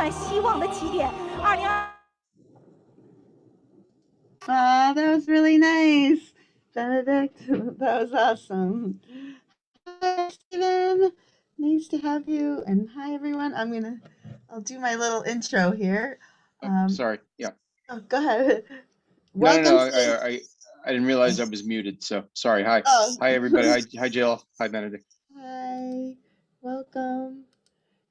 That was really nice, Benedict. That was awesome. Hi, Steven. Nice to have you. And hi, everyone. I'll do my little intro here. Oh, sorry. Yeah. Oh, go ahead. No. Welcome to. I didn't realize I was muted. So sorry. Hi. Oh, Hi, everybody. Hi, Jill. Hi, Benedict. hi. Welcome.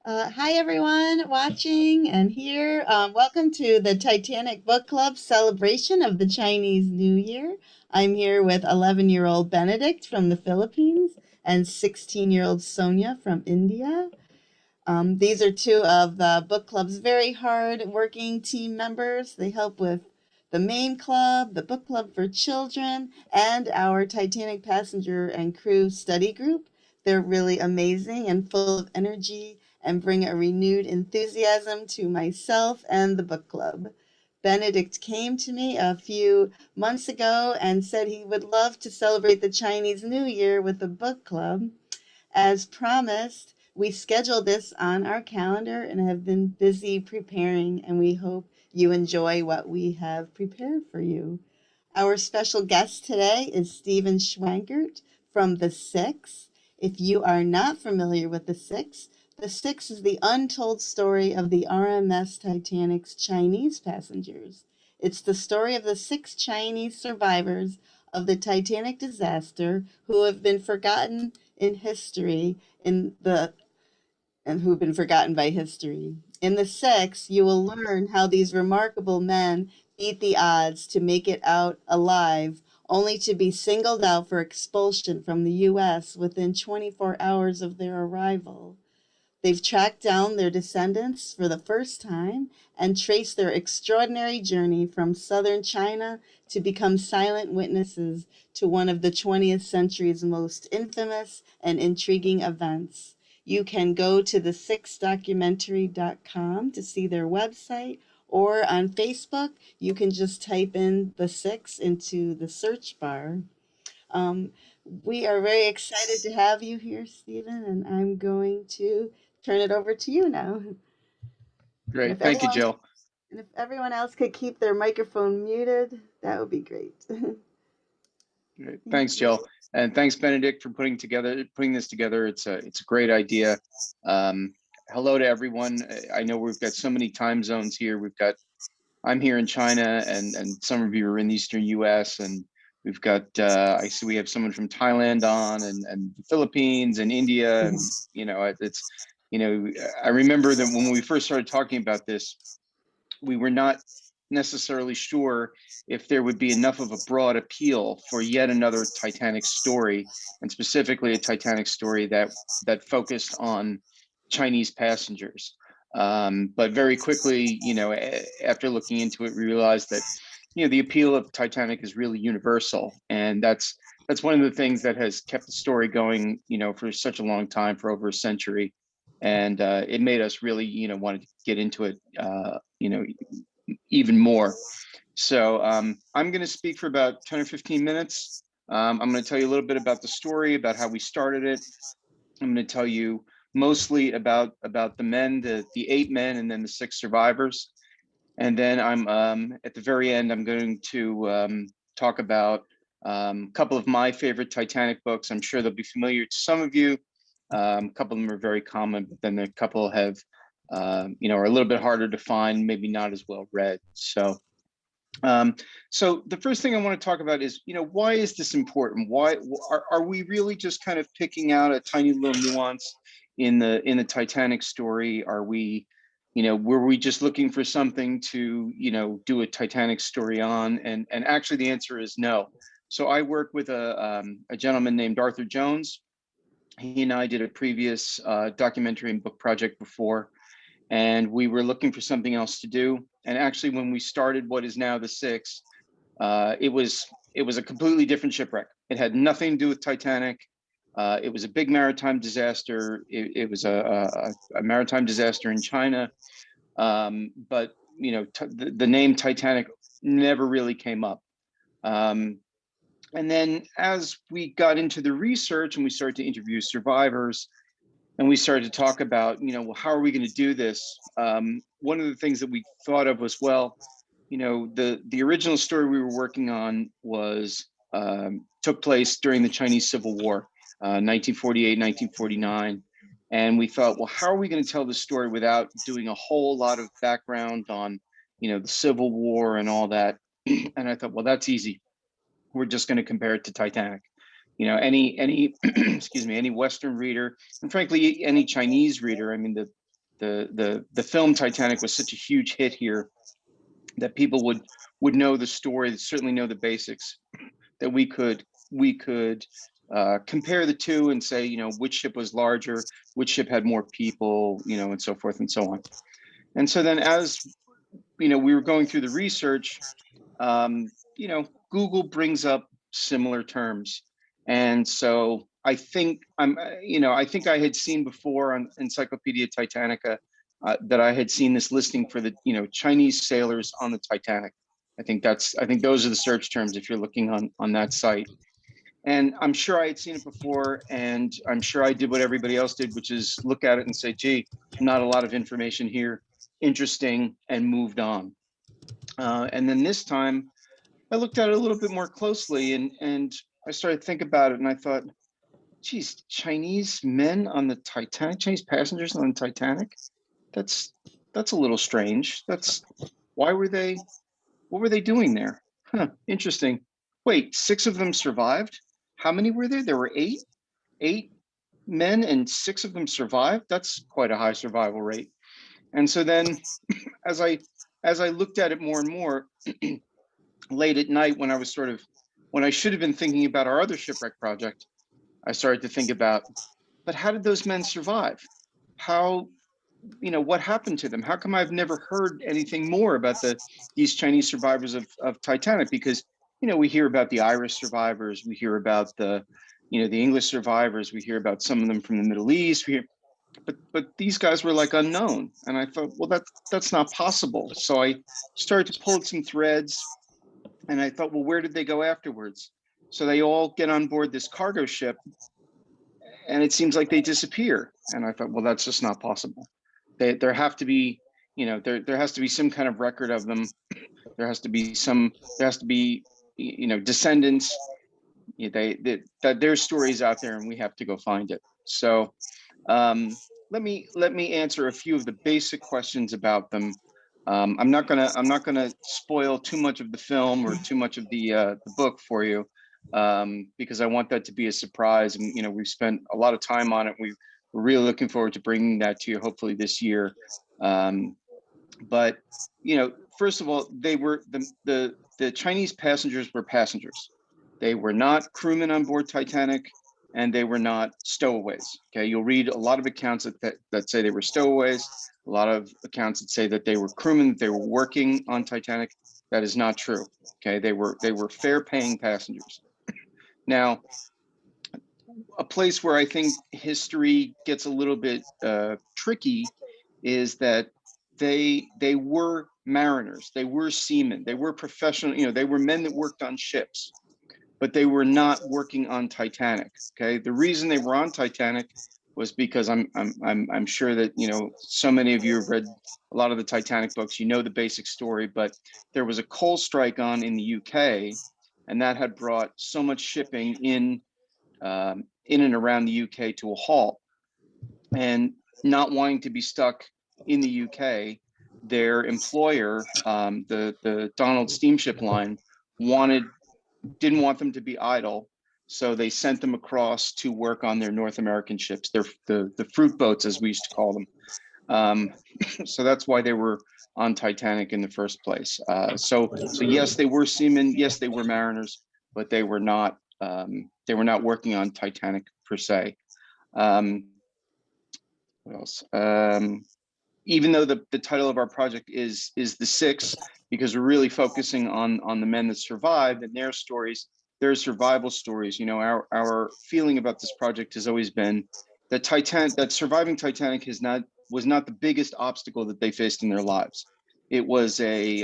Hi, everyone watching and here. Welcome to the Titanic Book Club celebration of the Chinese New Year. I'm here with 11-year-old Benedict from the Philippines and 16-year-old Sonia from India. These are two of the book club's very hard working team members. They help with the main club, the book club for children, and our Titanic passenger and crew study group. They're really amazing and full of energy and bring a renewed enthusiasm to myself and the book club. Benedict came to me a few months ago and said he would love to celebrate the Chinese New Year with the book club. As promised, we scheduled this on our calendar and have been busy preparing, and we hope you enjoy what we have prepared for you. Our special guest today is Steven Schwankert from The Six. If you are not familiar with The Six is the untold story of the RMS Titanic's Chinese passengers. It's the story of the six Chinese survivors of the Titanic disaster who have been forgotten in history in the and who've been forgotten by history. In The Six, you will learn how these remarkable men beat the odds to make it out alive, only to be singled out for expulsion from the U.S. within 24 hours of their arrival. They've tracked down their descendants for the first time and traced their extraordinary journey from southern China to become silent witnesses to one of the 20th century's most infamous and intriguing events. You can go to the6documentary.com to see their website, or on Facebook, you can just type in The Six into the search bar. Um, we are very excited to have you here, Stephen, and I'm going to turn it over to you now. And Great. Thank you, Jill. if everyone else could keep their microphone muted, that would be great. Great. Thank Thanks, you. Jill. And thanks, Benedict, for putting this together. It's a great idea. Um, Hello to everyone. I know we've got so many time zones here. I'm here in China, and some of you are in the Eastern US, and we've got I see we have someone from Thailand on, and the Philippines and India, and it's I remember that when we first started talking about this, we were not necessarily sure if there would be enough of a broad appeal for yet another Titanic story, and specifically a Titanic story that focused on Chinese passengers. But very quickly, after looking into it, we realized that the appeal of Titanic is really universal, and that's one of the things that has kept the story going, for such a long time, for over a century. And it made us really, want to get into it, even more. So I'm going to speak for about 10 or 15 minutes. I'm going to tell you a little bit about the story, about how we started it. I'm going to tell you mostly about the men, the 8 men, and then the 6 survivors. And then I'm at the very end, I'm going to talk about a couple of my favorite Titanic books. I'm sure they'll be familiar to some of you. A couple of them are very common, but then a couple have, are a little bit harder to find, maybe not as well read. So the first thing I want to talk about is, why is this important? Why are we really just kind of picking out a tiny little nuance in the Titanic story? Are we, were we just looking for something to, do a Titanic story on? And actually the answer is no. So I work with a gentleman named Arthur Jones. He and I did a previous documentary and book project before, and we were looking for something else to do. And actually, when we started what is now the Six, it was a completely different shipwreck. It had nothing to do with Titanic. It was a big maritime disaster. It was a maritime disaster in China. But the name Titanic never really came up. And then as we got into the research and we started to interview survivors, and we started to talk about, well, how are we going to do this? One of the things that we thought of was, well, the original story we were working on was took place during the Chinese Civil War, 1948, 1949. And we thought, well, how are we going to tell this story without doing a whole lot of background on, the Civil War and all that? And I thought, well, that's easy. We're just going to compare it to Titanic. Any excuse me, any Western reader, and frankly, any Chinese reader. I mean, the film Titanic was such a huge hit here that people would know the story, certainly know the basics, that we could compare the two and say, which ship was larger, which ship had more people, and so forth and so on. And so then, as we were going through the research, Google brings up similar terms. And so I think I think I had seen before on Encyclopedia Titanica that I had seen this listing for the, Chinese sailors on the Titanic. I think those are the search terms if you're looking on that site. And I'm sure I had seen it before, and I'm sure I did what everybody else did, which is look at it and say, gee, not a lot of information here, interesting, and moved on. And then this time I looked at it a little bit more closely, and I started to think about it, and I thought, geez, Chinese men on the Titanic, Chinese passengers on the Titanic? That's a little strange. Why were they, what were they doing there? Huh, interesting. Wait, 6 of them survived? How many were there? There were 8? 8 men and 6 of them survived? That's quite a high survival rate. And so then as I looked at it more and more, late at night when I should have been thinking about our other shipwreck project, I started to think about, but how did those men survive? How, what happened to them? How come I've never heard anything more about these Chinese survivors of Titanic? Because, we hear about the Irish survivors, we hear about the English survivors, we hear about some of them from the Middle East, but these guys were like unknown. And I thought, well, that's not possible. So I started to pull at some threads, and I thought, well, where did they go afterwards? So they all get on board this cargo ship, and it seems like they disappear. And I thought, well, that's just not possible. There have to be, there has to be some kind of record of them. There has to be descendants. That there's stories out there, and we have to go find it. So let me answer a few of the basic questions about them. I'm not gonna spoil too much of the film or too much of the book for you, because I want that to be a surprise. And we've spent a lot of time on it. We're really looking forward to bringing that to you, hopefully this year. But first of all, they were the Chinese passengers were passengers. They were not crewmen on board Titanic, and they were not stowaways. Okay, you'll read a lot of accounts that say they were stowaways, a lot of accounts that say that they were crewmen, that they were working on Titanic. That is not true. Okay, they were fare paying passengers. Now, a place where I think history gets a little bit tricky is that they were mariners, they were seamen, they were professional, they were men that worked on ships, but they were not working on Titanic. Okay, the reason they were on Titanic was because I'm sure that so many of you have read a lot of the Titanic books. You know the basic story, but there was a coal strike on in the UK, and that had brought so much shipping in and around the UK to a halt. And not wanting to be stuck in the UK, their employer, the Donald Steamship Line, didn't want them to be idle, so they sent them across to work on their North American ships, the fruit boats, as we used to call them. So that's why they were on Titanic in the first place. So yes, they were seamen, yes, they were mariners, but they were not working on Titanic per se. What else? Even though the title of our project is The Six, because we're really focusing on the men that survived and their stories, their survival stories. Our feeling about this project has always been that surviving Titanic was not the biggest obstacle that they faced in their lives. It was a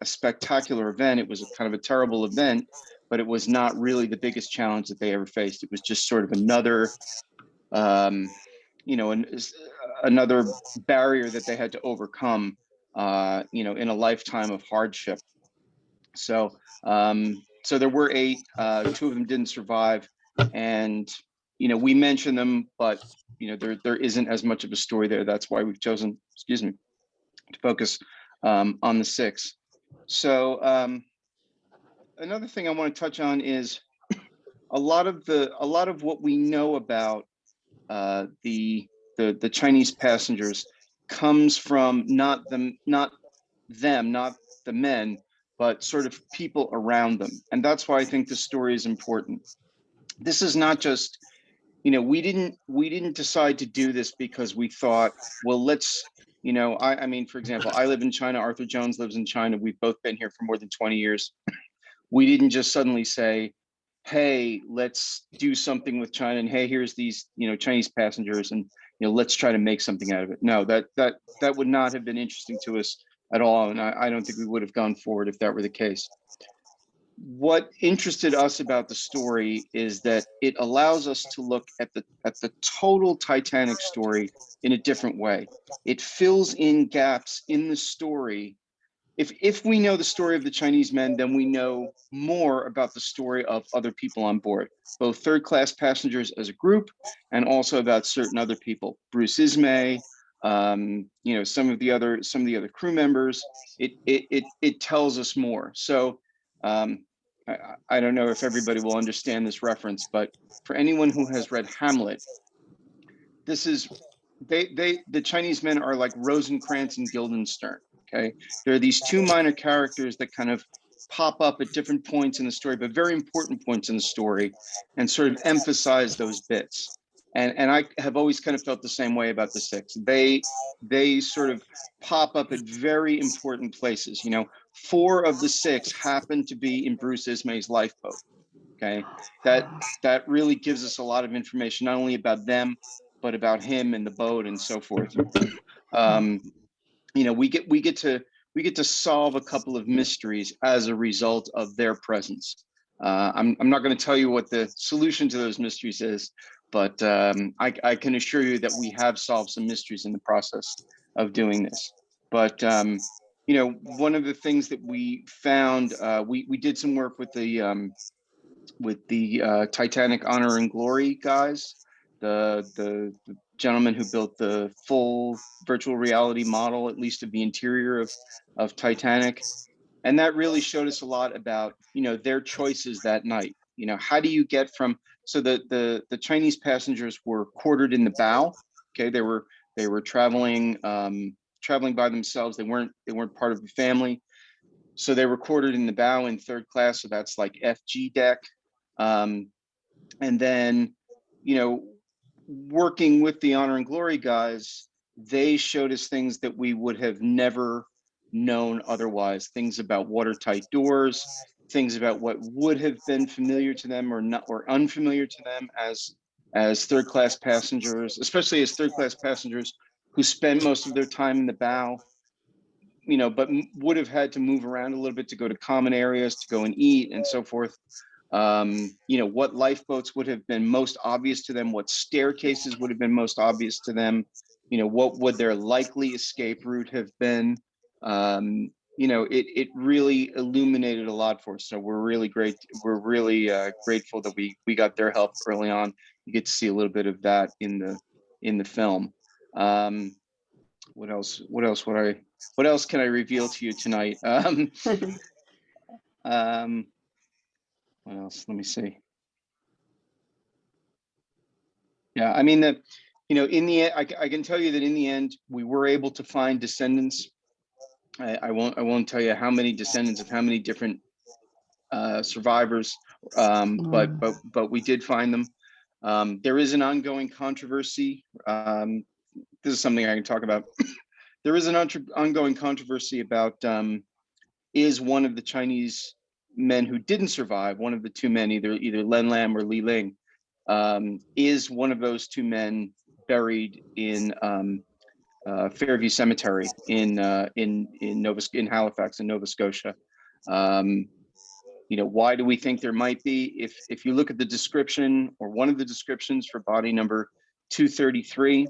spectacular event. It was a kind of a terrible event, but it was not really the biggest challenge that they ever faced. It was just sort of another another barrier that they had to overcome, in a lifetime of hardship. So, so there were 8. 2 of them didn't survive, and we mention them, but there isn't as much of a story there. That's why we've chosen, excuse me, to focus on the 6. So another thing I want to touch on is a lot of what we know about the Chinese passengers comes from not them, not the men, but sort of people around them. And that's why I think the story is important. This is not just, we didn't decide to do this because we thought, well, let's, I mean, for example, I live in China, Arthur Jones lives in China. We've both been here for more than 20 years. We didn't just suddenly say, hey, let's do something with China, and hey, here's these, Chinese passengers, and let's try to make something out of it. No, that would not have been interesting to us at all, and I don't think we would have gone forward if that were the case. What interested us about the story is that it allows us to look at the total Titanic story in a different way. It fills in gaps in the story. If we know the story of the Chinese men, then we know more about the story of other people on board, both third-class passengers as a group, and also about certain other people. Bruce Ismay, some of the other crew members. It tells us more. So I don't know if everybody will understand this reference, but for anyone who has read Hamlet, this is the Chinese men are like Rosencrantz and Guildenstern. Okay, there are these 2 minor characters that kind of pop up at different points in the story, but very important points in the story, and sort of emphasize those bits. And I have always kind of felt the same way about the 6. They sort of pop up at very important places. 4 of the 6 happen to be in Bruce Ismay's lifeboat. Okay, that really gives us a lot of information, not only about them, but about him and the boat and so forth. We get to solve a couple of mysteries as a result of their presence. I'm not going to tell you what the solution to those mysteries is, but I can assure you that we have solved some mysteries in the process of doing this. But one of the things that we found, we did some work with the Titanic Honor and Glory guys, the gentleman who built the full virtual reality model, at least of the interior of Titanic. And that really showed us a lot about, their choices that night. How do you get from, so the Chinese passengers were quartered in the bow. Okay, they were traveling by themselves. They weren't part of the family. So they were quartered in the bow in 3rd class. So that's like FG deck. And then, working with the Honor and Glory guys, they showed us things that we would have never known otherwise. Things about watertight doors, things about what would have been familiar to them or not, or unfamiliar to them as 3rd-class passengers, especially as 3rd-class passengers who spent most of their time in the bow, but would have had to move around a little bit to go to common areas, to go and eat and so forth. What lifeboats would have been most obvious to them, what staircases would have been most obvious to them, what would their likely escape route have been. It really illuminated a lot for us. So we're really grateful that we got their help early on. You get to see a little bit of that in the film. What else can I reveal to you tonight? What else? Let me see. Yeah, I mean that, in the end, I can tell you that in the end, we were able to find descendants. I won't tell you how many descendants of how many different survivors, but we did find them. There is an ongoing controversy. This is something I can talk about. There is an ongoing controversy about is one of the Chinese men who didn't survive, one of the 2 men, either Len Lam or Li Ling, is one of those 2 men buried in Fairview Cemetery in Halifax in Nova Scotia. Why do we think there might be? If you look at the description, or one of the descriptions for body number 233,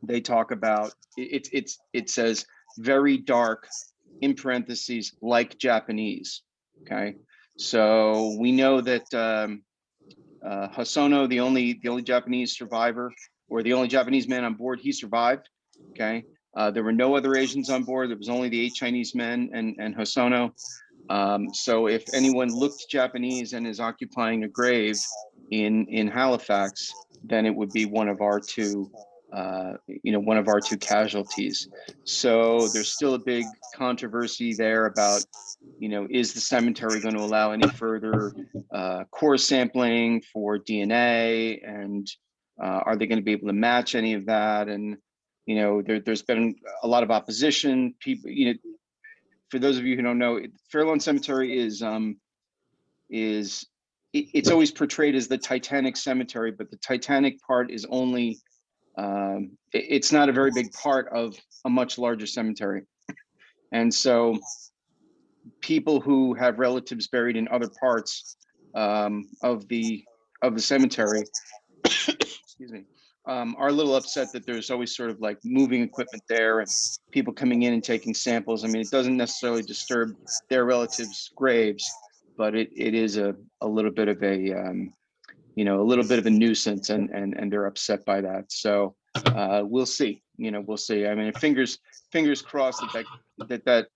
they talk about it says very dark, in parentheses, like Japanese. Okay, so we know that Hosono, the only Japanese survivor, or the only Japanese man on board, he survived. Okay, there were no other Asians on board. There was only the 8 Chinese men and Hosono. So if anyone looked Japanese and is occupying a grave in Halifax, then it would be one of our two, one of our two casualties. So there's still a big controversy there about, is the cemetery going to allow any further core sampling for DNA, and are they going to be able to match any of that? And there's been a lot of opposition. People, for those of you who don't know, Fairlawn Cemetery is it's always portrayed as the Titanic cemetery, but the Titanic part is only it's not a very big part of a much larger cemetery. And so people who have relatives buried in other parts of the cemetery, excuse me, are a little upset that there's always sort of like moving equipment there and people coming in and taking samples. I mean, it doesn't necessarily disturb their relatives' graves, but it is a little bit of a little bit of a nuisance, and they're upset by that. So we'll see. We'll see. I mean, fingers crossed that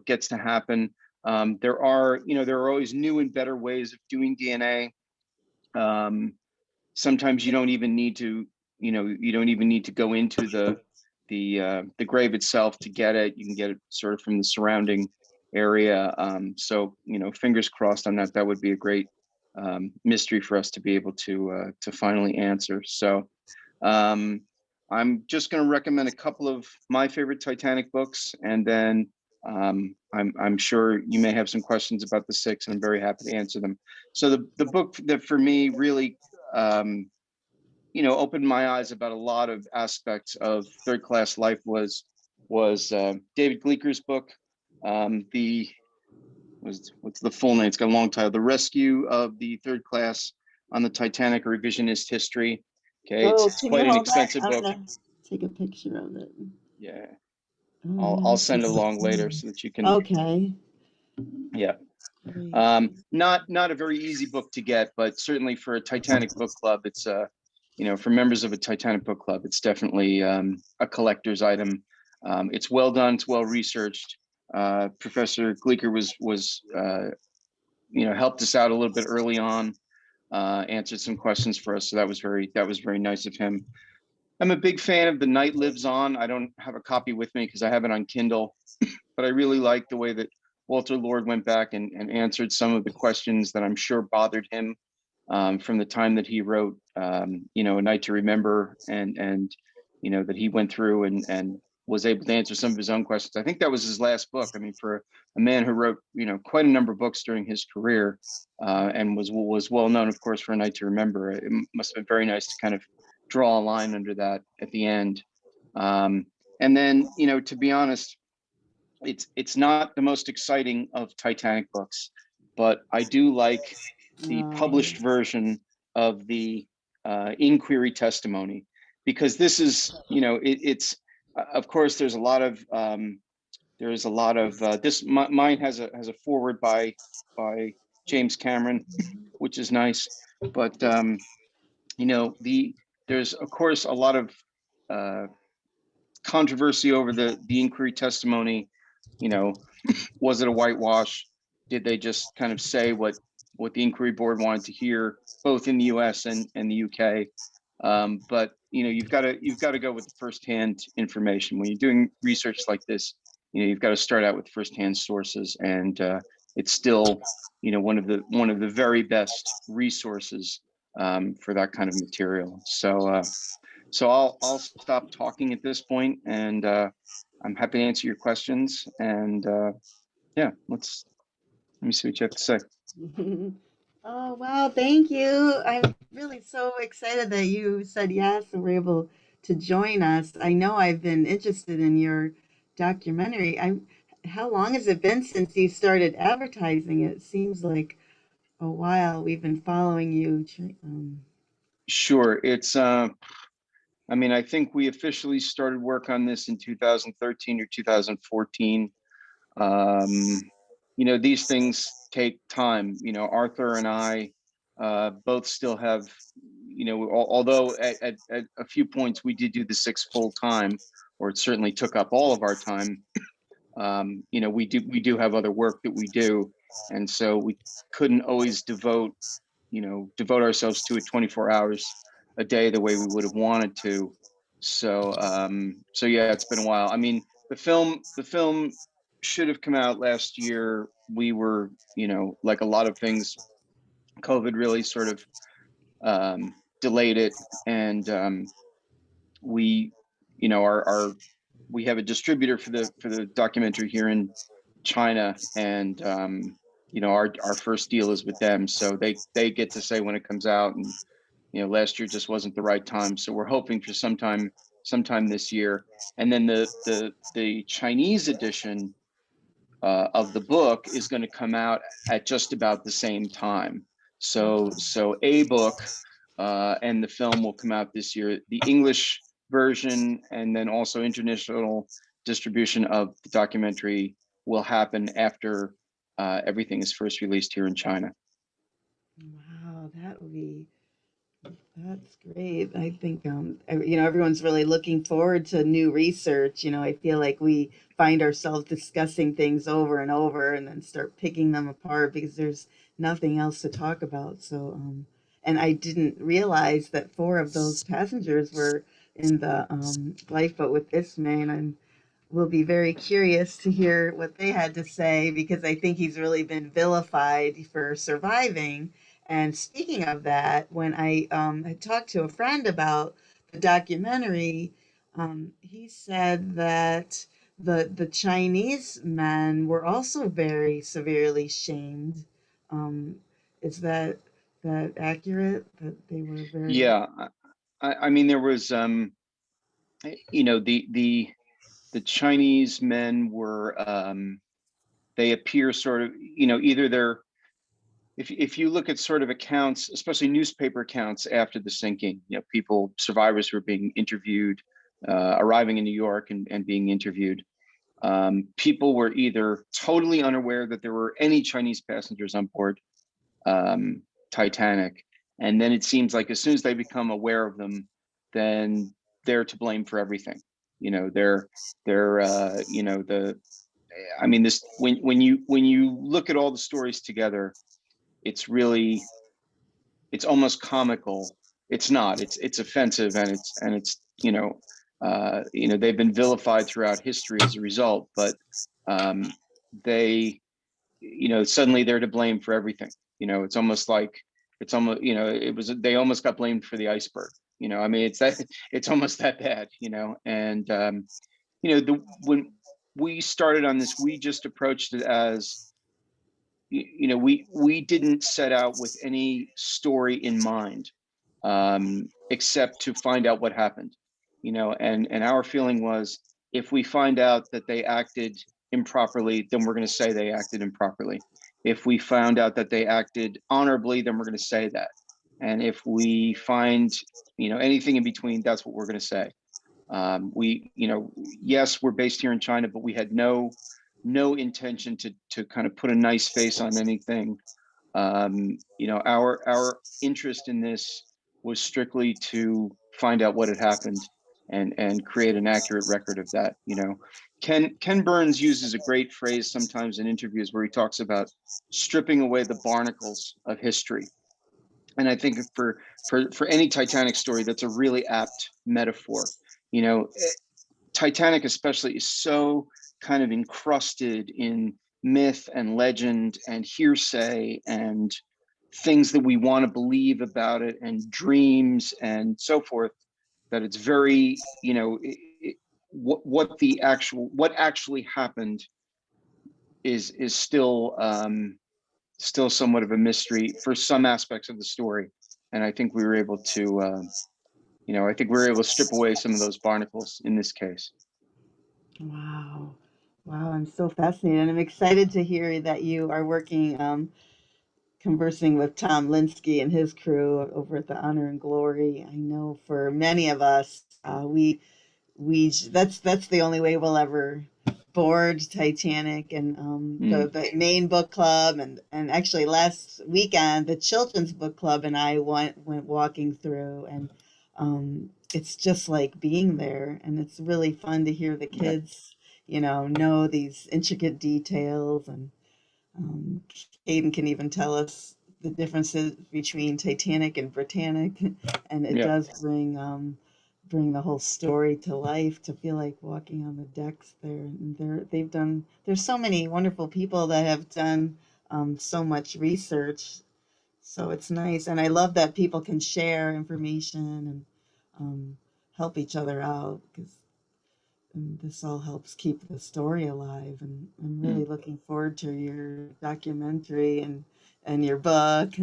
gets to happen. There are always new and better ways of doing DNA. Sometimes you don't even need to go into the grave itself to get it. You can get it sort of from the surrounding area. So fingers crossed on that. That would be a great mystery for us to be able to finally answer. So I'm just going to recommend a couple of my favorite Titanic books, and then I'm sure you may have some questions about the six, and I'm very happy to answer them. So the book that for me really opened my eyes about a lot of aspects of third class life was David Gleeker's book. What's the full name? It's got a long title. The Rescue of the Third Class on the Titanic: A Revisionist History. Okay, Oh, it's can you quite an hold that? expensive I'm book. gonna take a picture of it. Yeah, Oh I'll yeah, send it along later so that you can. okay. Yeah. Great. Not a very easy book to get, but certainly for a Titanic book club, it's for members of a Titanic book club, it's definitely a collector's item. It's well done, it's well researched. Professor Gleeker was helped us out a little bit early on, answered some questions for us, so that was very nice of him. I'm a big fan of The Night Lives On. I don't have a copy with me because I have it on Kindle, but I really like the way that Walter Lord went back and answered some of the questions that I'm sure bothered him from the time that he wrote, A Night to Remember, and that he went through and was able to answer some of his own questions. I think that was his last book. I mean, for a man who wrote, quite a number of books during his career, and was well known, of course, for A Night to Remember, it must have been very nice to kind of draw a line under that at the end. And then, to be honest, it's not the most exciting of Titanic books, but I do like the Oh, published version of the inquiry testimony, because this is, it's of course this. Mine has a foreword by James Cameron, which is nice, but there's of course a lot of uh, controversy over the inquiry testimony. You know, was it a whitewash? Did they just kind of say what the inquiry board wanted to hear, both in the U.S. and the U.K.? But you've got to go with the firsthand information when you're doing research like this. You've got to start out with firsthand sources, and it's still one of the very best resources for that kind of material. So I'll stop talking at this point, and I'm happy to answer your questions. And yeah, let me see what you have to say. oh, wow, thank you. I'm really so excited that you said yes and were able to join us. I know I've been interested in your documentary. How long has it been since you started advertising? It seems like a while. We've been following you. Sure. I mean, I think we officially started work on this in 2013 or 2014. Um, these things take time. Arthur and I both still have, although at a few points we did do the six full time, or it certainly took up all of our time. We do have other work that we do, and so we couldn't always devote ourselves to it 24 hours a day the way we would have wanted to. So yeah, it's been a while. I mean, the film should have come out last year. We were, like a lot of things, COVID really sort of delayed it, and we, our we have a distributor for the documentary here in China, and our first deal is with them, so they get to say when it comes out, and last year just wasn't the right time, so we're hoping for sometime this year. And then the Chinese edition of the book is going to come out at just about the same time. So a book and the film will come out this year. The English version and then also international distribution of the documentary will happen after everything is first released here in China. Wow, that's great. I think everyone's really looking forward to new research. I feel like we find ourselves discussing things over and over and then start picking them apart because there's nothing else to talk about. So and I didn't realize that four of those passengers were in the lifeboat with Ismay, and I'm will be very curious to hear what they had to say because I think he's really been vilified for surviving. And speaking of that, when I had talked to a friend about the documentary, he said that the Chinese men were also very severely shamed. Um, is that accurate? That they were very. Yeah, I mean there was the Chinese men were they appear sort of, either they're, if you look at sort of accounts, especially newspaper accounts after the sinking, people, survivors who were being interviewed, arriving in New York and being interviewed. People were either totally unaware that there were any Chinese passengers on board um, Titanic, and then it seems like as soon as they become aware of them, then they're to blame for everything. They're the I mean, this, when you look at all the stories together, it's really, it's almost comical. It's not. It's offensive, and it's they've been vilified throughout history as a result. But um, they, suddenly they're to blame for everything. It's almost like, it was, they almost got blamed for the iceberg. I mean, it's almost that bad. And when we started on this, we just approached it as, we didn't set out with any story in mind, except to find out what happened. And our feeling was, if we find out that they acted improperly, then we're going to say they acted improperly. If we found out that they acted honorably, then we're going to say that. And if we find, anything in between, that's what we're going to say. Yes, we're based here in China, but we had no intention to kind of put a nice face on anything. Our interest in this was strictly to find out what had happened and create an accurate record of that. Ken Burns uses a great phrase sometimes in interviews where he talks about stripping away the barnacles of history. And I think for any Titanic story, that's a really apt metaphor. You know, Titanic especially is so kind of encrusted in myth and legend and hearsay and things that we want to believe about it and dreams and so forth, that it's very, what actually happened is still somewhat of a mystery for some aspects of the story. And I think we were able to I think we were able to strip away some of those barnacles in this case. Wow. Wow, I'm so fascinated. I'm excited to hear that you are working conversing with Tom Linsky and his crew over at the Honor and Glory. I know for many of us, we that's the only way we'll ever board Titanic. And Mm, the main book club, and actually last weekend the children's book club and I went walking through, and it's just like being there, and it's really fun to hear the yeah, kids know these intricate details. And Caden can even tell us the differences between Titanic and Britannic, and it yeah. does bring the whole story to life, to feel like walking on the decks there. And there's so many wonderful people that have done so much research. So it's nice, and I love that people can share information and help each other out, because and this all helps keep the story alive. And I'm Mm. really looking forward to your documentary and your book.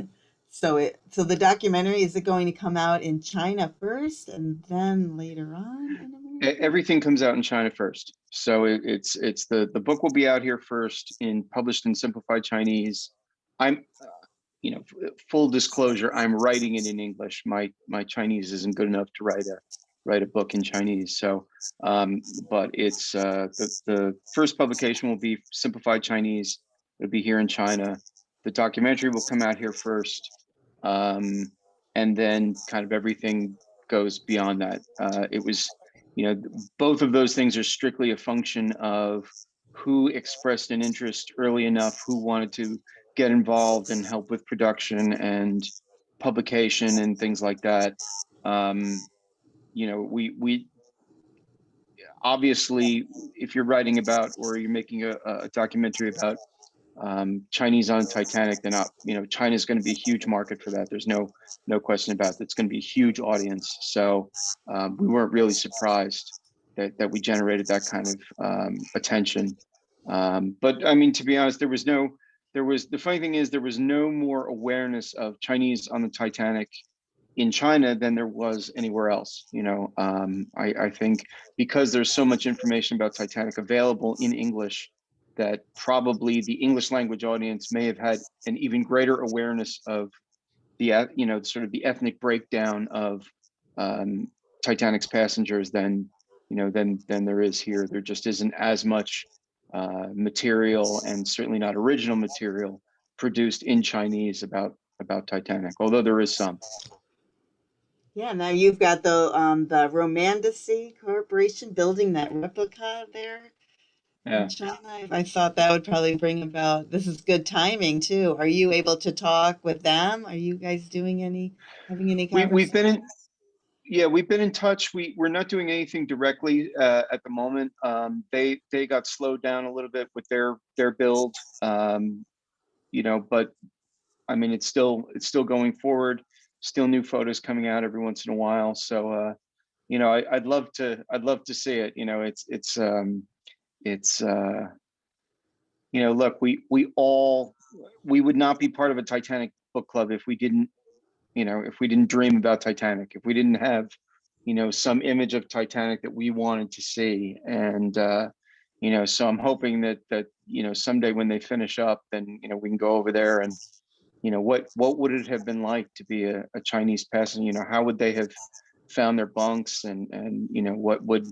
So the documentary, is it going to come out in China first and then later on in America? Everything comes out in China first. So it's the book will be out here first in published in simplified Chinese. I'm you know, full disclosure, I'm writing it in English. My Chinese isn't good enough to write a book in Chinese. So, but it's the first publication will be simplified Chinese. It'll be here in China. The documentary will come out here first, um, and then kind of everything goes beyond that. It was, you know, both of those things are strictly a function of who expressed an interest early enough, who wanted to get involved and help with production and publication and things like that. Um, you know, we obviously, if you're writing about or you're making a documentary about Chinese on Titanic, then you know, China's going to be a huge market for that. There's no question about that. It's going to be a huge audience. So we weren't really surprised that we generated that kind of attention. But I mean, to be honest, there was the funny thing is there was no more awareness of Chinese on the Titanic in China than there was anywhere else. You know, I think because there's so much information about Titanic available in English, that probably the English language audience may have had an even greater awareness of you know, sort of the ethnic breakdown of um, Titanic's passengers than than there is here. There just isn't as much material, and certainly not original material, produced in Chinese about Titanic, although there is some. Yeah, now you've got the Romandacy Corporation building that replica there in Yeah. China. I thought that would probably bring about. This is good timing too. Are you able to talk with them? Are you guys having any We've been conversations? in Yeah, we've been in touch. We're not doing anything directly at the moment. They got slowed down a little bit with their build, you know, but I mean it's still going forward. Still new photos coming out every once in a while. So you know, I'd love to see it. You know, it's you know, look, we would not be part of a Titanic book club if we didn't, you know, if we didn't dream about Titanic, if we didn't have, you know, some image of Titanic that we wanted to see. And you know, so I'm hoping that you know, someday when they finish up, then you know, we can go over there and, you know, what would it have been like to be a Chinese passenger? You know, how would they have found their bunks, and you know, what would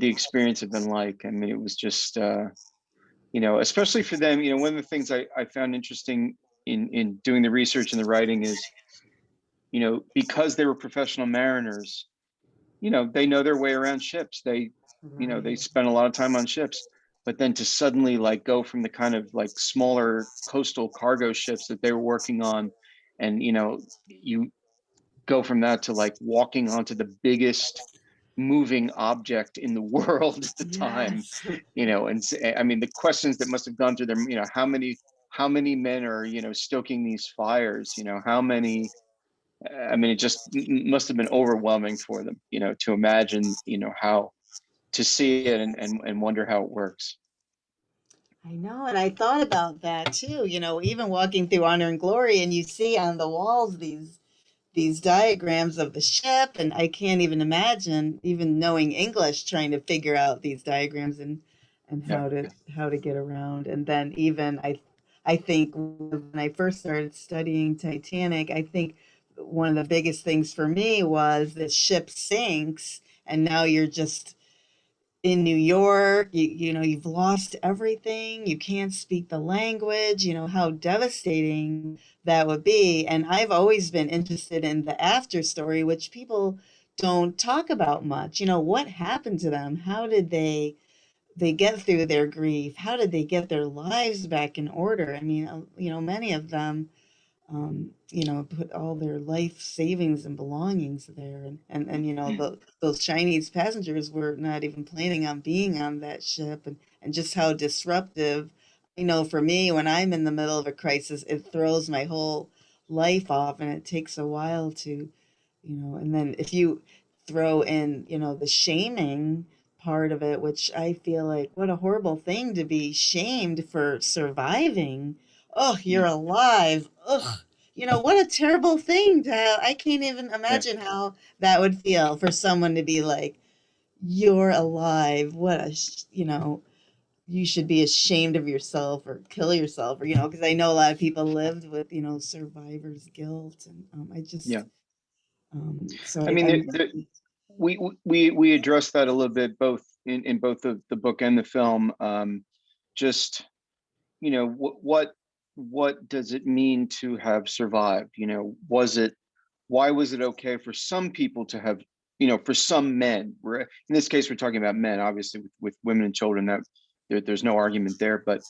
the experience have been like? I mean, it was just you know, especially for them, you know, one of the things I found interesting in doing the research and the writing is, you know, because they were professional mariners, you know, they know their way around ships. You know, they Right. spend a lot of time on ships, but then to suddenly like go from the kind of like smaller coastal cargo ships that they were working on, and you know, you go from that to like walking onto the biggest moving object in the world at the time, Yes. you know, and I mean, the questions that must have gone through them, you know, how many men are, you know, stoking these fires, you know, how many, I mean, it just must have been overwhelming for them, you know, to imagine, you know, how to see it and wonder how it works. I know, and I thought about that too. Even walking through Honor and Glory, and you see on the walls these diagrams of the ship, and I can't even imagine, even knowing English, trying to figure out these diagrams and Yeah. how to get around. And then even I I think when I first started studying Titanic, I think one of the biggest things for me was the ship sinks, and now you're just in New York. You know, you've lost everything. You can't speak the language. You know how devastating that would be. And I've always been interested in the after story, which people don't talk about much. You know, what happened to them? How did they get through their grief? How did they get their lives back in order? I mean, you know, many of them, you know, put all their life savings and belongings there. And you know, those Chinese passengers were not even planning on being on that ship, and just how disruptive. You know, for me, when I'm in the middle of a crisis, it throws my whole life off, and it takes a while to, you know, and then if you throw in, you know, the shaming part of it, which I feel like what a horrible thing to be shamed for surviving. Oh, you're Mm. alive. Ugh. You know, what a terrible thing to have. I can't even Yeah. imagine how that would feel for someone to be like, you're alive. What a, you know, you should be ashamed of yourself or kill yourself, or, you know, because I know a lot of people lived with, you know, survivor's guilt. And I Yeah. just, so I mean, I'm, we addressed that a little bit both in both the book and the film. Just, you know, what does it mean to have survived? You know, why was it okay for some people to have, you know, for some men, we're in this case we're talking about men, obviously with women and children, that there's no argument there, but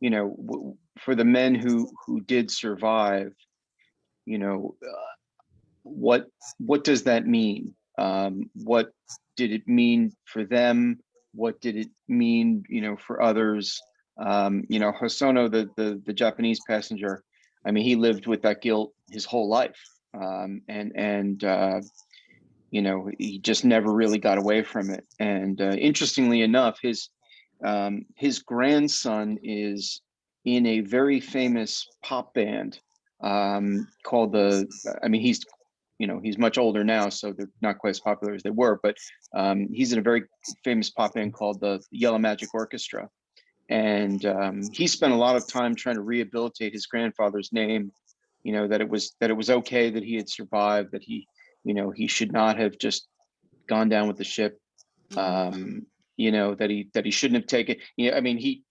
you know, for the men who did survive, you know, what what does that mean? What did it mean for them? What did it mean, you know, for others? You know, Hosono, the Japanese passenger, I mean, he lived with that guilt his whole life, and you know, he just never really got away from it. And interestingly enough, his grandson is in a very famous pop band called the. I mean, he's, you know, he's much older now, so they're not quite as popular as they were. But he's in a very famous pop band called the Yellow Magic Orchestra, and he spent a lot of time trying to rehabilitate his grandfather's name. You know, that it was okay that he had survived, that he, you know, he should not have just gone down with the ship. mm, Um, you know, that he shouldn't have taken. You know, I mean,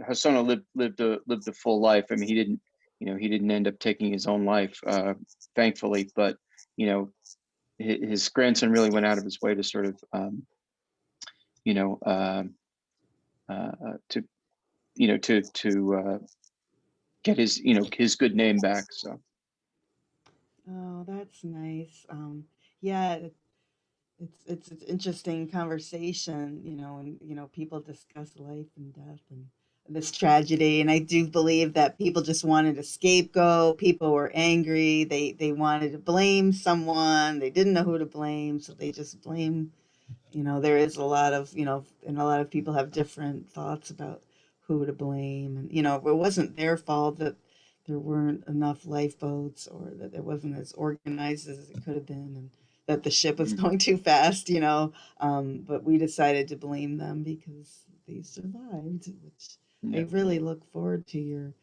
Hosono lived a full life. I mean, he didn't, you know, he didn't end up taking his own life, thankfully. But you know, his grandson really went out of his way to sort of, you know, to, you know, to get his, you know, his good name back. So oh, that's nice. Yeah, it's an interesting conversation, you know, and you know, people discuss life and death and this tragedy, and I do believe that people just wanted a scapegoat. People were angry. They wanted to blame someone. They didn't know who to blame, so they just blame. You know, there is a lot of, you know, and a lot of people have different thoughts about who to blame. And, you know, it wasn't their fault that there weren't enough lifeboats, or that it wasn't as organized as it could have been, and that the ship was mhm. going too fast, you know. But we decided to blame them because they survived, which I Yeah. really look forward to your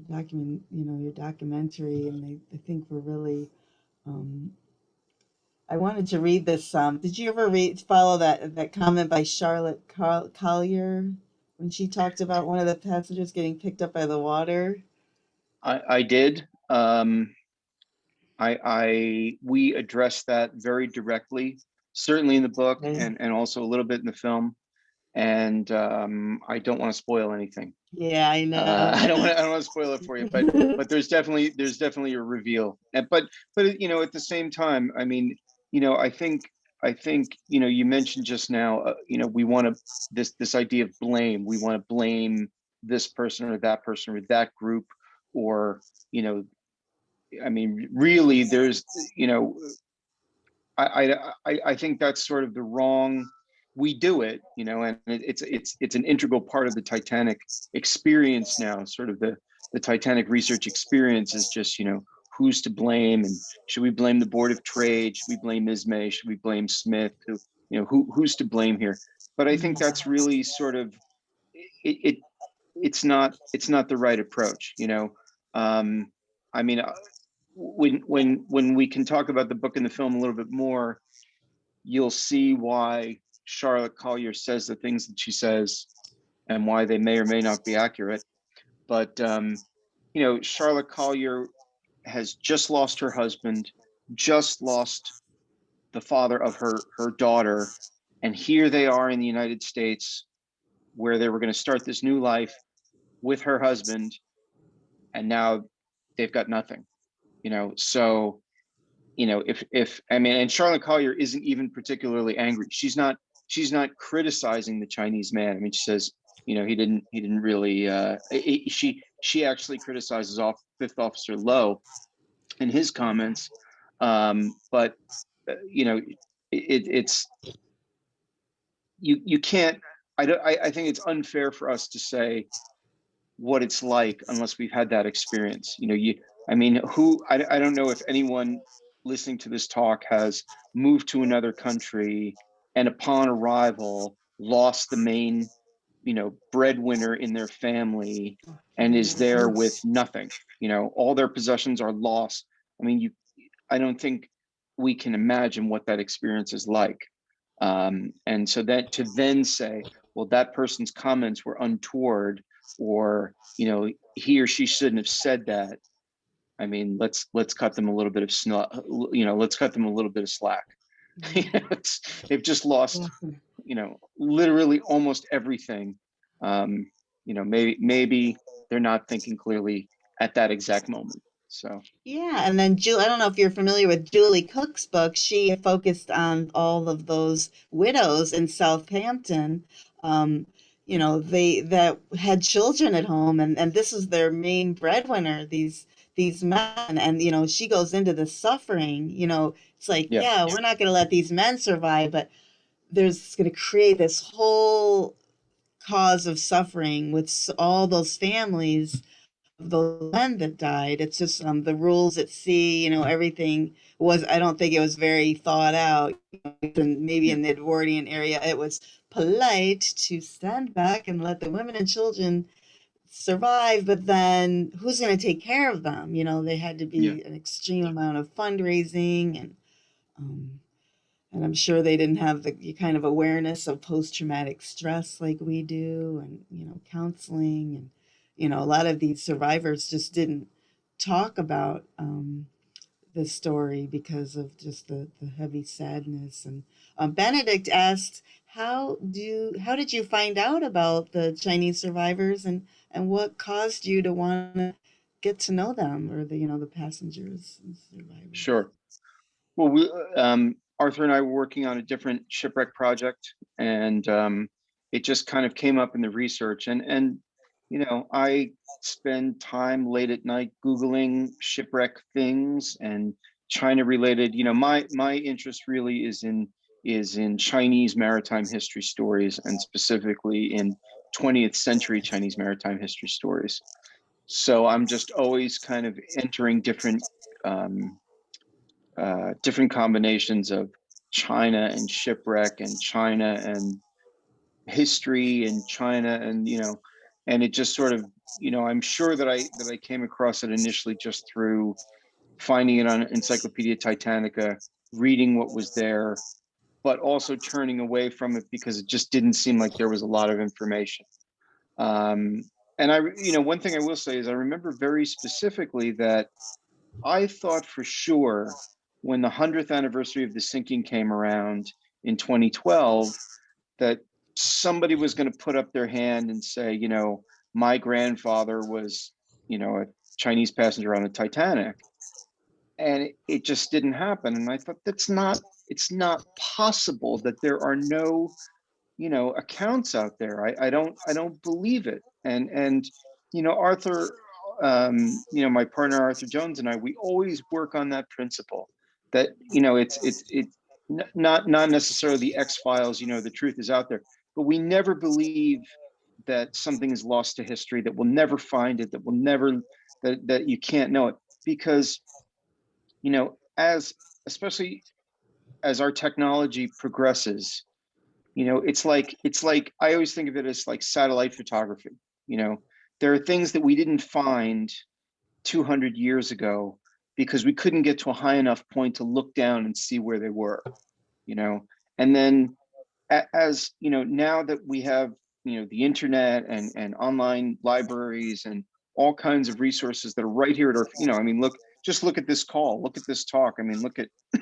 documentary. And I think we're really, um, I wanted to read this. Did you ever follow that comment by Charlotte Collier when she talked about one of the passengers getting picked up by the water? I did. I we addressed that very directly, certainly in the book, Okay. and also a little bit in the film. And I don't want to spoil anything. Yeah, I know. I don't want to spoil it for you, but there's definitely a reveal. And but you know, at the same time, I mean, you know, I think, you know, you mentioned just now, you know, we want to, this idea of blame. We want to blame this person or that person or that group, or you know, I mean, really, there's, you know, I think that's sort of the wrong. We do it, you know, and it's an integral part of the Titanic experience now. Sort of the Titanic research experience is just, you know, who's to blame, and should we blame the Board of Trade? Should we blame Ismay? Should we blame Smith? Who, you know, who's to blame here? But I think Mm, that's really sort of it. it's not the right approach, I mean, when we can talk about the book and the film a little bit more, you'll see why Charlotte Collier says the things that she says and why they may or may not be accurate. But Charlotte Collier has just lost her husband, just lost the father of her daughter, and here they are in the United States, where they were going to start this new life with her husband, and now they've got nothing. So if I mean, and Charlotte Collier isn't even particularly angry. She's not criticizing the Chinese man. I mean, she says, he didn't really. She actually criticizes off Fifth Officer Lowe in his comments, but it's you can't. I think it's unfair for us to say what it's like unless we've had that experience. I mean, I don't know if anyone listening to this talk has moved to another country and upon arrival lost the main, breadwinner in their family and is there with nothing. All their possessions are lost. I mean, I don't think we can imagine what that experience is like. And so that to then say, well, that person's comments were untoward, or he or she shouldn't have said that. I mean, let's cut them a little bit of let's cut them a little bit of slack. They've just lost, literally almost everything. Maybe they're not thinking clearly at that exact moment. So Yeah, and then I don't know if you're familiar with Julie Cook's book. She focused on all of those widows in Southampton, they that had children at home, and this is their main breadwinner, these men, and she goes into the suffering. It's like, yeah, yeah, we're not going to let these men survive, but there's going to create this whole cause of suffering with all those families, the men that died. It's just the rules at sea, everything was, I don't think it was very thought out. And maybe yeah, in the Edwardian area, it was polite to stand back and let the women and children survive, but then who's going to take care of them? They had to yeah, be an extreme amount of fundraising, um, and I'm sure they didn't have the kind of awareness of post-traumatic stress like we do, and counseling, and a lot of these survivors just didn't talk about this story because of just the heavy sadness. And Benedict asked, how did you find out about the Chinese survivors, and what caused you to want to get to know them, or the passengers and survivors? sure. Well, Arthur and I were working on a different shipwreck project, and it just kind of came up in the research. And I spend time late at night Googling shipwreck things and China related. My interest really is in Chinese maritime history stories, and specifically in 20th century Chinese maritime history stories. So I'm just always kind of entering um, different combinations of China and shipwreck and China and history and China, and it just sort of, I'm sure that I came across it initially just through finding it on Encyclopedia Titanica, reading what was there, but also turning away from it because it just didn't seem like there was a lot of information. Um, and one thing I will say is I remember very specifically that I thought for sure when the 100th anniversary of the sinking came around in 2012 that somebody was going to put up their hand and say, my grandfather was, a Chinese passenger on the Titanic. And it just didn't happen. And I thought it's not possible that there are no accounts out there. I don't believe it. And Arthur, my partner Arthur Jones and I, we always work on that principle that it's not necessarily the X Files. The truth is out there, but we never believe that something is lost to history, that we'll never find it, that we'll never that you can't know it, because as especially as our technology progresses, it's like I always think of it as like satellite photography. there are things that we didn't find 200 years ago because we couldn't get to a high enough point to look down and see where they were, you know. And then as you know, now that we have, you know, the internet and online libraries and all kinds of resources that are right here at our, you know, I mean, look, just look at this call, look at this talk. I mean, look at, you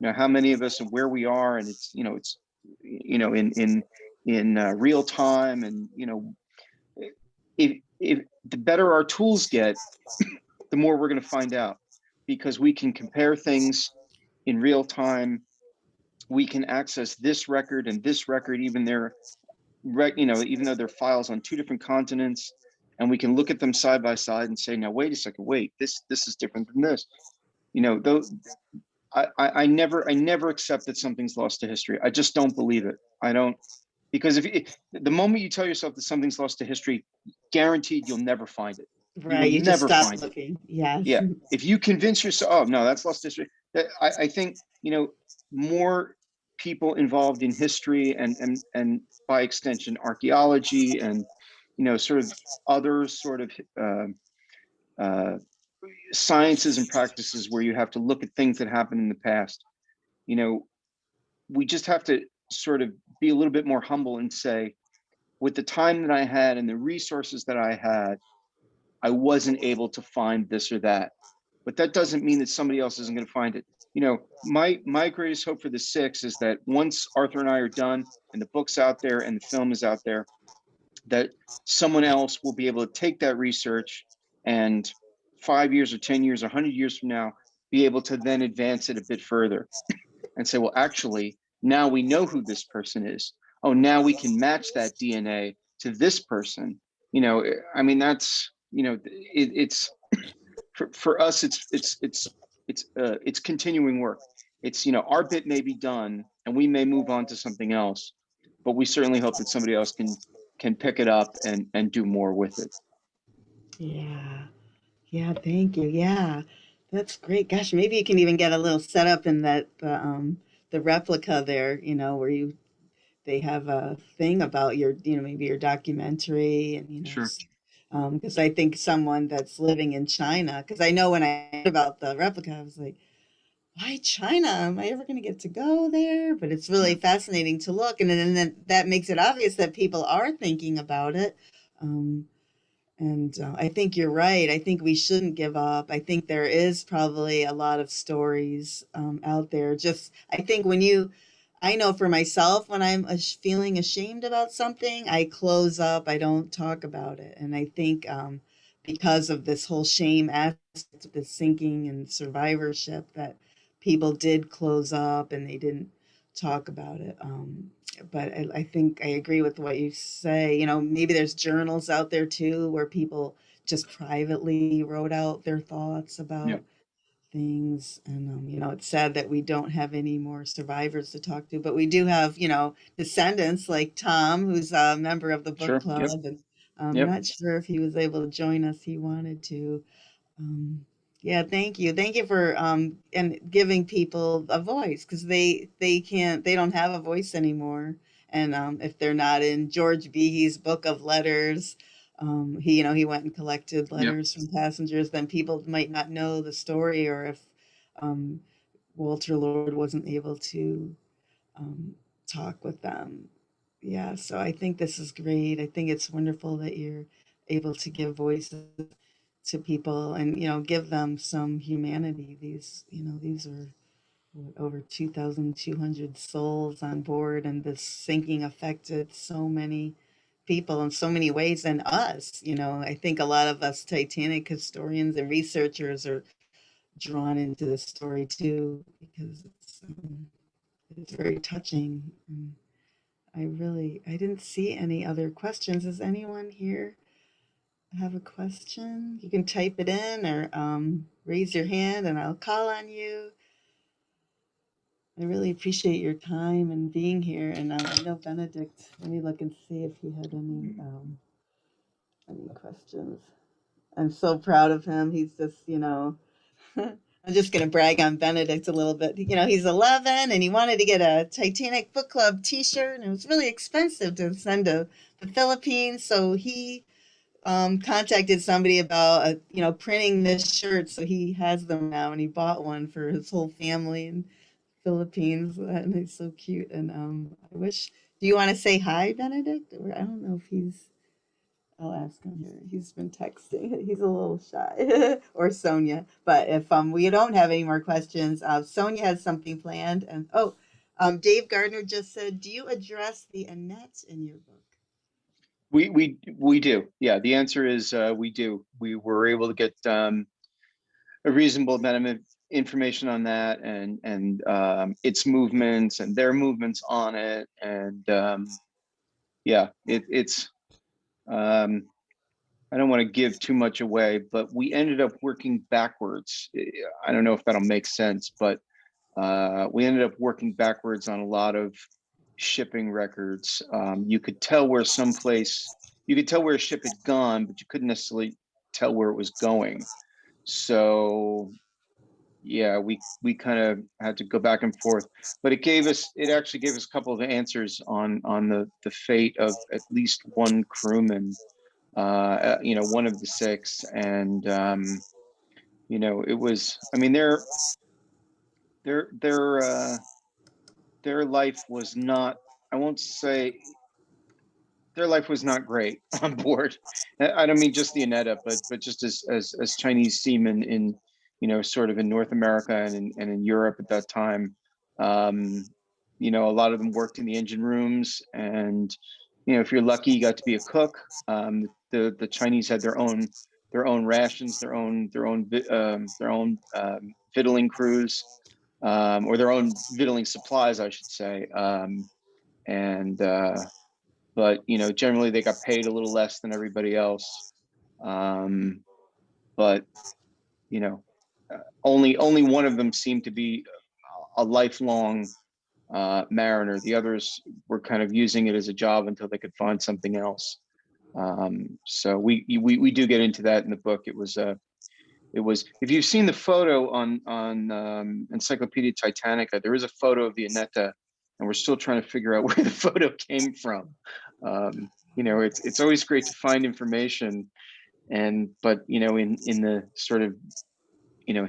know, how many of us and where we are, and it's, you know, it's, you know, in real time. And you know, if the better our tools get, the more we're going to find out, because we can compare things in real time. We can access this record and this record, even their, you know, even though they're files on two different continents, and we can look at them side by side and say, now wait a second, wait, this is different than this. You know, though I never accept that something's lost to history. I just don't believe it. I don't, because if the moment you tell yourself that something's lost to history, guaranteed you'll never find it. You will Right. You just never stop find it. looking. Yes. Yeah, if you convince yourself, oh no, that's lost history. That I think, you know, more people involved in history and by extension archaeology and, you know, sort of other sort of uh, sciences and practices where you have to look at things that happened in the past. You know, we just have to sort of be a little bit more humble and say, with the time that I had and the resources that I had, I wasn't able to find this or that. But that doesn't mean that somebody else isn't going to find it. You know, my greatest hope for the six is that once Arthur and I are done and the book's out there and the film is out there, that someone else will be able to take that research and 5 years or 10 years, 100 years from now, be able to then advance it a bit further and say, well, actually, now we know who this person is. Oh, now we can match that DNA to this person. You know, I mean, that's, you know, it's for us, it's continuing work. It's, you know, our bit may be done and we may move on to something else, but we certainly hope that somebody else can pick it up and do more with it. Yeah. Yeah. Thank you. Yeah. That's great. Gosh, maybe you can even get a little setup in that the replica there, you know, where you they have a thing about your, you know, maybe your documentary and, you know, Sure. because I think someone that's living in China, because I know when I heard about the replica, I was like, why China? Am I ever going to get to go there? But it's really Yeah. fascinating to look. And then that makes it obvious that people are thinking about it. Um, and I think you're right. I think we shouldn't give up. I think there is probably a lot of stories out there. Just, I think I know for myself, when I'm feeling ashamed about something, I close up, I don't talk about it. And I think because of this whole shame aspect, the sinking and survivorship, that people did close up and they didn't talk about it. But I think I agree with what you say. You know, maybe there's journals out there too where people just privately wrote out their thoughts Yeah. about things. And, you know, it's sad that we don't have any more survivors to talk to, but we do have, you know, descendants like Tom, who's a member of the book Sure. Yep. club. And I'm Yep. not sure if he was able to join us. He wanted to. Um, yeah, thank you. Thank you for and giving people a voice because they don't have a voice anymore. And if they're not in George Behe's book of letters, he, you know, he went and collected Yep. letters from passengers, then people might not know the story. Or if um, Walter Lord wasn't able to um, talk with them. Yeah, so I think this is great. I think it's wonderful that you're able to give voices to people and, you know, give them some humanity. These, you know, these are what, over 2,200 souls on board, and this sinking affected so many people in so many ways, and us. You know, I think a lot of us Titanic historians and researchers are drawn into this story too because it's very touching. And I didn't see any other questions. Does anyone here have a question? You can type it in or raise your hand and I'll call on you. I really appreciate your time and being here. And I know Benedict, let me look and see if he had any questions. I'm so proud of him. He's just, you know, I'm just going to brag on Benedict a little bit. You know, he's 11 and he wanted to get a Titanic Book Club t shirt, and it was really expensive to send to the Philippines. So he contacted somebody about printing this shirt, so he has them now, and he bought one for his whole family in Philippines, and it's so cute. And I wish. Do you want to say hi, Benedict? Or I don't know if he's. I'll ask him here. He's been texting. He's a little shy, or Sonia. But if we don't have any more questions, Sonia has something planned. And Dave Gardner just said, "Do you address the Annette in your book?" We do. Yeah, the answer is we do. We were able to get a reasonable amount of information on that, and its movements and their movements on it, and yeah, it's I don't want to give too much away, but we ended up working backwards. I don't know if that'll make sense, but we ended up working backwards on a lot of shipping records. You could tell where you could tell where a ship had gone, but you couldn't necessarily tell where it was going. So yeah, we kind of had to go back and forth, but it actually gave us a couple of answers on the fate of at least one crewman, one of the six, and it was, I mean, their their uh, their life was not, I won't say their life was not great on board. I don't mean just the Aneta, but just as Chinese seamen in, sort of in North America and in Europe at that time. Um, a lot of them worked in the engine rooms, and if you're lucky, you got to be a cook. The Chinese had their own rations, their own victualling crews, or their own victualling supplies, I should say. And but generally they got paid a little less than everybody else. um, but you know only one of them seemed to be a lifelong mariner. The others were kind of using it as a job until they could find something else. So we do get into that in the book. It was, if you've seen the photo on Encyclopedia Titanica, there is a photo of the Aneta, and we're still trying to figure out where the photo came from. It's always great to find information, but in the sort of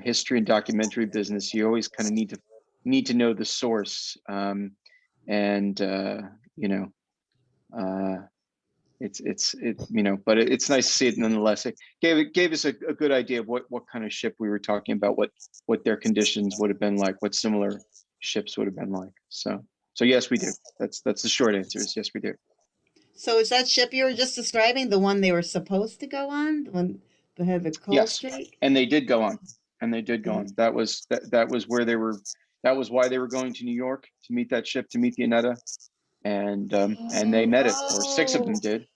history and documentary business, you always kind of need to know the source. And you know uh, but it's nice to see it nonetheless. It gave us a good idea of what kind of ship we were talking about, what their conditions would have been like, what similar ships would have been like. So yes, we do. That's the short answer, is yes, we do. So is that ship you were just describing the one they were supposed to go on when they had the coal Yes, strike? and they did go on, and they did go Yeah. on. That was where they were. That was why they were going to New York, to meet that ship, to meet the Aneta, and they met it, or six of Oh, them did.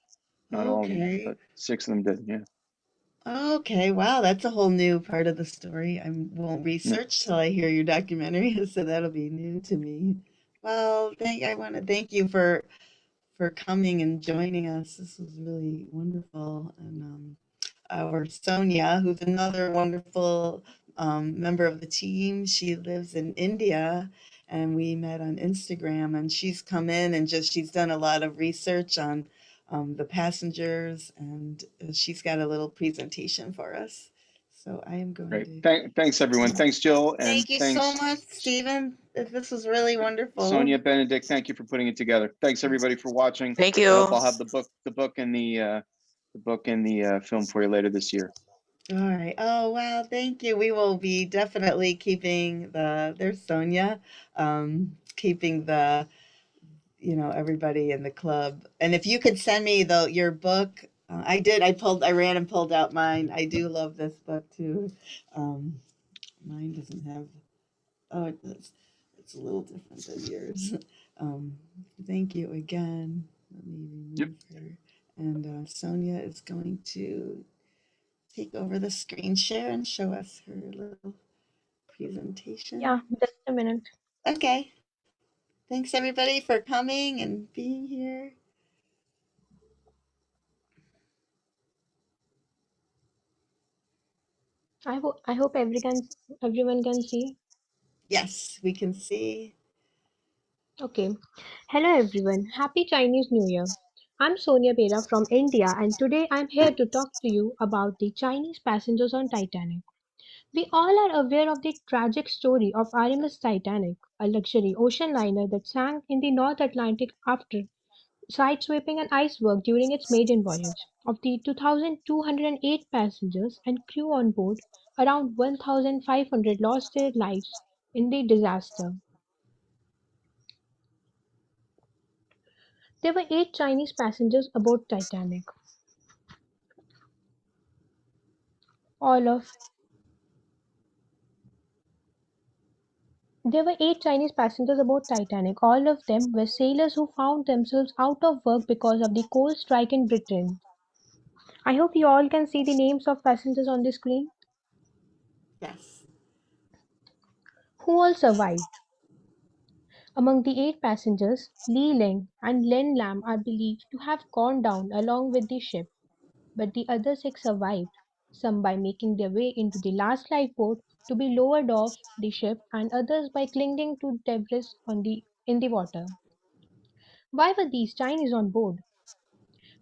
Not all of them, okay. but six of them did. Yeah. Okay, wow, that's a whole new part of the story. I won't Yeah. research till I hear your documentary, so that'll be new to me. Well, I want to thank you for coming and joining us. This was really wonderful, and our Sonia, who's another wonderful member of the team. She lives in India, and we met on Instagram. And she's come in and she's done a lot of research on the passengers, and she's got a little presentation for us. So I am going Great. to. Thanks everyone. Thanks Jill, and Thank you so thanks much, Stephen. This was really wonderful. Sonia, Benedict. Thank you for putting it together. Thanks everybody for watching. Thank I hope you. I'll have the book and the film for you later this year. All right. Oh, wow. Thank you. We will be definitely keeping there's Sonia, keeping everybody in the club. And if you could send me your book, I ran and pulled out mine. I do love this book too. Um, Mine doesn't have, oh, it does. It's a little different than yours. Um, Thank you again. Let me Yep. remove her. And Sonia is going to take over the screen share and show us her little Yeah, presentation. just a minute. Okay. Thanks everybody for coming and being here. I hope everyone can see. Yes, we can see. Okay. Hello everyone. Happy Chinese New Year. I'm Sonia Bera from India, and today I'm here to talk to you about the Chinese passengers on Titanic. We all are aware of the tragic story of RMS Titanic, a luxury ocean liner that sank in the North Atlantic after sideswiping an iceberg during its maiden voyage. Of the 2,208 passengers and crew on board, around 1,500 lost their lives in the disaster. There were 8 Chinese passengers aboard Titanic. All of There were 8 Chinese passengers aboard Titanic. All of them were sailors who found themselves out of work because of the coal strike in Britain. I hope you all can see the names of passengers on the screen. Yes. Who all survived? Among the 8 passengers, Li Ling and Len Lam are believed to have gone down along with the ship, but the other 6 survived, some by making their way into the last lifeboat to be lowered off the ship, and others by clinging to debris in the water. Why were these Chinese on board?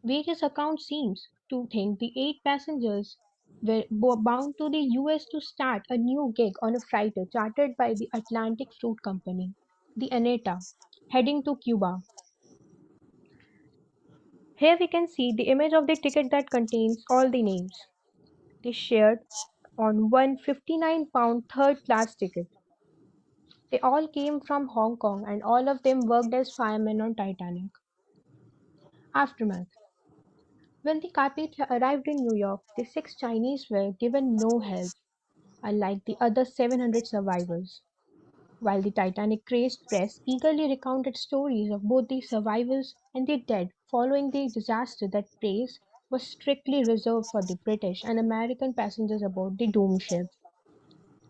Various accounts seems to think the 8 passengers were bound to the US to start a new gig on a freighter chartered by the Atlantic Fruit Company, the Aneta, heading to Cuba. Here we can see the image of the ticket that contains all the names. They shared on one 59-pound third class ticket. They all came from Hong Kong and all of them worked as firemen on Titanic. Aftermath. When the Carpathia arrived in New York, the 6 Chinese were given no help, unlike the other 700 survivors. While the Titanic crazed press eagerly recounted stories of both the survivors and the dead following the disaster, that praise was strictly reserved for the British and American passengers aboard the doomed ship.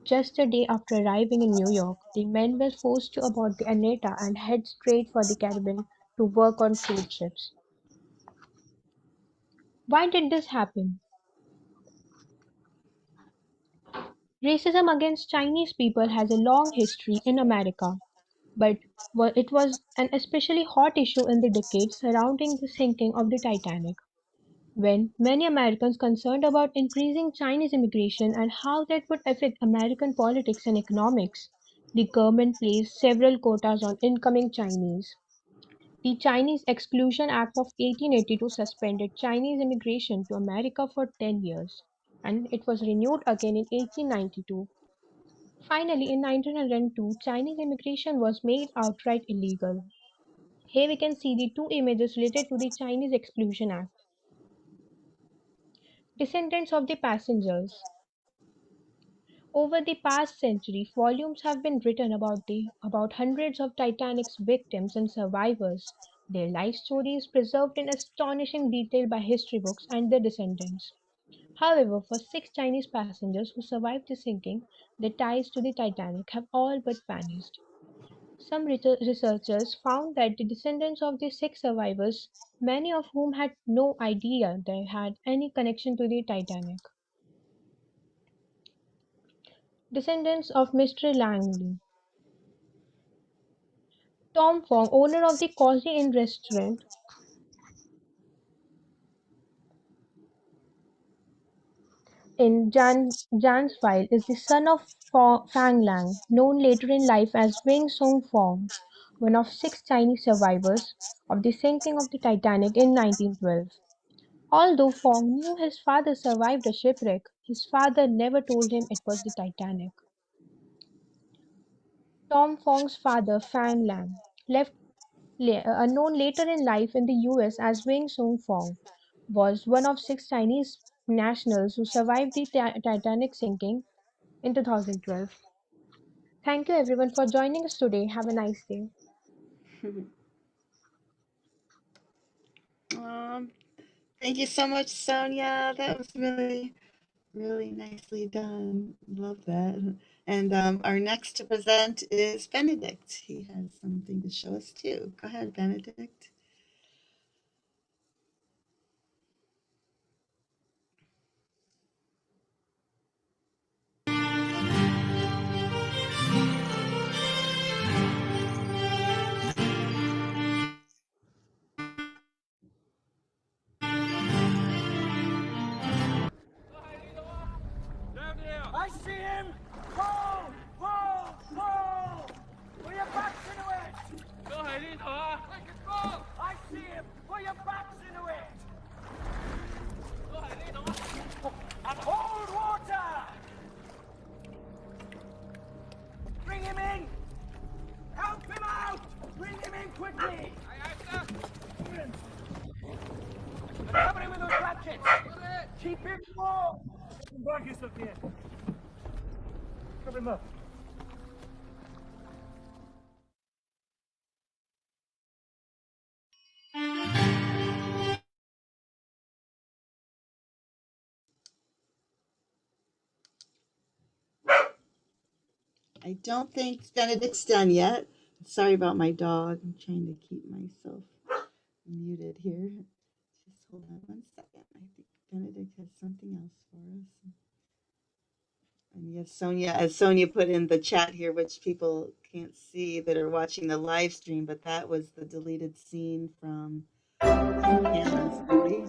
Just a day after arriving in New York, the men were forced to aboard the Aneta and head straight for the Caribbean to work on cruise ships. Why did this happen? Racism against Chinese people has a long history in America, but it was an especially hot issue in the decades surrounding the sinking of the Titanic, when many Americans concerned about increasing Chinese immigration and how that would affect American politics and economics. The government placed several quotas on incoming Chinese. The Chinese Exclusion Act of 1882 suspended Chinese immigration to America for 10 years, and it was renewed again in 1892. Finally, in 1902, Chinese immigration was made outright illegal. Here we can see the 2 images related to the Chinese Exclusion Act. Descendants of the passengers. Over the past century, volumes have been written about hundreds of Titanic's victims and survivors. Their life stories preserved in astonishing detail by history books and their descendants. However, for 6 Chinese passengers who survived the sinking, their ties to the Titanic have all but vanished. Some researchers found that the descendants of the 6 survivors, many of whom had no idea they had any connection to the Titanic. Descendants of Mr. Langley. Tom Fong, owner of the Cozy Inn restaurant in Jansville, is the son of Fang Lang, known later in life as Wing Sung Fong, one of 6 Chinese survivors of the sinking of the Titanic in 1912. Although Fong knew his father survived a shipwreck, his father never told him it was the Titanic. Tom Fong's father, Fang Lang, left known later in life in the US as Wing Sung Fong, was one of 6 Chinese nationals who survived the Titanic sinking in 2012. Thank you everyone for joining us today. Have a nice day. um, Thank you so much, Sonia. That was really, really nicely done. Love that. And our next to present is Benedict. He has something to show us too. Go ahead, Benedict. Keep it warm. Embarque isso aqui. Cover him up. I don't think Benedict's done yet. Sorry about my dog. I'm trying to keep myself muted here. Just hold on one second. I think Benedict has something else for us. And yes, Sonia, as Sonia put in the chat here, which people can't see that are watching the live stream, but that was the deleted scene from Hannah's movie.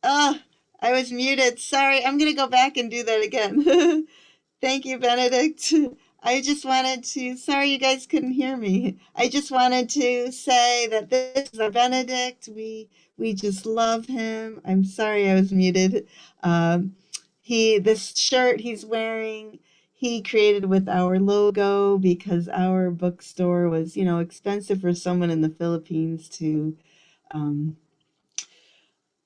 Oh, I was muted. Sorry, I'm going to go back and do that again. Thank you, Benedict. I just wanted to, sorry you guys couldn't hear me. I just wanted to say that this is our Benedict. We just love him. I'm sorry I was muted. This shirt he's wearing, he created with our logo because our bookstore was, expensive for someone in the Philippines to um,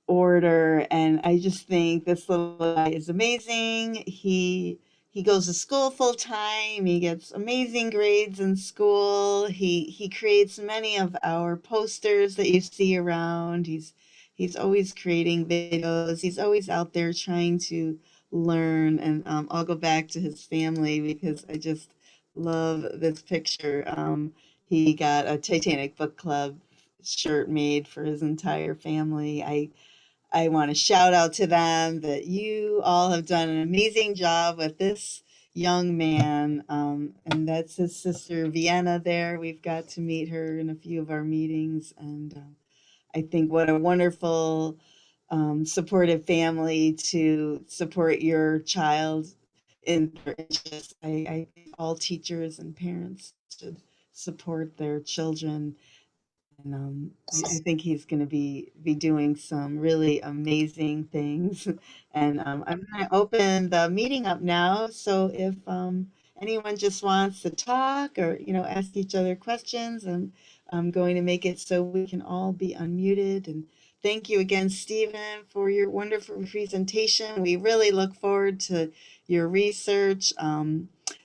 order, and I just think this little guy is amazing. He goes to school full time. He gets amazing grades in school. He creates many of our posters that you see around. He's always creating videos. He's always out there trying to learn, and I'll go back to his family because I just love this picture. He got a Titanic book club shirt made for his entire family. I want to shout out to them that you all have done an amazing job with this young man. And that's his sister, Vienna, there. We've got to meet her in a few of our meetings. And I think what a wonderful, supportive family to support your child in their interests. I think all teachers and parents should support their children, and I think he's going to be doing some really amazing things. And I'm going to open the meeting up now. So if anyone just wants to talk or ask each other questions, I'm going to make it so we can all be unmuted. And thank you again, Stephen, for your wonderful presentation. We really look forward to your research.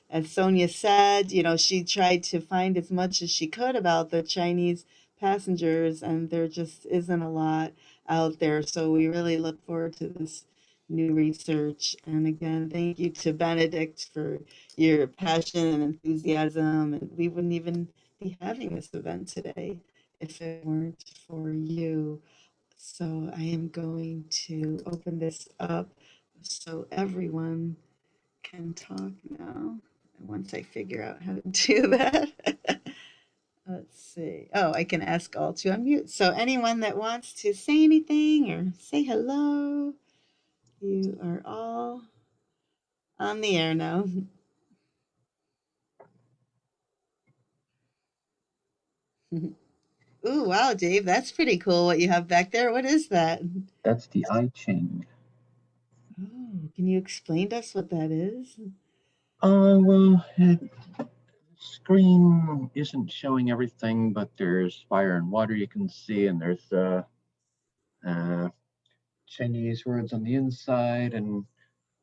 As Sonia said, she tried to find as much as she could about the Chinese passengers, and there just isn't a lot out there. So we really look forward to this new research. And again, thank you to Benedict for your passion and enthusiasm. And we wouldn't even be having this event today if it weren't for you. So I am going to open this up so everyone can talk now. Once I figure out how to do that. Let's see. Oh, I can ask all to unmute. So anyone that wants to say anything or say hello, you are all on the air now. Ooh, wow, Dave, that's pretty cool what you have back there. What is that? That's the I Ching. Oh, can you explain to us what that is? Well, the screen isn't showing everything, but there's fire and water you can see, and there's uh, Chinese words on the inside and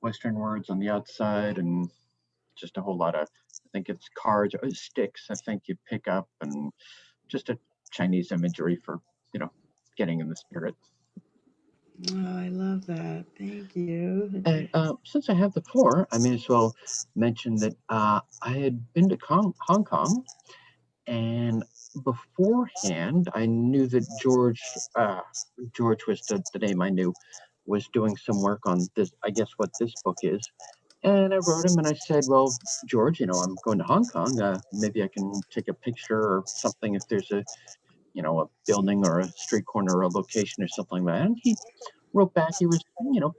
Western words on the outside, and just a whole lot of, I think it's cards, sticks, I think you pick up, and just a Chinese imagery for, getting in the spirit. Oh, I love that. Thank you. And since I have the floor, I may as well mention that I had been to Hong Kong, and beforehand, I knew that George was the name I knew, was doing some work on this, I guess what this book is. And I wrote him and I said, well, George, I'm going to Hong Kong. Maybe I can take a picture or something if there's a building or a street corner or a location or something like that. And he wrote back. He was,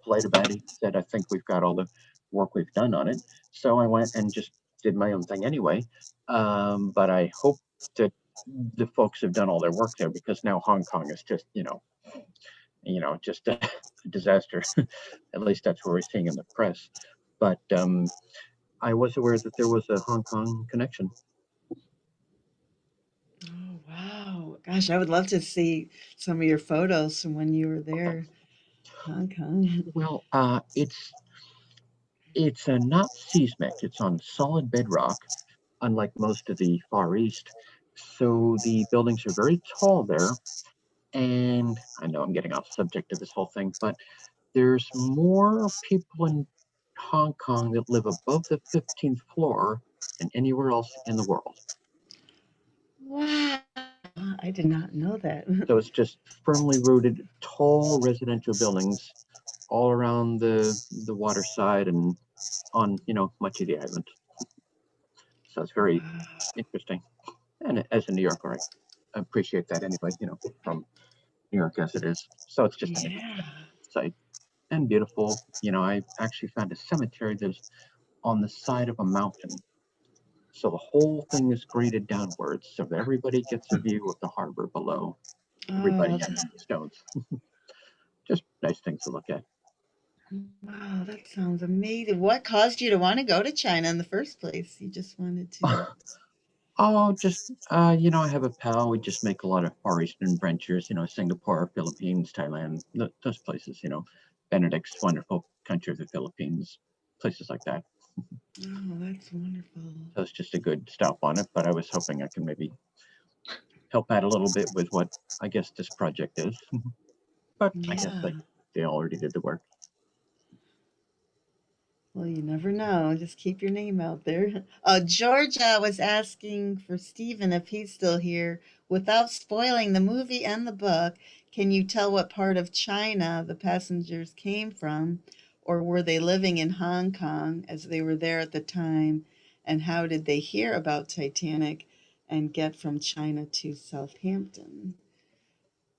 polite about it. He said, I think we've got all the work we've done on it. So I went and just did my own thing anyway. But I hope that the folks have done all their work there, because now Hong Kong is just, just a disaster. At least that's what we're seeing in the press. But I was aware that there was a Hong Kong connection. Oh, wow. Gosh, I would love to see some of your photos from when you were there, Hong Kong. Well, it's not seismic. It's on solid bedrock, unlike most of the Far East. So the buildings are very tall there. And I know I'm getting off subject of this whole thing, but there's more people in Hong Kong that live above the 15th floor than anywhere else in the world. Wow. I did not know that. So it's just firmly rooted, tall residential buildings all around the water side and on, much of the island. So it's very interesting. And as a New Yorker, I appreciate that anyway, from New York as it is. So it's just an interesting Yeah. thing. sight and beautiful. You know, I actually found a cemetery that's on the side of a mountain. So the whole thing is graded downwards, so that everybody gets a view of the harbor below. Everybody Oh, in the stones. Just nice things to look at. wow, that sounds amazing. What caused you to want to go to China in the first place? You just wanted to. Oh, just you know, I have a pal. We just make a lot of Far Eastern adventures. You know, Singapore, Philippines, Thailand, those places. You know, Benedict's wonderful country of the Philippines, places like that. Oh, that's wonderful. So it's just a good stop on it. But I was hoping I can maybe help out a little bit with what I guess this project is. But I guess Yeah. like they already did the work. Well, you never know. Just keep your name out there. Georgia was asking for Stephen if he's still here. Without spoiling the movie and the book, can you tell what part of China the passengers came from? Or were they living in Hong Kong as they were there at the time? And how did they hear about Titanic and get from China to Southampton?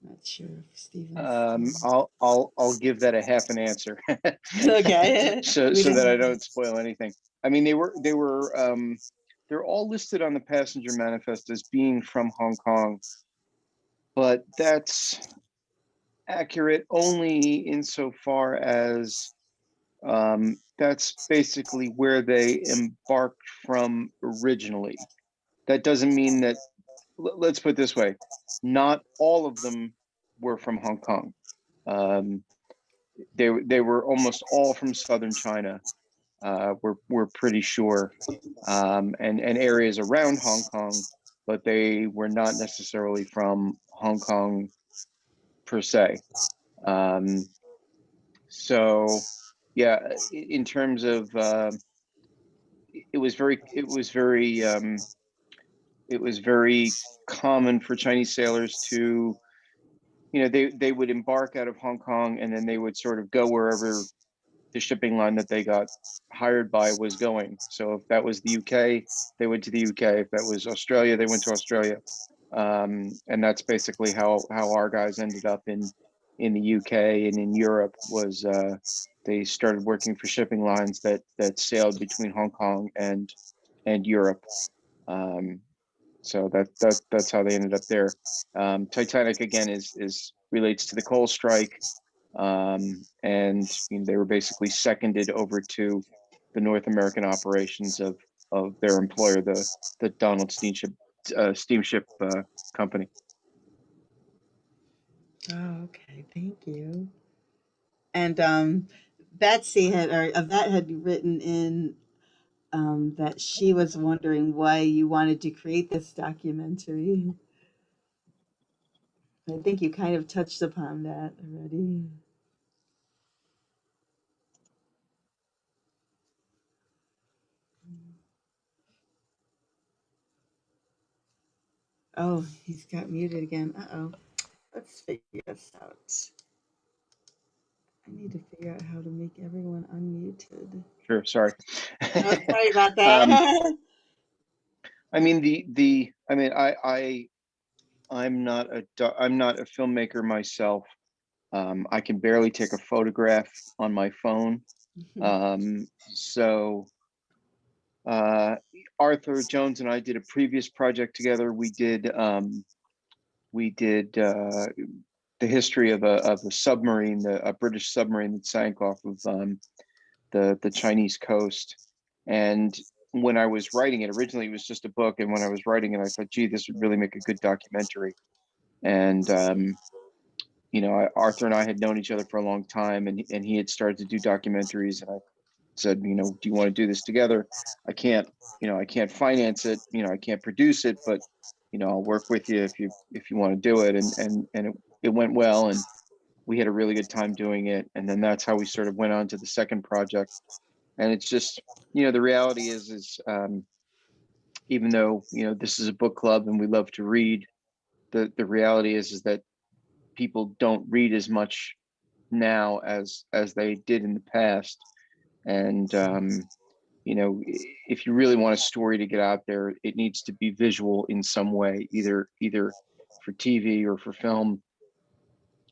Not sure if Stephen's still. I'll give that a half an answer, Okay. We so that I didn't. don't spoil anything. I mean, they're all listed on the passenger manifest as being from Hong Kong, but that's accurate only insofar as that's basically where they embarked from originally. That doesn't mean that, let's put it this way, not all of them were from Hong Kong. Um, they were almost all from southern China. We're pretty sure, and areas around Hong Kong, but they were not necessarily from Hong Kong per se. Um, so yeah, in terms of it was very common for Chinese sailors to, you know, they would embark out of Hong Kong and then they would sort of go wherever the shipping line that they got hired by was going. So if that was the UK, they went to the UK. If that was Australia, they went to Australia. And that's basically how our guys ended up in the UK and in Europe was they started working for shipping lines that sailed between Hong Kong and Europe. Um, so that's how they ended up there. Titanic again is relates to the coal strike, and you know, they were basically seconded over to the North American operations of their employer, the Donald Steamship Company. Oh, okay. Thank you. And Betsy had, or Yvette had written in that she was wondering why you wanted to create this documentary. I think you kind of touched upon that already. Oh, he's got muted again. Uh-oh. Let's figure this out. I need to figure out how to make everyone unmuted. Sure, sorry. Oh, sorry about um, that. I mean the I mean I'm not a filmmaker myself. I can barely take a photograph on my phone. So uh, Arthur Jones and I did a previous project together. We did the history of a submarine, a British submarine that sank off of the Chinese coast. And when I was writing it, originally it was just a book, and when I was writing it, I thought, gee, this would really make a good documentary. And you know, Arthur and I had known each other for a long time, and he had started to do documentaries, and I said, you know, do you want to do this together? I can't, you know, I can't finance it, you know, I can't produce it, but you know, I'll work with you if you want to do it. And it went well, and we had a really good time doing it. And then that's how we sort of went on to the second project. And it's just, you know, the reality is even though, you know, this is a book club and we love to read, the reality is that people don't read as much now as they did in the past. And you know, if you really want a story to get out there, it needs to be visual in some way, either for TV or for film.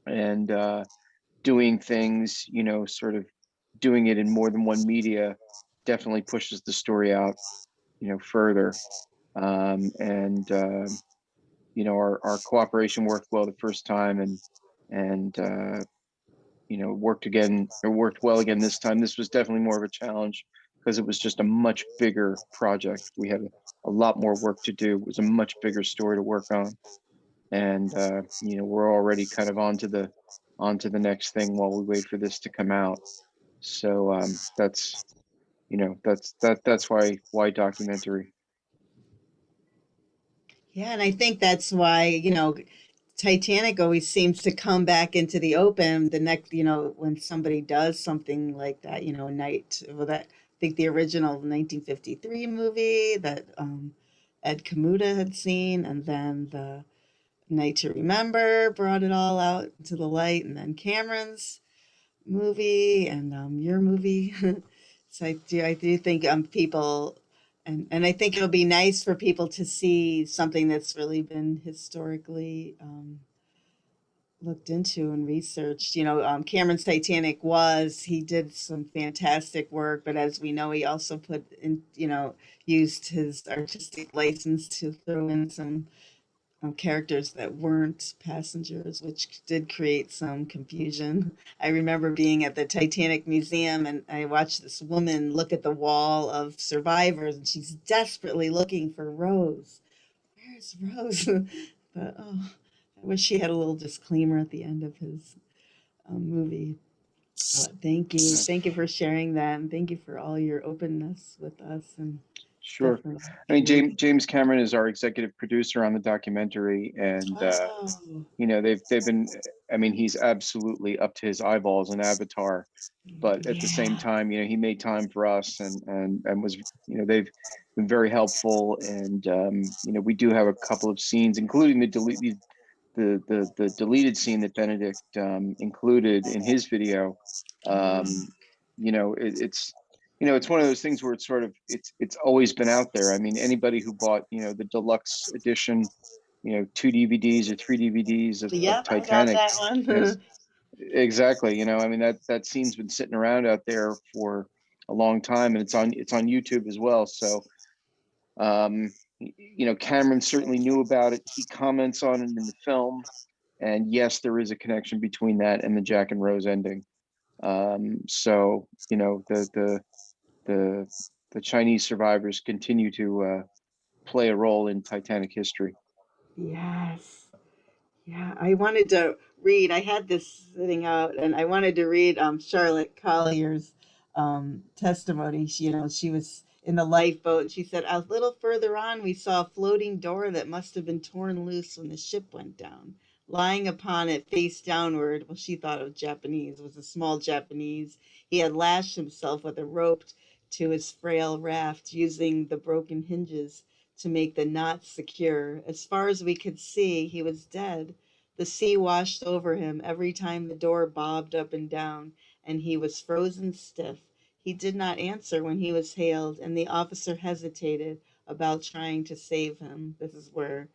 And doing things, sort of doing it in more than one media definitely pushes the story out, further. And our cooperation worked well the first time, and worked well again this time. This was definitely more of a challenge because it was just a much bigger project. We had a lot more work to do. It was a much bigger story to work on, and we're already kind of onto the next thing while we wait for this to come out. So that's why documentary. Yeah, and I think that's why, Titanic always seems to come back into the open the next, when somebody does something like that, a night. Well, that I think the original 1953 movie that Ed Kamuta had seen, and then the Night to Remember brought it all out into the light, and then Cameron's movie and your movie. So I do think people, and I think it'll be nice for people to see something that's really been historically looked into and researched. Cameron's Titanic he did some fantastic work, but as we know, he also put in, used his artistic license to throw in some characters that weren't passengers, which did create some confusion. I remember being at the Titanic Museum and I watched this woman look at the wall of survivors and she's desperately looking for Rose. Where's Rose? But I wish she had a little disclaimer at the end of his movie. But thank you. Thank you for sharing that. And thank you for all your openness with us. And Sure. definitely I mean, curious. James Cameron is our executive producer on the documentary, and Oh, they've been. I mean, he's absolutely up to his eyeballs in Avatar, but at the same yeah. time, he made time for us, and was, they've been very helpful, and we do have a couple of scenes, including the deleted scene that Benedict included in his video. Um, it's one of those things where it's sort of it's always been out there. I mean, anybody who bought the deluxe edition, 2 DVDs or 3 DVDs of Yep, I got Titanic that has one. exactly. I mean, that scene's been sitting around out there for a long time, and it's on YouTube as well. So Cameron certainly knew about it. He comments on it in the film, and yes, there is a connection between that and the Jack and Rose ending. So the the Chinese survivors continue to play a role in Titanic history. Yes. Yeah, I wanted to read. I had this sitting out, and I wanted to read Charlotte Collier's testimony. She was in the lifeboat, and she said, a little further on, we saw a floating door that must have been torn loose when the ship went down. Lying upon it, face downward, well, she thought of Japanese, was a small Japanese. He had lashed himself with a rope to his frail raft, using the broken hinges to make the knots secure. As far as we could see, he was dead. The sea washed over him every time the door bobbed up and down, and he was frozen stiff. He did not answer when he was hailed, and the officer hesitated about trying to save him. This is where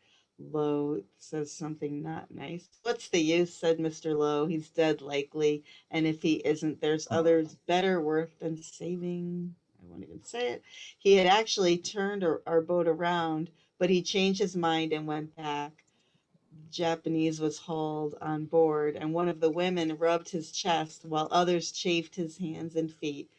Lowe says something not nice. What's the use, said Mr. Lowe. He's dead likely, and if he isn't, there's others better worth than saving. I won't even say it. He had actually turned our boat around, but he changed his mind and went back. Japanese was hauled on board, and one of the women rubbed his chest while others chafed his hands and feet.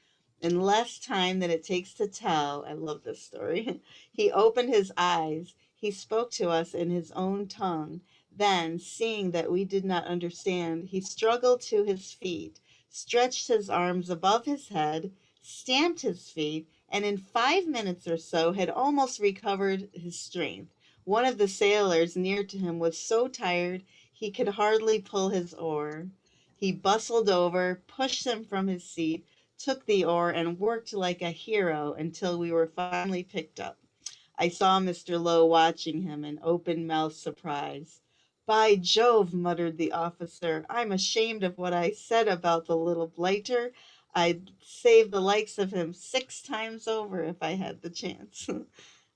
In less time than it takes to tell, I love this story, he opened his eyes. He spoke to us in his own tongue. Then, seeing that we did not understand, he struggled to his feet, stretched his arms above his head, stamped his feet, and in 5 minutes or so had almost recovered his strength. One of the sailors near to him was so tired he could hardly pull his oar. He bustled over, pushed him from his seat, took the oar, and worked like a hero until we were finally picked up. I saw Mr. Lowe watching him in open mouthed surprise. By Jove, muttered the officer, I'm ashamed of what I said about the little blighter. I'd save the likes of him 6 times over if I had the chance.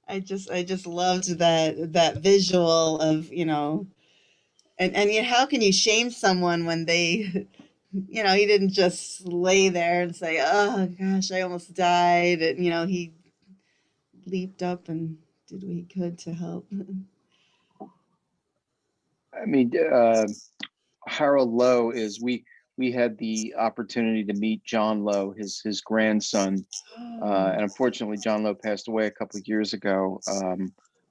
I just loved that visual of, and yet how can you shame someone when they he didn't just lay there and say, "Oh gosh, I almost died." And, he leaped up and did what he could to help. I mean, Harold Lowe is we had the opportunity to meet John Lowe, his grandson, Oh, and unfortunately John Lowe passed away a couple of years ago.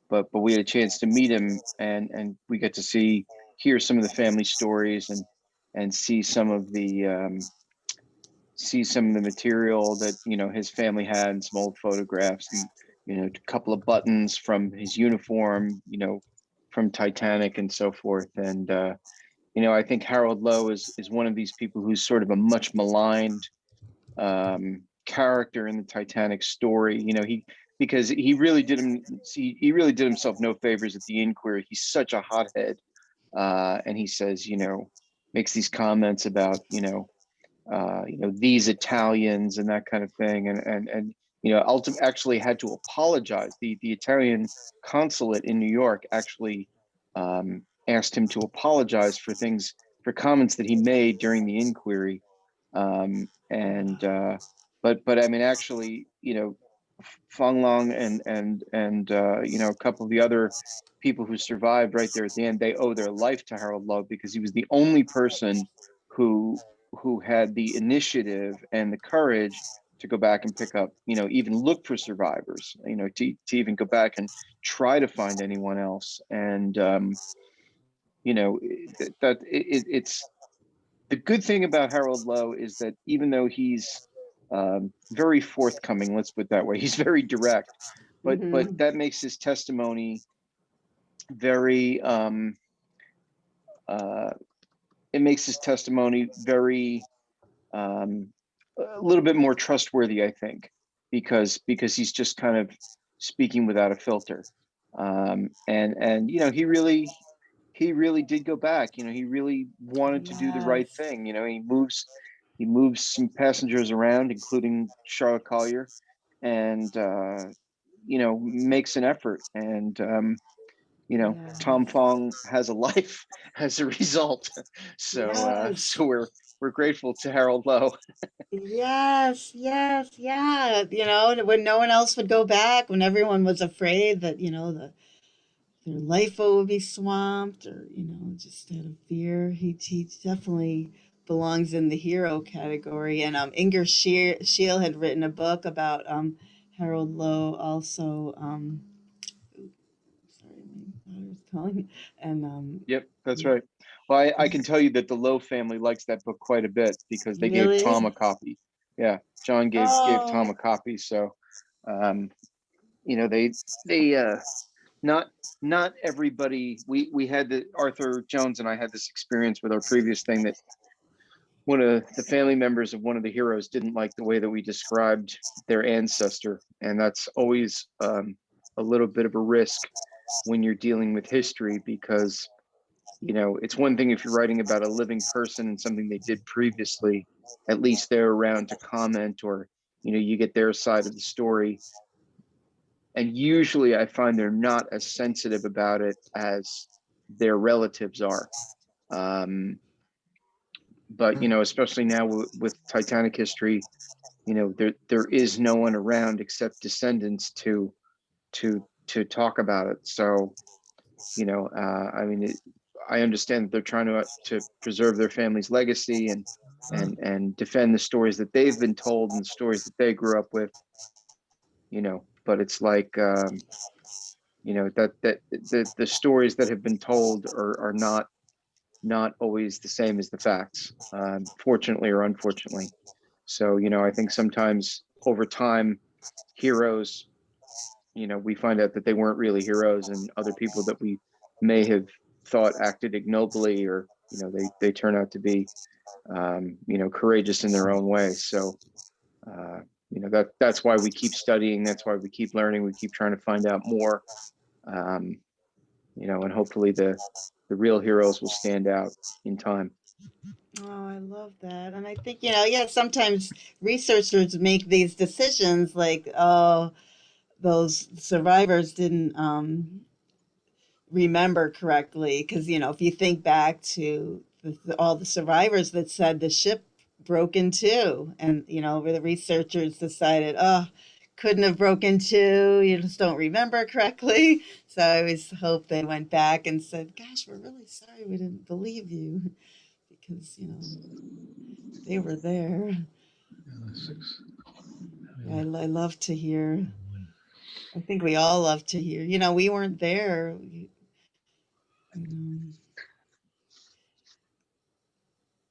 But we had a chance to meet him, and we get to hear some of the family stories and see some of the material that his family had, and some old photographs, and a couple of buttons from his uniform, from Titanic and so forth. And I think Harold Lowe is one of these people who's sort of a much maligned character in the Titanic story. Because he really did himself no favors at the inquiry. He's such a hothead, and he says, makes these comments about these Italians and that kind of thing, and ultimately actually had to apologize. The Italian consulate in New York actually asked him to apologize for comments that he made during the inquiry, and but I mean, actually, Fong Long and a couple of the other people who survived right there at the end, they owe their life to Harold Love, because he was the only person who had the initiative and the courage to go back and pick up, even look for survivors, to even go back and try to find anyone else. And it's the good thing about Harold Lowe is that even though he's very forthcoming, let's put it that way, he's very direct, but hmm, that makes his testimony very uh, it makes his testimony very um, a little bit more trustworthy, I think, because he's just kind of speaking without a filter. And he really did go back. He really wanted to do the right yes, thing. He moves some passengers around, including Charlotte Collier, and makes an effort. And Tom yes, Fong has a life as a result. So yes. so we're grateful to Harold Lowe. Yes, yes, yeah. When no one else would go back, when everyone was afraid that, their life would be swamped, or, just out of fear, he definitely belongs in the hero category. And Inger Scheel had written a book about Harold Lowe also. Sorry, my daughter's calling. And Yep, that's yeah, right. Well, I can tell you that the Lowe family likes that book quite a bit, because they gave Tom really? a copy. Yeah, John gave Tom Oh, a copy. So um, they not not everybody. We had Arthur Jones and I had this experience with our previous thing, that one of the family members of one of the heroes didn't like the way that we described their ancestor, and that's always a little bit of a risk when you're dealing with history, because it's one thing if you're writing about a living person and something they did previously, at least they're around to comment, or you get their side of the story. And usually I find they're not as sensitive about it as their relatives are. um, but especially now with Titanic history, there is no one around except descendants to talk about it. So I mean, I understand that they're trying to preserve their family's legacy, and defend the stories that they've been told and the stories that they grew up with. But it's like, that the stories that have been told are not always the same as the facts, fortunately or unfortunately. So I think sometimes over time, heroes, we find out that they weren't really heroes, and other people that we may have thought acted ignobly, or they turn out to be courageous in their own way. So uh, that's why we keep studying. That's why we keep learning. We keep trying to find out more. Um, and hopefully the real heroes will stand out in time. oh, I love that. And I think, yeah, sometimes researchers make these decisions like, oh, those survivors didn't remember correctly. Because, if you think back to all the survivors that said the ship broke in two, and where the researchers decided, oh, couldn't have broken two. You just don't remember correctly. So I always hope they went back and said, "Gosh, we're really sorry we didn't believe you," because they were there. Yeah, I love to hear. I think we all love to hear. We weren't there.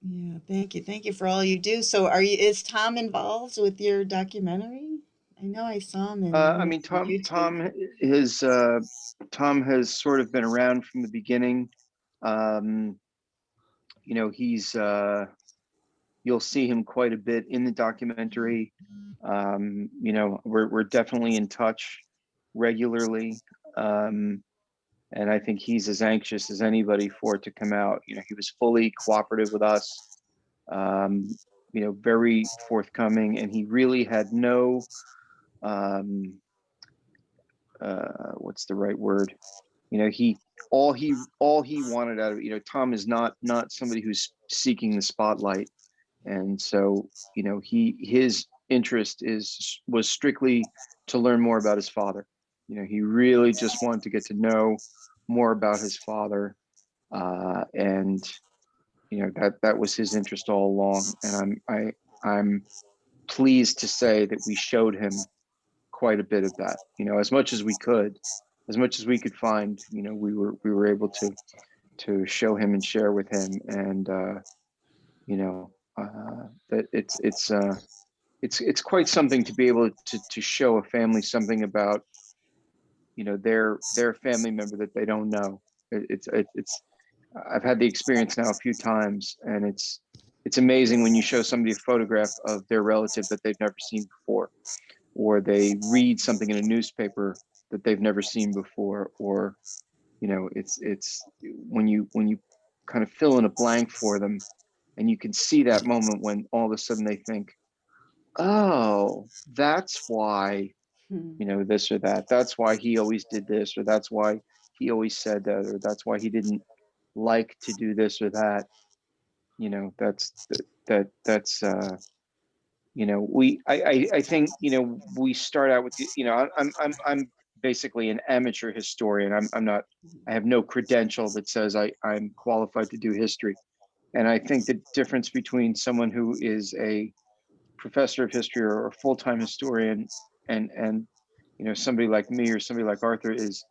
Yeah, thank you for all you do. So, is Tom involved with your documentary? I know I saw him in I one of mean, your Tom YouTube. Tom his Tom has sort of been around from the beginning. Um, he's you'll see him quite a bit in the documentary. We're definitely in touch regularly. Um, and I think he's as anxious as anybody for it to come out. He was fully cooperative with us, um, very forthcoming, and he really had no, um, what's the right word? He all he wanted out of it. Tom is not somebody who's seeking the spotlight, and so his interest was strictly to learn more about his father. He really just wanted to get to know more about his father, and that was his interest all along. And I'm pleased to say that we showed him quite a bit of that. As much as we could, as much as we could find. We were able to show him and share with him, and that it's quite something to be able to show a family something about their family member that they don't know. It's I've had the experience now a few times, and it's amazing when you show somebody a photograph of their relative that they've never seen before, or they read something in a newspaper that they've never seen before, or it's when you kind of fill in a blank for them, and you can see that moment when all of a sudden they think, oh, that's why Hmm. this or that. That's why he always did this, or that's why he always said that, or that's why he didn't like to do this or that. That's I think we start out with I'm basically an amateur historian. I'm not. I have no credential that says I'm qualified to do history. And I think the difference between someone who is a professor of history or a full-time historian and somebody like me or somebody like Arthur is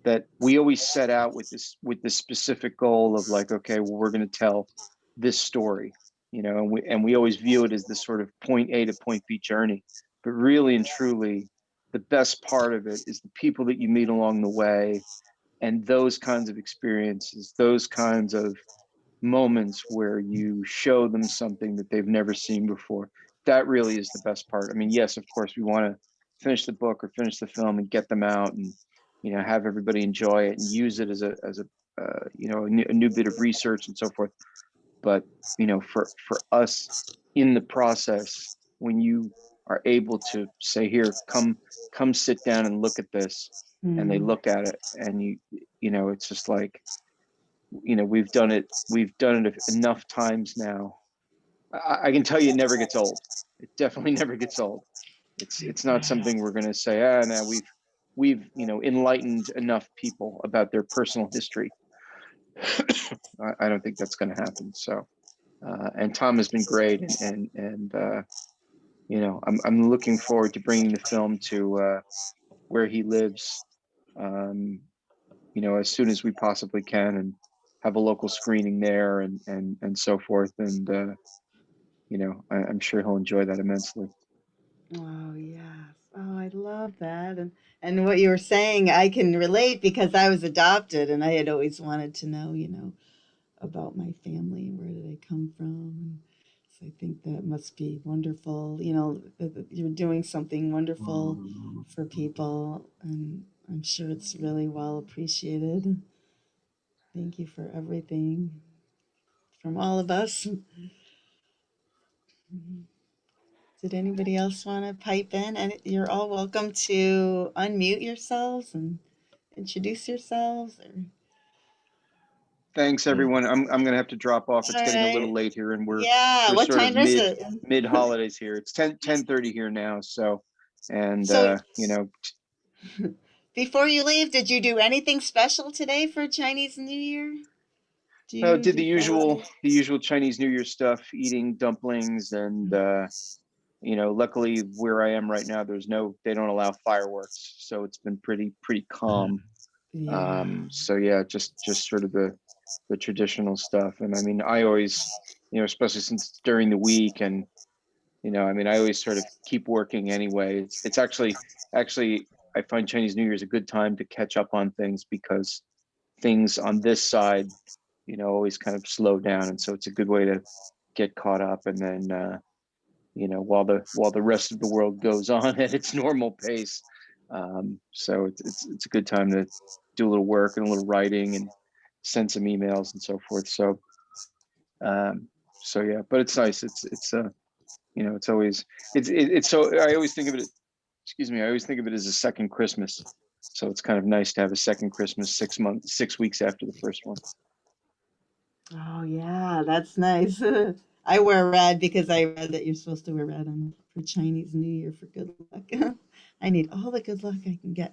that we always set out with this specific goal of like, okay, well, we're going to tell this story, and we always view it as this sort of point A to point B journey. But really and truly, the best part of it is the people that you meet along the way, and those kinds of experiences, those kinds of moments where you show them something that they've never seen before. That really is the best part. I mean, yes, of course, we want to finish the book or finish the film and get them out, and have everybody enjoy it and use it as a new bit of research and so forth. But for us in the process, when you are able to say, here, come sit down and look at this, and they Hmm. look at it, and it's just like, we've done it enough times now. I can tell you it never gets old. It definitely never gets old. It's not something we're going to say, now we've enlightened enough people about their personal history. I don't think that's going to happen. So and Tom has been great, and I'm looking forward to bringing the film to where he lives, um, as soon as we possibly can, and have a local screening there, and so forth. And I'm sure he'll enjoy that immensely. Oh, yes. Oh, I love that. And what you were saying, I can relate because I was adopted and I had always wanted to know, about my family and where did I come from. And so I think that must be wonderful, that you're doing something wonderful for people, and I'm sure it's really well appreciated. Thank you for everything from all of us. Did anybody else want to pipe in? And you're all welcome to unmute yourselves and introduce yourselves. Or Thanks, everyone. I'm gonna have to drop off. It's All getting a right. little late here, and Yeah. we're What sort of time is it? mid holidays here. It's 10:30 here now. So, and So you know, before you leave, did you do anything special today for Chinese New Year? Do you did the celebrate? usual Chinese New Year stuff, eating dumplings, and you know, luckily where I am right now, they don't allow fireworks, so it's been pretty calm. Yeah. So yeah, just sort of the traditional stuff. And I mean, I always, you know, especially since it's during the week, and you know, I mean, I always sort of keep working anyway. It's actually I find Chinese New Year is a good time to catch up on things because things on this side, you know, always kind of slow down, and so it's a good way to get caught up. And then you know, while the rest of the world goes on at its normal pace. So it's a good time to do a little work and a little writing and send some emails and so forth. Um, so yeah, but it's nice. It's you know, it's always it's so I always think of it. Excuse me. I always think of it as a second Christmas. So it's kind of nice to have a second Christmas 6 weeks after the first one. Oh yeah, that's nice. I wear red because I read that you're supposed to wear red on for Chinese New Year for good luck. I need all the good luck I can get.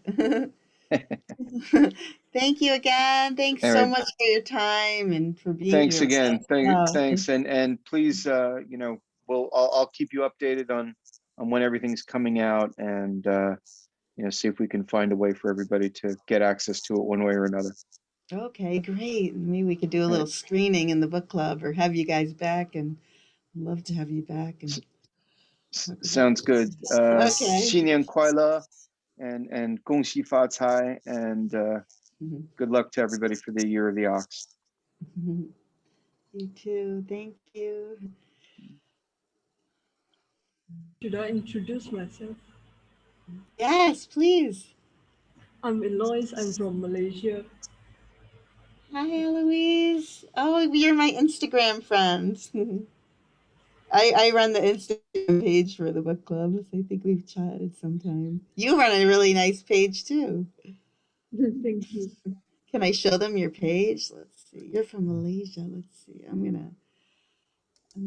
Thank you again. Thanks All so right. much for your time and for being Thanks here with again. us. Oh, Thanks. And please, you know, I'll keep you updated on when everything's coming out, and you know, see if we can find a way for everybody to get access to it one way or another. okay, great. Maybe we could do a All little right. screening in the book club or have you guys back, and I'd love to have you back and talk about Sounds good. it. Okay. 新年快乐 and 恭喜发财 and Mhm. good luck to everybody for the year of the ox. You too. Thank you. Should I introduce myself? Yes, please. I'm Eloise. I'm from Malaysia. Hi, Eloise. Oh, you're my Instagram friend. I run the Instagram page for the book club, so I think we've chatted sometime. You run a really nice page too. Thank you. Can I show them your page? Let's see. You're from Malaysia. Let's see. I'm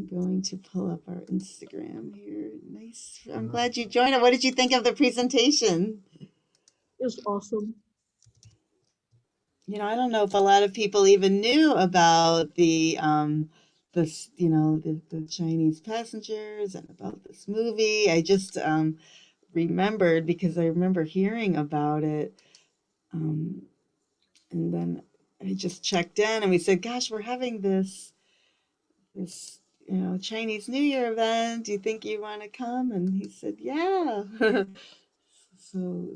going to pull up our Instagram here. Nice. I'm glad you joined. What did you think of the presentation? It's awesome. You know, I don't know if a lot of people even knew about the Chinese passengers and about this movie. I just remembered because I remember hearing about it. Um, and then I just checked in and we said, gosh, we're having this Chinese New Year event. Do you think you want to come? And he said, yeah.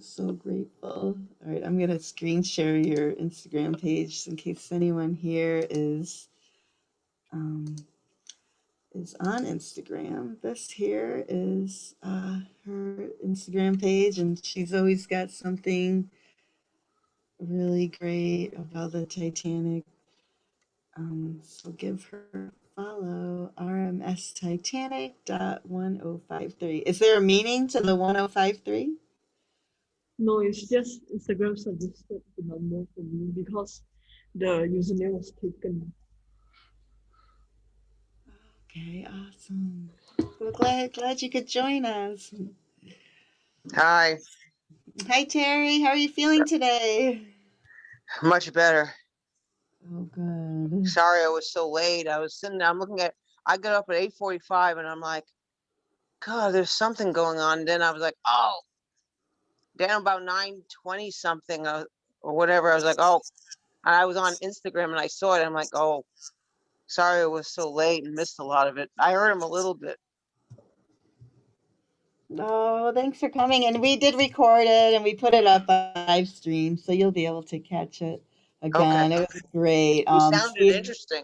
So grateful. All right, I'm gonna screen share your Instagram page in case anyone here um, is on Instagram. This here is her Instagram page, and she's always got something really great about the Titanic. So give her a follow, rmstitanic.1053. Is there a meaning to the 1053? No, it's just Instagram suggested the number for me because the username was taken. Okay, awesome. Well, glad you could join us. Hi, Hi, Terry. How are you feeling today? much better. Oh, good. Sorry I was so late. I was sitting there, I'm looking at, I got up at 8:45 and I'm like, God, there's something going on. And then I was like, oh, down about 9:20 something or whatever. I was like, oh, and I was on Instagram and I saw it. I'm like, oh, sorry I was so late and missed a lot of it. I heard him a little bit. Oh, thanks for coming. And we did record it and we put it up on live stream, so you'll be able to catch it Okay. again. It was great. He sounded Steve, interesting.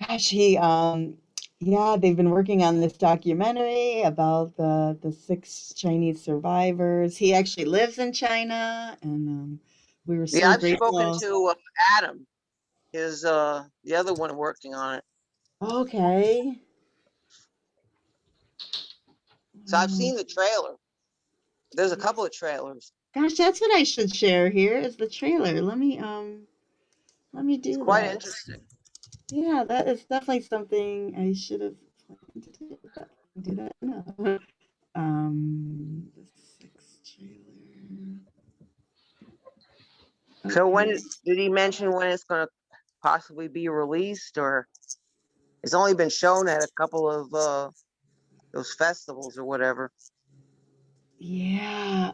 gosh, yeah, they've been working on this documentary about the six Chinese survivors. He actually lives in China, and we were Yeah, so I've spoken grateful. to Adam, is the other one working on it. Okay. So I've Oh, seen the trailer. There's a couple of trailers. gosh, that's what I should share here is the trailer. Let me Let me It's do quite that. interesting. Yeah, that is definitely something I should have planned to do, but I can do that now. The sixth trailer. So when Okay. did he mention when it's going to possibly be released, or it's only been shown at a couple of those festivals or whatever? Yeah,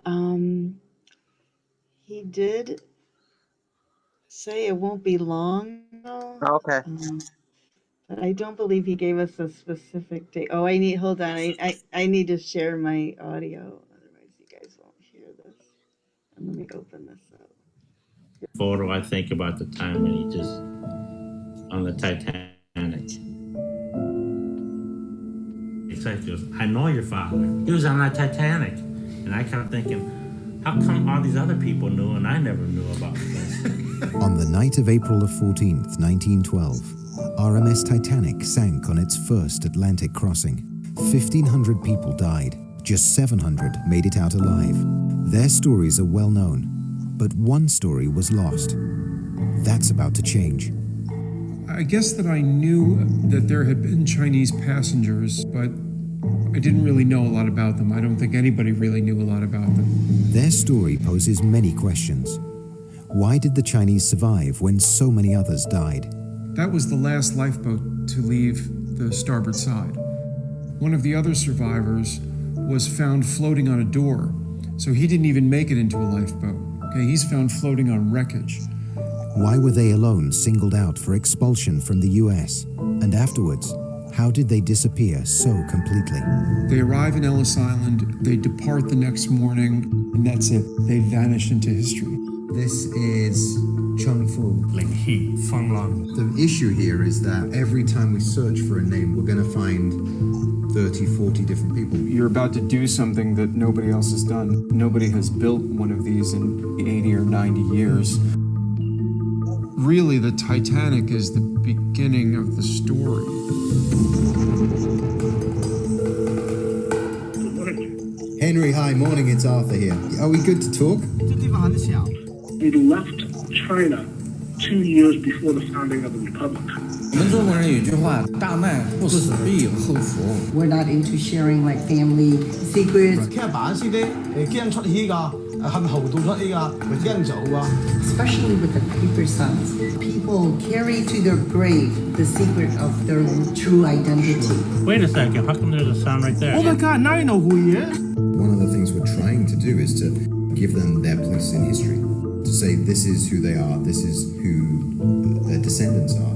he did say it won't be long though. Okay. But I don't believe he gave us a specific date. Oh, hold on. I need to share my audio. Otherwise you guys won't hear this. And let me open this up. Photo, I think about the time when he just on the Titanic. Executive, I know your father. He was on that Titanic, and I kept thinking, how come all these other people knew and I never knew about this? On the night of April 14th, 1912, RMS Titanic sank on its first Atlantic crossing. 1,500 people died. Just 700 made it out alive. Their stories are well known, but one story was lost. That's about to change. I guess that I knew that there had been Chinese passengers, but I didn't really know a lot about them. I don't think anybody really knew a lot about them. Their story poses many questions. Why did the Chinese survive when so many others died? That was the last lifeboat to leave the starboard side. One of the other survivors was found floating on a door, so he didn't even make it into a lifeboat. Okay, he's found floating on wreckage. Why were they alone singled out for expulsion from the US? And afterwards, how did they disappear so completely? They arrive in Ellis Island, they depart the next morning, and that's it. They vanish into history. This is Chung Fu. Like he, Feng Long. The issue here is that every time we search for a name, we're going to find 30, 40 different people. You're about to do something that nobody else has done. Nobody has built one of these in 80 or 90 years. Really, the Titanic is the beginning of the story. Henry, hi, morning, it's Arthur here. Are we good to talk? They left China 2 years before the founding of the republic. 我们中国人有句话，大难不死必有后福。We're not into sharing like family secrets. 其實辦事啲驚出氣㗎，係咪後度出氣㗎？咪驚走啊 Especially with the paper sons, people carry to their grave the secret of their true identity. Wait a second, how come there's a sound right there? Oh my God, now you know who he is. One of the things we're trying to do is to give them their place in history. To say this is who they are, this is who their descendants are,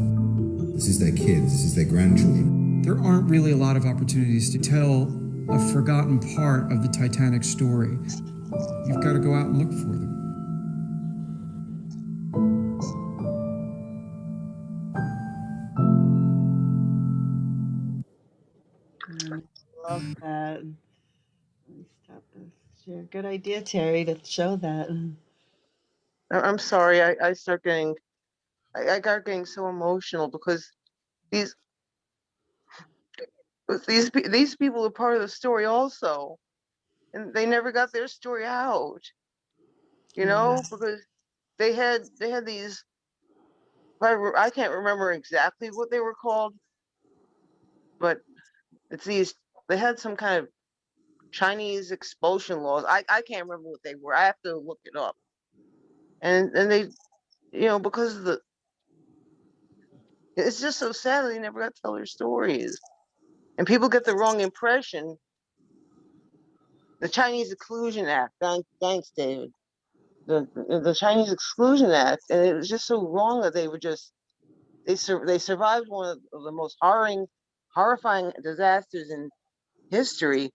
this is their kids, this is their grandchildren. There aren't really a lot of opportunities to tell a forgotten part of the Titanic story. You've got to go out and look for them. Love that. Let me stop this share. Good idea, Terry, to show that. I'm sorry. I start getting, I got getting so emotional because these people are part of the story also, and they never got their story out. You know, because they had these. I can't remember exactly what they were called, but it's these. They had some kind of Chinese expulsion laws. I can't remember what they were. I have to look it up. And they, you know, because of the. It's just so sad that they never got to tell their stories, and people get the wrong impression. The Chinese Exclusion Act. Thanks, David. The Chinese Exclusion Act, and it was just so wrong that they would just they survived one of the most horrifying disasters in history,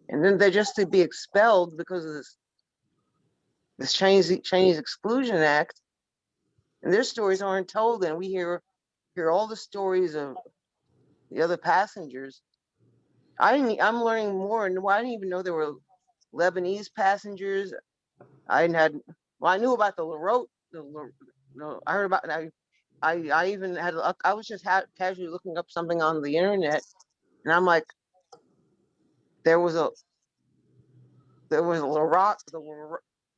and then they're just to be expelled because of this Chinese Exclusion Act, and their stories aren't told, and we hear all the stories of the other passengers. I'm learning more, and I didn't even know there were Lebanese passengers. I knew about the Larote. I heard about. I even had. I was just casually looking up something on the internet, and I'm like, there was a Laroque.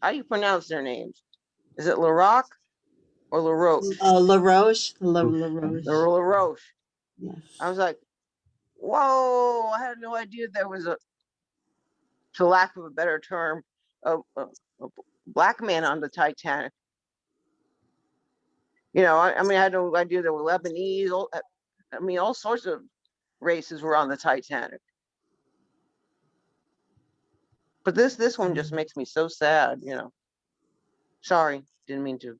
How do you pronounce their names? Is it Laroque or LaRoche. LaRoche. The LaRoche. Yes. I was like, whoa! I had no idea there was a, to lack of a better term, a black man on the Titanic. I mean, I had no idea there were Lebanese. I mean, all sorts of races were on the Titanic. But this one just makes me so sad. Sorry, didn't mean to.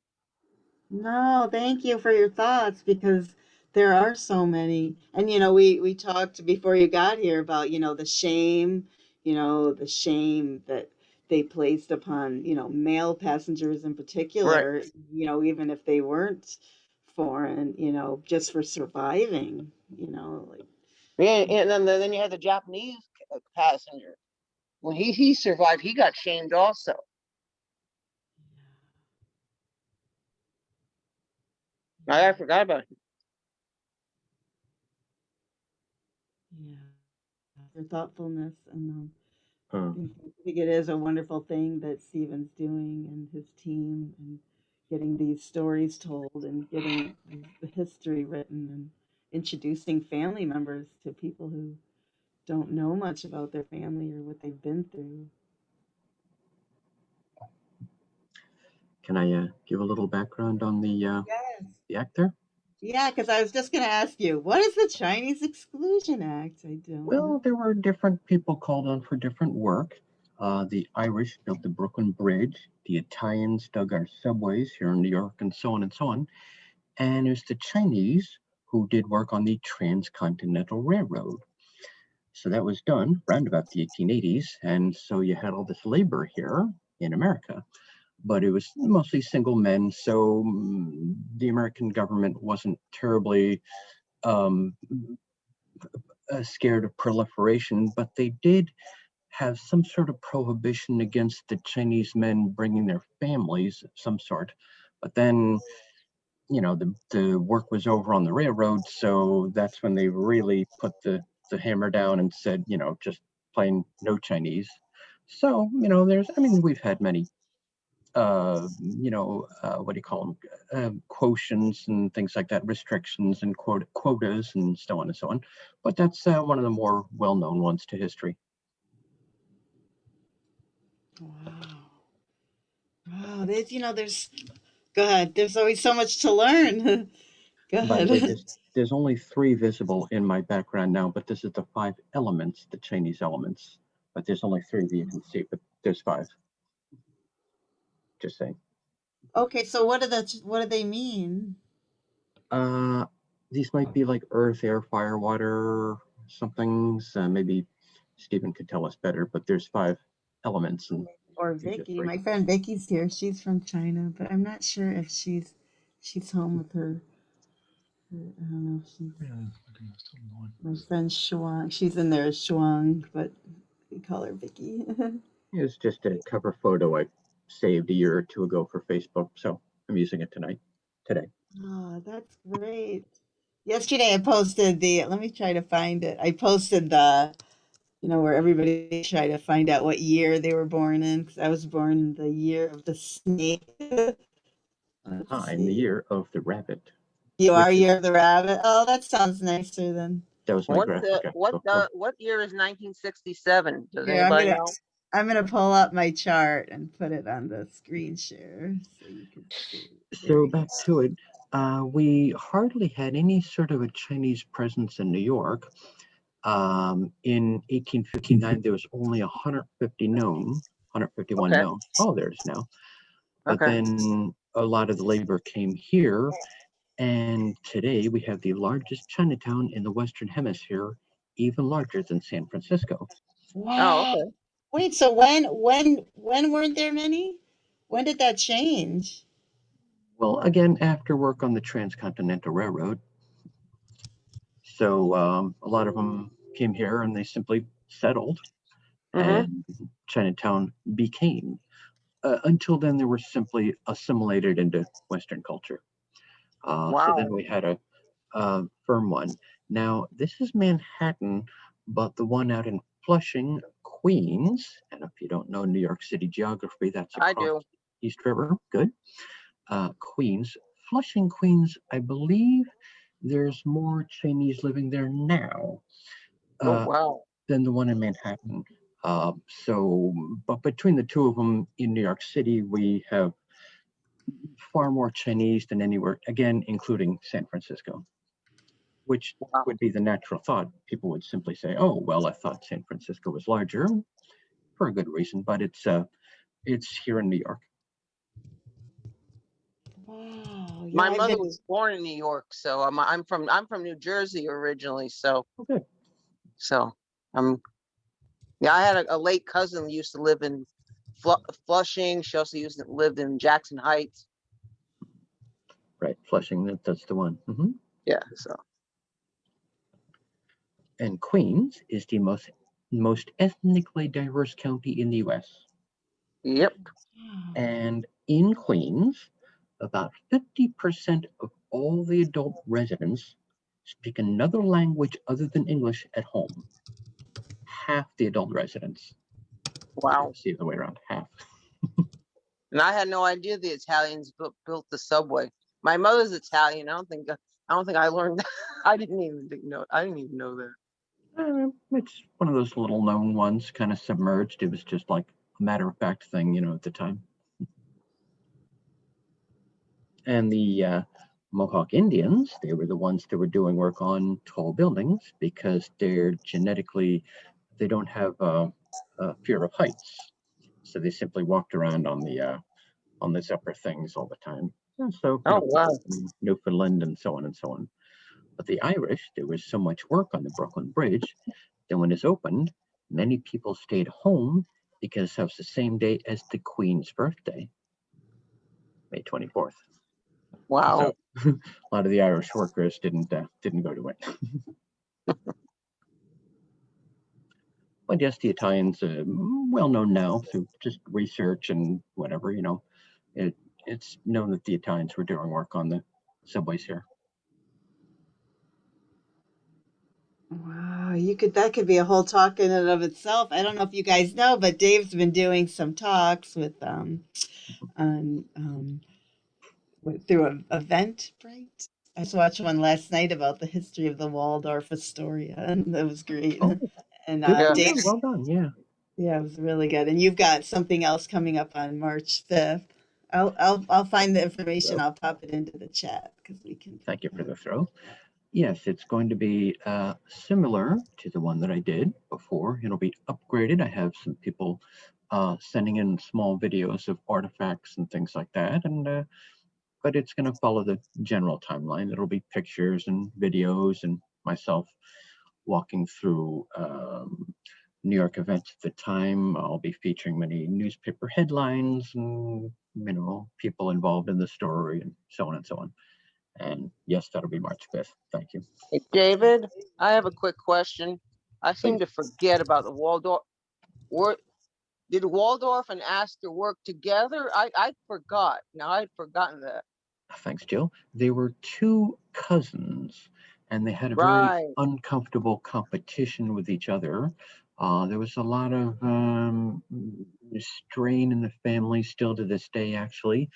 No, thank you for your thoughts because there are so many. And we talked before you got here about, the shame that they placed upon, male passengers in Right. particular, even if they weren't foreign, just for surviving, like Yeah, and then you had the Japanese passenger. When he survived, he got shamed also. I forgot about it. yeah, their thoughtfulness and Hmm. I think it is a wonderful thing that Steven's doing and his team and getting these stories told and getting the history written and introducing family members to people who don't know much about their family or what they've been through. Can I give a little background on Yes. the actor? Yeah, because I was just going to ask you, what is the Chinese Exclusion Act? I don't Well, know. there were different people called on for different work. The Irish built the Brooklyn Bridge. The Italians dug our subways here in New York, and so on and so on. And it was the Chinese who did work on the Transcontinental Railroad. So that was done around about the 1880s. And so you had all this labor here in America, but it was mostly single men. So the American government wasn't terribly scared of proliferation, but they did have some sort of prohibition against the Chinese men bringing their families of some sort. But then, the work was over on the railroad, so that's when they really put the hammer down and said, just plain no Chinese. So, we've had many, what do you call them, quotients and things like that, restrictions and quotas and so on and so on. But that's one of the more well-known ones to history. Wow. Wow. There's, go ahead. There's always so much to learn. Go By the way, ahead. there's only 3 visible in my background now, but this is the 5 elements, the Chinese elements. But there's only 3 that you can see, but there's 5. Just saying. Okay, so what do they mean? These might be like earth, air, fire, water, somethings. Maybe Stephen could tell us better, but there's 5 elements, and Or these are Vicky. 3. My friend Vicky's here. She's from China, but I'm not sure if she's home with I don't know if she's my friend Shuang. She's in there as Shuang, but we call her Vicky. It's just a cover photo I saved a year or 2 ago for Facebook, so I'm using it today. Oh, that's great. Yesterday I posted let me try to find it. I posted where everybody try to find out what year they were born in, because I was born in the year of the snake. Let's In the see. year of the rabbit. You are Which is, year of the rabbit. Oh, that sounds nicer then. that was my graphic. What year is 1967? Does Here, anybody know? I'm gonna pull up my chart and put it on the screen share so you can see. There So we go. back to it, we hardly had any sort of a Chinese presence in New York. In 1859, there was only 150 known, 151 Okay. known. Oh, there it is now. But Okay. then a lot of the labor came here, and today we have the largest Chinatown in the Western Hemisphere, even larger than San Francisco. Wow. Oh, okay. Wait, so when weren't there many? When did that change? Well, again, after work on the Transcontinental Railroad. So a lot of them came here and they simply settled, and Chinatown became. Until then, they were simply assimilated into Western culture. So then we had a firm one. Now, this is Manhattan, but the one out in Flushing, Queens, and if you don't know New York City geography, that's I across do. East River. Good. Queens, Flushing, Queens, I believe there's more Chinese living there now wow. than the one in Manhattan. But between the two of them in New York City, we have far more Chinese than anywhere, again, including San Francisco, which would be the natural thought. People would simply say, oh, well, I thought San Francisco was larger, for a good reason, but it's here in New York. Wow. My mother was born in New York, so I'm from New Jersey originally. So okay. So I had a late cousin who used to live in Flushing. She also lived in Jackson Heights. Right, Flushing, that's the one. Mm-hmm. Yeah, so. And Queens is the most ethnically diverse county in the U.S. Yep. And in Queens, about 50% of all the adult residents speak another language other than English at home. Half the adult residents. Wow. See the way around, half. And I had no idea the Italians built the subway. My mother's Italian. I don't think I learned that. I didn't even know that. It's one of those little known ones, kind of submerged. It was just like a matter of fact thing, at the time. And the Mohawk Indians, they were the ones that were doing work on tall buildings because they're genetically, they don't have a fear of heights. So they simply walked around on these upper things all the time. And so, wow. Newfoundland and so on and so on. But the Irish, there was so much work on the Brooklyn Bridge that when it's opened, many people stayed home because it was the same day as the Queen's birthday, May 24th. Wow. So, a lot of the Irish workers didn't go to it. But yes, the Italians, well known now through just research and whatever, it's known that the Italians were doing work on the subways here. Wow, that could be a whole talk in and of itself. I don't know if you guys know, but Dave's been doing some talks with through Eventbrite. I just watched one last night about the history of the Waldorf Astoria, and that was great. Oh, and Dave, well done, yeah. Yeah, it was really good. And you've got something else coming up on March 5th. I'll find the information. I'll pop it into the chat because we can. Thank you for the throw. Yes, it's going to be similar to the one that I did before. It'll be upgraded. I have some people sending in small videos of artifacts and things like that, and but it's going to follow the general timeline. It'll be pictures and videos and myself walking through New York events at the time. I'll be featuring many newspaper headlines and people involved in the story and so on and so on. And yes, that'll be March 5th. Thank you. Hey, David, I have a quick question. I seem to forget about the Waldorf. Did Waldorf and Astor work together? I forgot. Now I'd forgotten that. Thanks, Jill. They were two cousins, and they had a very uncomfortable competition with each other. There was a lot of strain in the family still to this day, actually,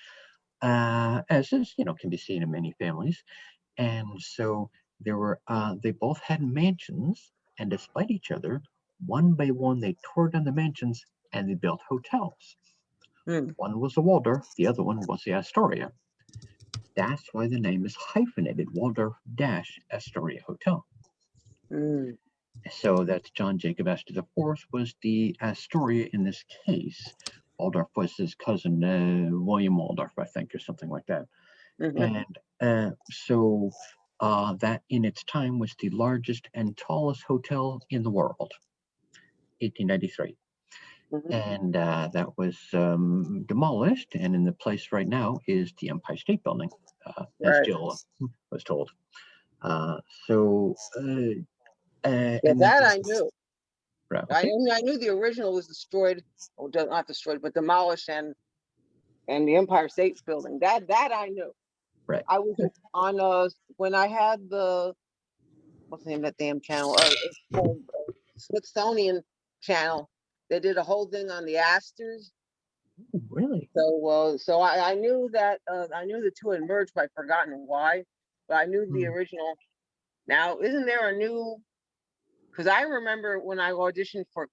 as is, can be seen in many families. And so they both had mansions, and despite each other, one by one, they tore down the mansions and they built hotels. One was the Waldorf, the other one was the Astoria. That's why the name is hyphenated, Waldorf-Astoria Hotel. So that's John Jacob Astor IV was the Astoria in this case. Waldorf was his cousin, William Waldorf, I think, or something like that. And so that in its time was the largest and tallest hotel in the world, 1893. And that was demolished, and in the place right now is the Empire State Building, as Jill was told. That I knew. Right, okay. I knew the original was destroyed, or not destroyed, but demolished, and the Empire State Building. That I knew. Right. I was on when I had what's the name of that damn channel? It's called Smithsonian Channel. They did a whole thing on the Astors. Really? So I knew that I knew the two had merged, but I'd forgotten why. But I knew the original. Now, isn't there a new? Because I remember when I auditioned for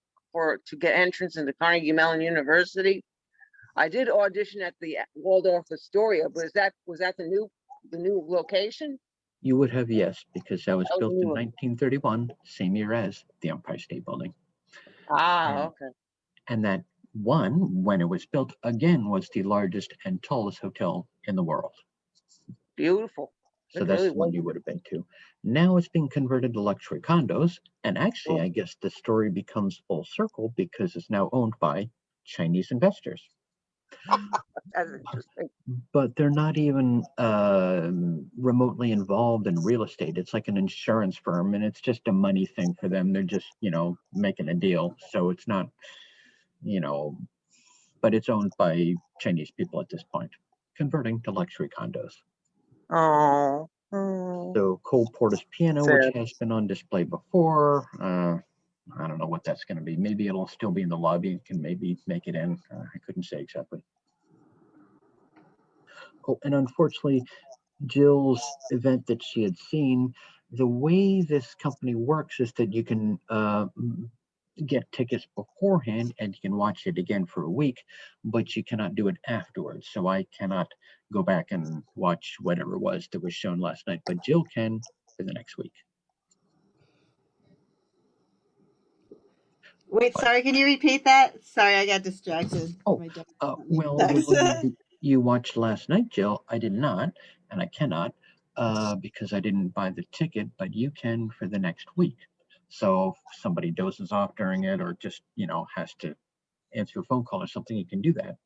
to get entrance into Carnegie Mellon University, I did audition at the Waldorf Astoria. But was that the new location? You would have, yes, because that was That was built in new. 1931, same year as the Empire State Building. Ah, okay. And that one, when it was built, again, was the largest and tallest hotel in the world. Beautiful. So that's the one you would have been to. Now it's being converted to luxury condos. And actually, I guess the story becomes full circle because it's now owned by Chinese investors. That's interesting. But they're not even remotely involved in real estate. It's like an insurance firm, and it's just a money thing for them. They're just, making a deal. So it's not, but it's owned by Chinese people at this point, converting to luxury condos. Oh. So Cole Porter's piano, Sad. which has been on display before, I don't know what that's going to be. Maybe it'll still be in the lobby and can maybe make it in. I couldn't say exactly. Oh, and unfortunately, Jill's event that she had seen, the way this company works is that you can get tickets beforehand and you can watch it again for a week, but you cannot do it afterwards. So I cannot go back and watch whatever it was that was shown last night, but Jill can for the next week. Wait, sorry, can you repeat that? Sorry, I got distracted. Oh, well, the one you watched last night, Jill, I did not, and I cannot, because I didn't buy the ticket, but you can for the next week. So if somebody dozes off during it or just, has to answer a phone call or something, you can do that.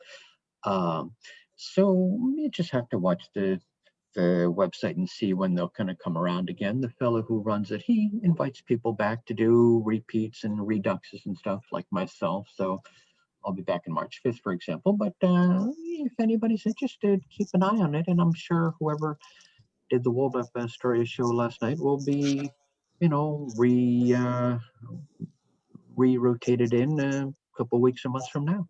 So you just have to watch the website and see when they'll kind of come around again. The fellow who runs it, he invites people back to do repeats and reduxes and stuff like myself. So I'll be back on March 5th, for example. But if anybody's interested, keep an eye on it. And I'm sure whoever did the Waldorf Astoria show last night will be, re-rotated in a couple weeks or months from now.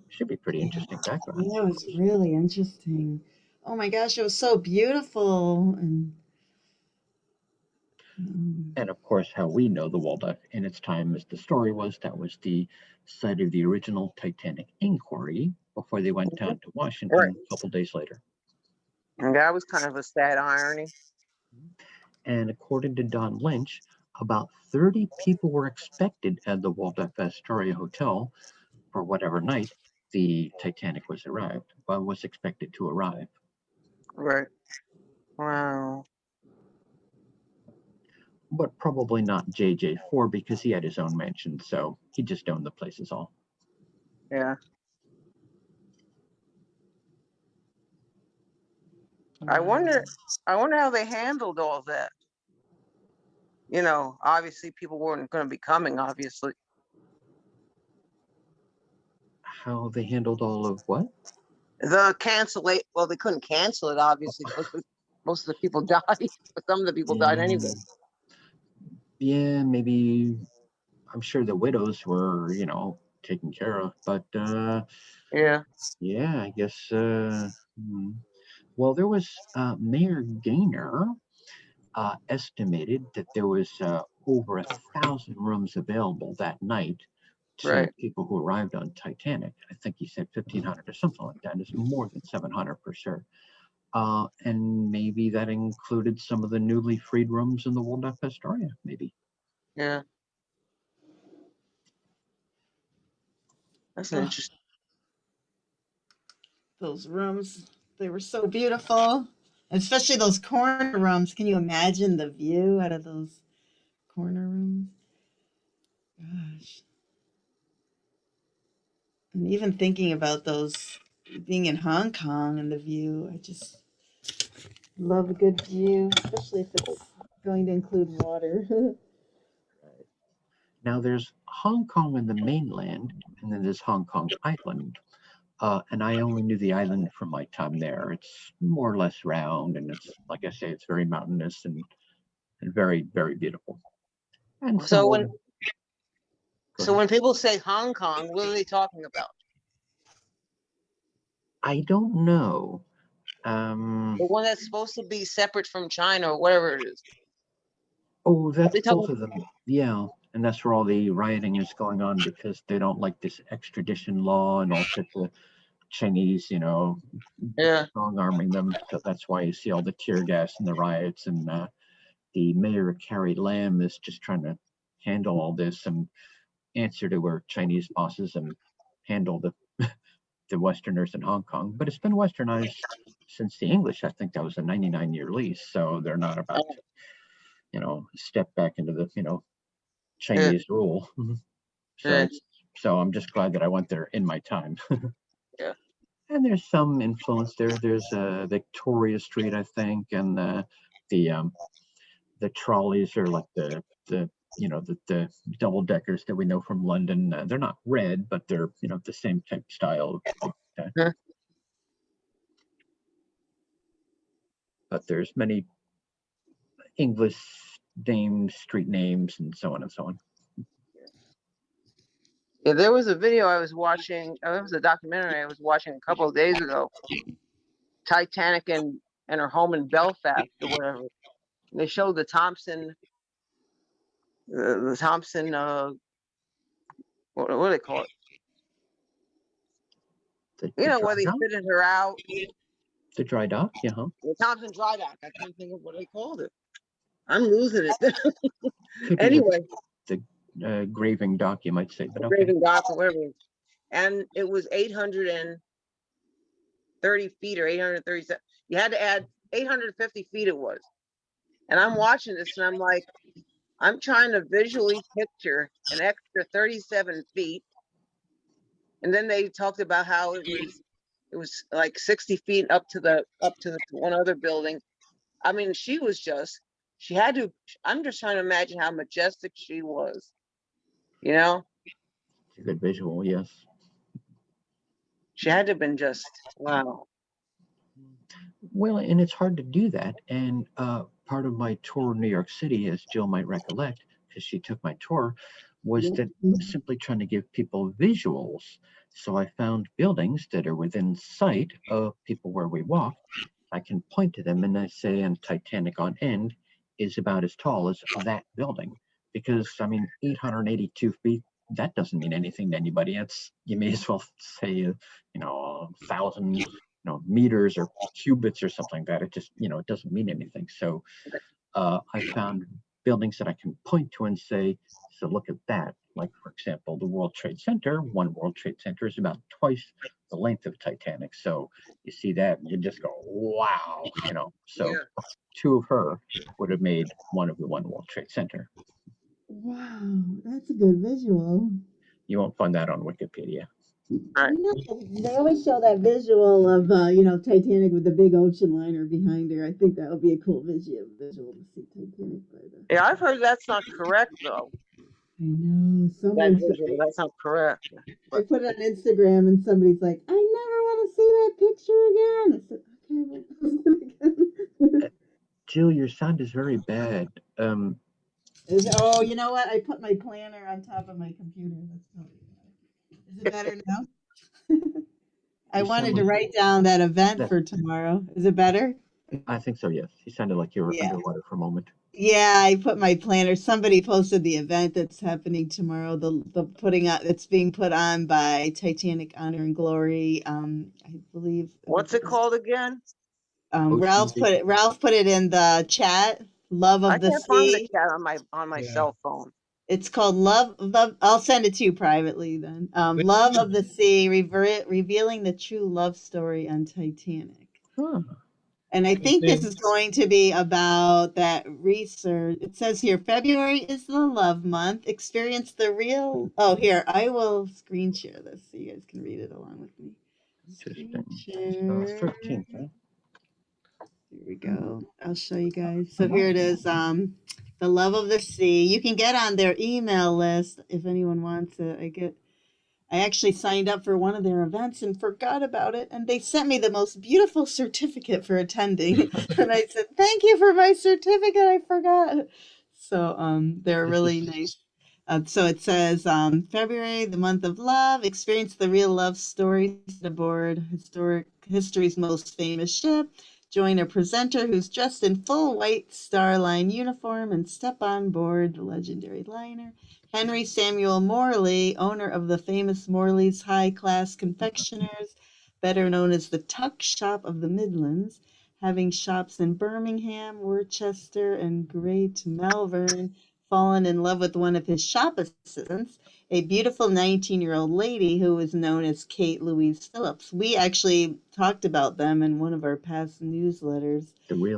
Should be pretty interesting background. Yeah, it was really interesting. Oh my gosh, it was so beautiful. And of course, how we know the Waldorf in its time as the story was, that was the site of the original Titanic inquiry before they went down to Washington a couple days later. And that was kind of a sad irony. And according to Don Lynch, about 30 people were expected at the Waldorf Astoria Hotel for whatever night the Titanic was expected to arrive. Right. Wow. But probably not JJ4 because he had his own mansion, so he just owned the places all. Yeah. I wonder how they handled all that. Obviously people weren't going to be coming, obviously. How they handled all of what? The cancellation. Well, they couldn't cancel it, obviously, because most of the people died. But some of the people died anyway. Yeah, maybe. I'm sure the widows were, taken care of, but yeah, I guess. Well, there was Mayor Gaynor estimated that there was over 1,000 rooms available that night to people who arrived on Titanic. I think he said 1,500 or something like that. It's more than 700 for sure. And maybe that included some of the newly freed rooms in the Waldorf Astoria, maybe. Yeah. That's interesting. Those rooms, they were so beautiful. Especially those corner rooms. Can you imagine the view out of those corner rooms? Gosh. And even thinking about those being in Hong Kong and the view, I just love a good view, especially if it's going to include water. Now there's Hong Kong and the mainland, and then there's Hong Kong Island. And I only knew the island from my time there. It's more or less round, and it's, like I say, it's very mountainous and very, very beautiful. And So when people say Hong Kong, what are they talking about? I don't know. The one that's supposed to be separate from China or whatever it is. Oh, that's they both talking- of them. Yeah, and that's where all the rioting is going on because they don't like this extradition law and also the Chinese, Yeah. strong arming them. So that's why you see all the tear gas and the riots. And the mayor, Carrie Lam, is just trying to handle all this and answer to her Chinese bosses and handle the Westerners in Hong Kong. But it's been westernized since the English. I think that was a 99-year lease. So they're not about to, step back into the, Chinese rule. So Yeah. so I'm just glad that I went there in my time. Yeah. And there's some influence there. There's Victoria Street, I think, and the trolleys are like the double deckers that we know from London. They're not red, but they're the same type style. But there's many English names, street names, and so on and so on. Yeah, there was a video I was watching. It was a documentary I was watching a couple of days ago. Titanic and her home in Belfast or whatever. And they showed the Thompson. The Thompson. What do they call it? Where they fitted her out. The dry dock, yeah. Huh? The Thompson Dry Dock. I can't think of what they called it. I'm losing it. Anyway, the graving dock, you might say, but okay. Graving dock or whatever. And it was 830 feet or 837. You had to add 850 feet. It was, and I'm watching this and I'm like, I'm trying to visually picture an extra 37 feet. And then they talked about how it was like 60 feet up to the one other building. I mean, she had to. I'm just trying to imagine how majestic she was. It's a good visual, yes. She had to have been just wow. Well, and it's hard to do that. And part of my tour of New York City, as Jill might recollect, because she took my tour, was that simply trying to give people visuals. So I found buildings that are within sight of people where we walk. I can point to them and I say, and Titanic on end is about as tall as that building. Because, 882 feet, that doesn't mean anything to anybody. You may as well say, 1,000 meters or cubits or something like that. It just, it doesn't mean anything. So I found buildings that I can point to and say, so look at that. Like, for example, the World Trade Center, one World Trade Center is about twice the length of Titanic. So you see that and you just go, wow, So two of her would have made one of the one World Trade Center. Wow, that's a good visual. You won't find that on Wikipedia. I know. They always show that visual of Titanic with the big ocean liner behind her. I think that would be a cool visual to see Titanic. Yeah, I've heard that's not correct though. I know. Someone that's not correct. I put it on Instagram and somebody's like, I never want to see that picture again. I said, okay, well, Jill, your sound is very bad. Oh, you know what? I put my planner on top of my computer. That's probably why. Is it better now? I wanted to write down that event for tomorrow. Is it better? I think so, yes. You sounded like you were underwater for a moment. Yeah, I put my planner. Somebody posted the event that's happening tomorrow. The putting on it's being put on by Titanic Honor and Glory. I believe. What's it called again? Ralph put it in the chat. Love of the Sea. I can't find the chat on my cell phone. It's called Love. I'll send it to you privately then. Love of the Sea, revealing the true love story on Titanic. Huh. And I think this is going to be about that research. It says here, February is the love month. Experience the real. Oh, here, I will screen share this so you guys can read it along with me. Interesting. So 13th, huh? Here we go. I'll show you guys. So here it is. The Love of the Sea. You can get on their email list if anyone wants it. I actually signed up for one of their events and forgot about it, and they sent me the most beautiful certificate for attending. And I said, "Thank you for my certificate. I forgot." So they're really nice. So it says, February, the month of love, experience the real love stories aboard history's most famous ship. Join a presenter who's dressed in full white Star Line uniform and step on board the legendary liner. Henry Samuel Morley, owner of the famous Morley's High Class Confectioners, better known as the Tuck Shop of the Midlands, having shops in Birmingham, Worcester, and Great Malvern, fallen in love with one of his shop assistants, a beautiful 19-year-old lady who was known as Kate Louise Phillips. We actually talked about them in one of our past newsletters.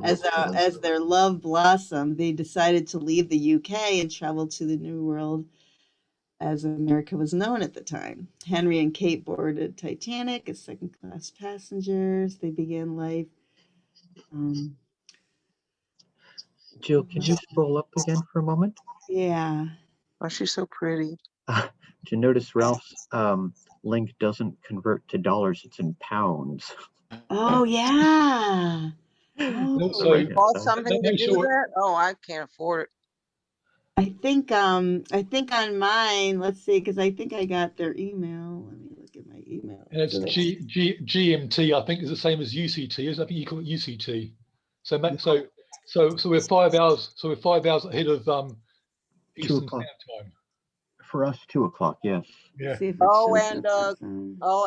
As their love blossomed, they decided to leave the UK and travel to the New World, as America was known at the time. Henry and Kate boarded Titanic as second-class passengers. They began life. Jill, can you scroll up again for a moment? Yeah. Oh, she's so pretty. Did you notice Ralph's link doesn't convert to dollars, it's in pounds. Oh, yeah. So you bought something to do that? Oh, I can't afford it. I think on mine, let's see, because I think I got their email. Let me look at my email. And it's GMT, I think, is the same as UCT, isn't it? I think you call it UCT. So we're 5 hours. So we're 5 hours ahead of Eastern Standard Time. For us, 2 o'clock. Yes. Yeah. Oh,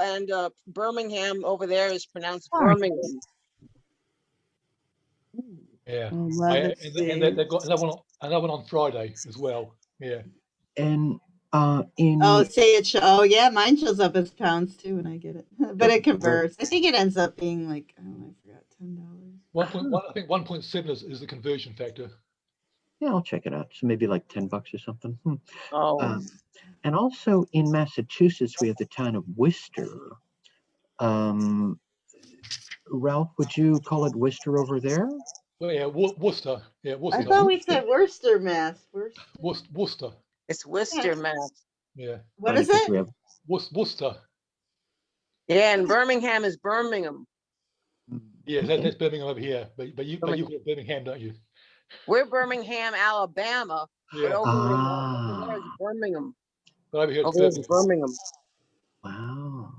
and Birmingham over there is pronounced Birmingham. Yeah. Oh, And they've got another one on Friday as well. Yeah. And oh yeah, mine shows up as pounds too when I get it, but it converts. I think it ends up being like, I forgot, $10. I think 1.7 is the conversion factor. Yeah, I'll check it out. So maybe like $10 or something. Oh. And also in Massachusetts, we have the town of Worcester. Ralph, would you call it Worcester over there? Well, yeah, Worcester. Yeah, Worcester. I thought we said Worcester, Mass. Worcester. It's Worcester, Mass. Yeah. What is it? Worcester. Yeah, and Birmingham is Birmingham. Yeah, that's Birmingham over here, but you call it Birmingham, don't you? We're Birmingham, Alabama, but over there is Birmingham. But over here it's Birmingham. Wow.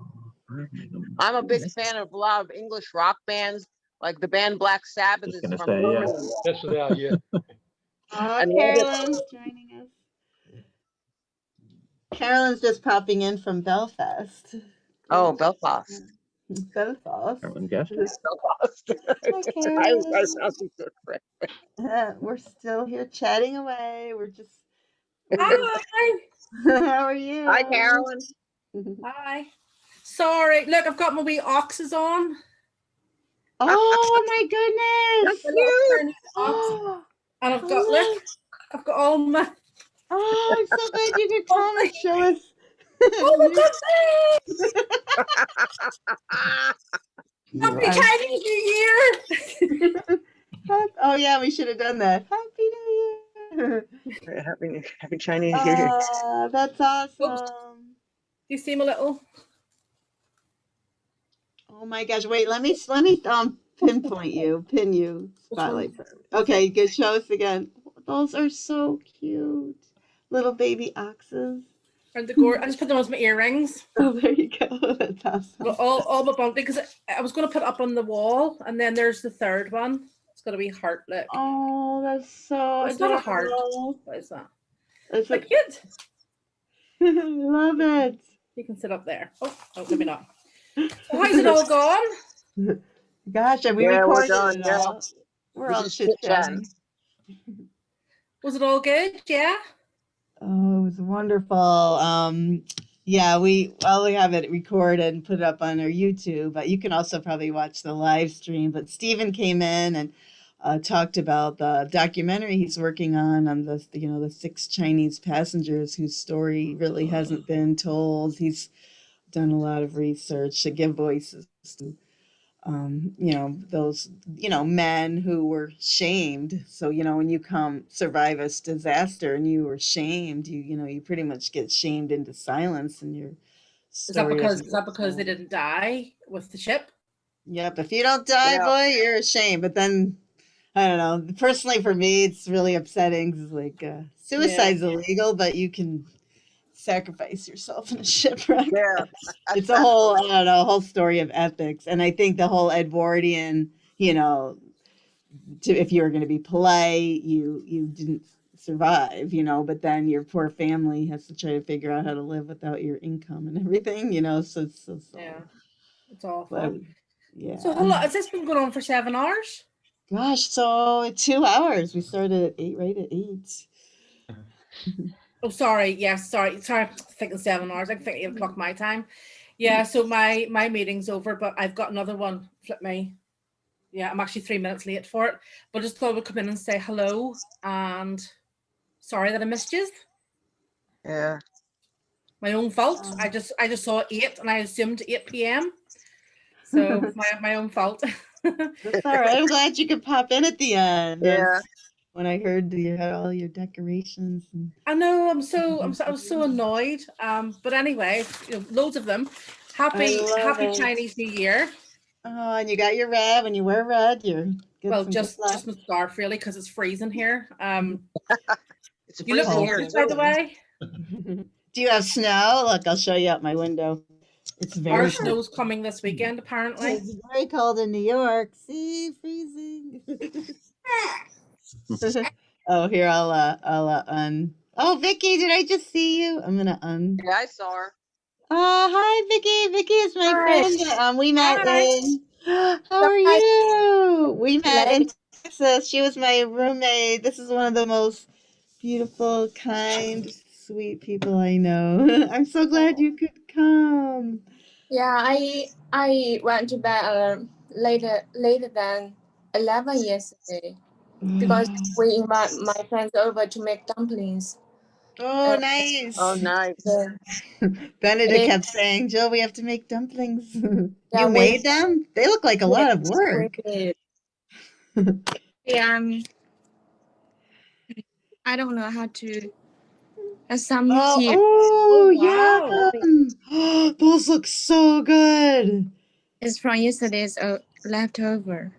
I'm a big fan of a lot of English rock bands, like the band Black Sabbath is from Birmingham. Yeah. That's what they are, yeah. Carolyn's joining us. Carolyn's just popping in from Belfast. Oh, Belfast. Belfast. Carolyn guessed. Belfast. We're still here chatting away. We're just. Hi. How are you? Hi, Carolyn. Hi. Sorry. Look, I've got my wee oxes on. Oh my goodness! Oh, and I've got I've got all my. Oh, I'm so glad you could come and show us. Oh my goodness! Happy Chinese New Year! Oh yeah, we should have done that. Happy New Year! Happy Chinese New Year! That's awesome. Oops. Do you see my little? Oh my gosh! Wait, let me pin you, spotlight. Okay, good. Show us again. Those are so cute, little baby oxes. And the gore. I just put them as my earrings. Oh, there you go. That's awesome. All my bunk, because I was going to put it up on the wall, and then there's the third one. It's going to be heart. Look. Oh, that's so. It's not a heart. What is that? It's like cute. Love it. You can sit up there. Oh, maybe not. So how's it all gone? Gosh, and we recorded done, it all. We're all chit-chatting. Was it all good? Yeah. Oh, it was wonderful. Yeah, we have it recorded and put it up on our YouTube, but you can also probably watch the live stream. But Steven came in and talked about the documentary he's working on the 6 Chinese passengers whose story really hasn't been told. He's done a lot of research to give voices to those men who were shamed. So when you survive a disaster and you were shamed, you pretty much get shamed into silence, and your story is that because they didn't die with the ship? Yep. If you don't die, boy, you're ashamed. But then I don't know. Personally, for me, it's really upsetting. 'Cause, like, suicide's illegal, but you can sacrifice yourself in a shipwreck. Yeah. It's a whole, I don't know, a whole story of ethics. And I think the whole Edwardian, you know, if you were going to be polite, you didn't survive, you know, but then your poor family has to try to figure out how to live without your income and everything, you know, so Yeah, it's awful. but yeah. So how long has this been going on for 7 hours? Gosh, so 2 hours. We started at 8, right at 8. Oh, sorry. Yes, sorry. I'm thinking 7 hours. I'm thinking 8 o'clock my time. Yeah, so my meeting's over, but I've got another one. Flip me. Yeah, I'm actually 3 minutes late for it. But I just thought I would come in and say hello and sorry that I missed you. Yeah. My own fault. I just saw 8 and I assumed 8 p.m. So my own fault. That's all right. I'm glad you could pop in at the end. Yeah. When I heard that you had all your decorations. And... I know. I was so annoyed. But anyway, you know, loads of them. Happy Chinese New Year. Oh, and you got your red. When you wear red, you're good. Well, just my scarf really, because it's freezing here. It's you look freezing here gorgeous, by the way. Do you have snow? Look, I'll show you out my window. It's very Our snow's coming this weekend, apparently. It's very cold in New York. See, freezing. Oh, here I'll Oh, Vicky, did I just see you? I'm gonna Yeah, I saw her. Hi, Vicky. Vicky is my friend. We met in. How So are hi. you? We met in Hello. Texas. She was my roommate. This is one of the most beautiful, kind, sweet people I know. I'm so glad you could come. Yeah, I went to bed later than 11 yesterday because we invite my friends over to make dumplings. Oh, nice. Oh, nice. Yeah. Benedict kept saying, Jill, we have to make dumplings. Yeah, You made them? They look like a lot of we work. did. Yeah, I don't know how to. Some here. Oh, yeah. Those look so good. It's from yesterday's leftover.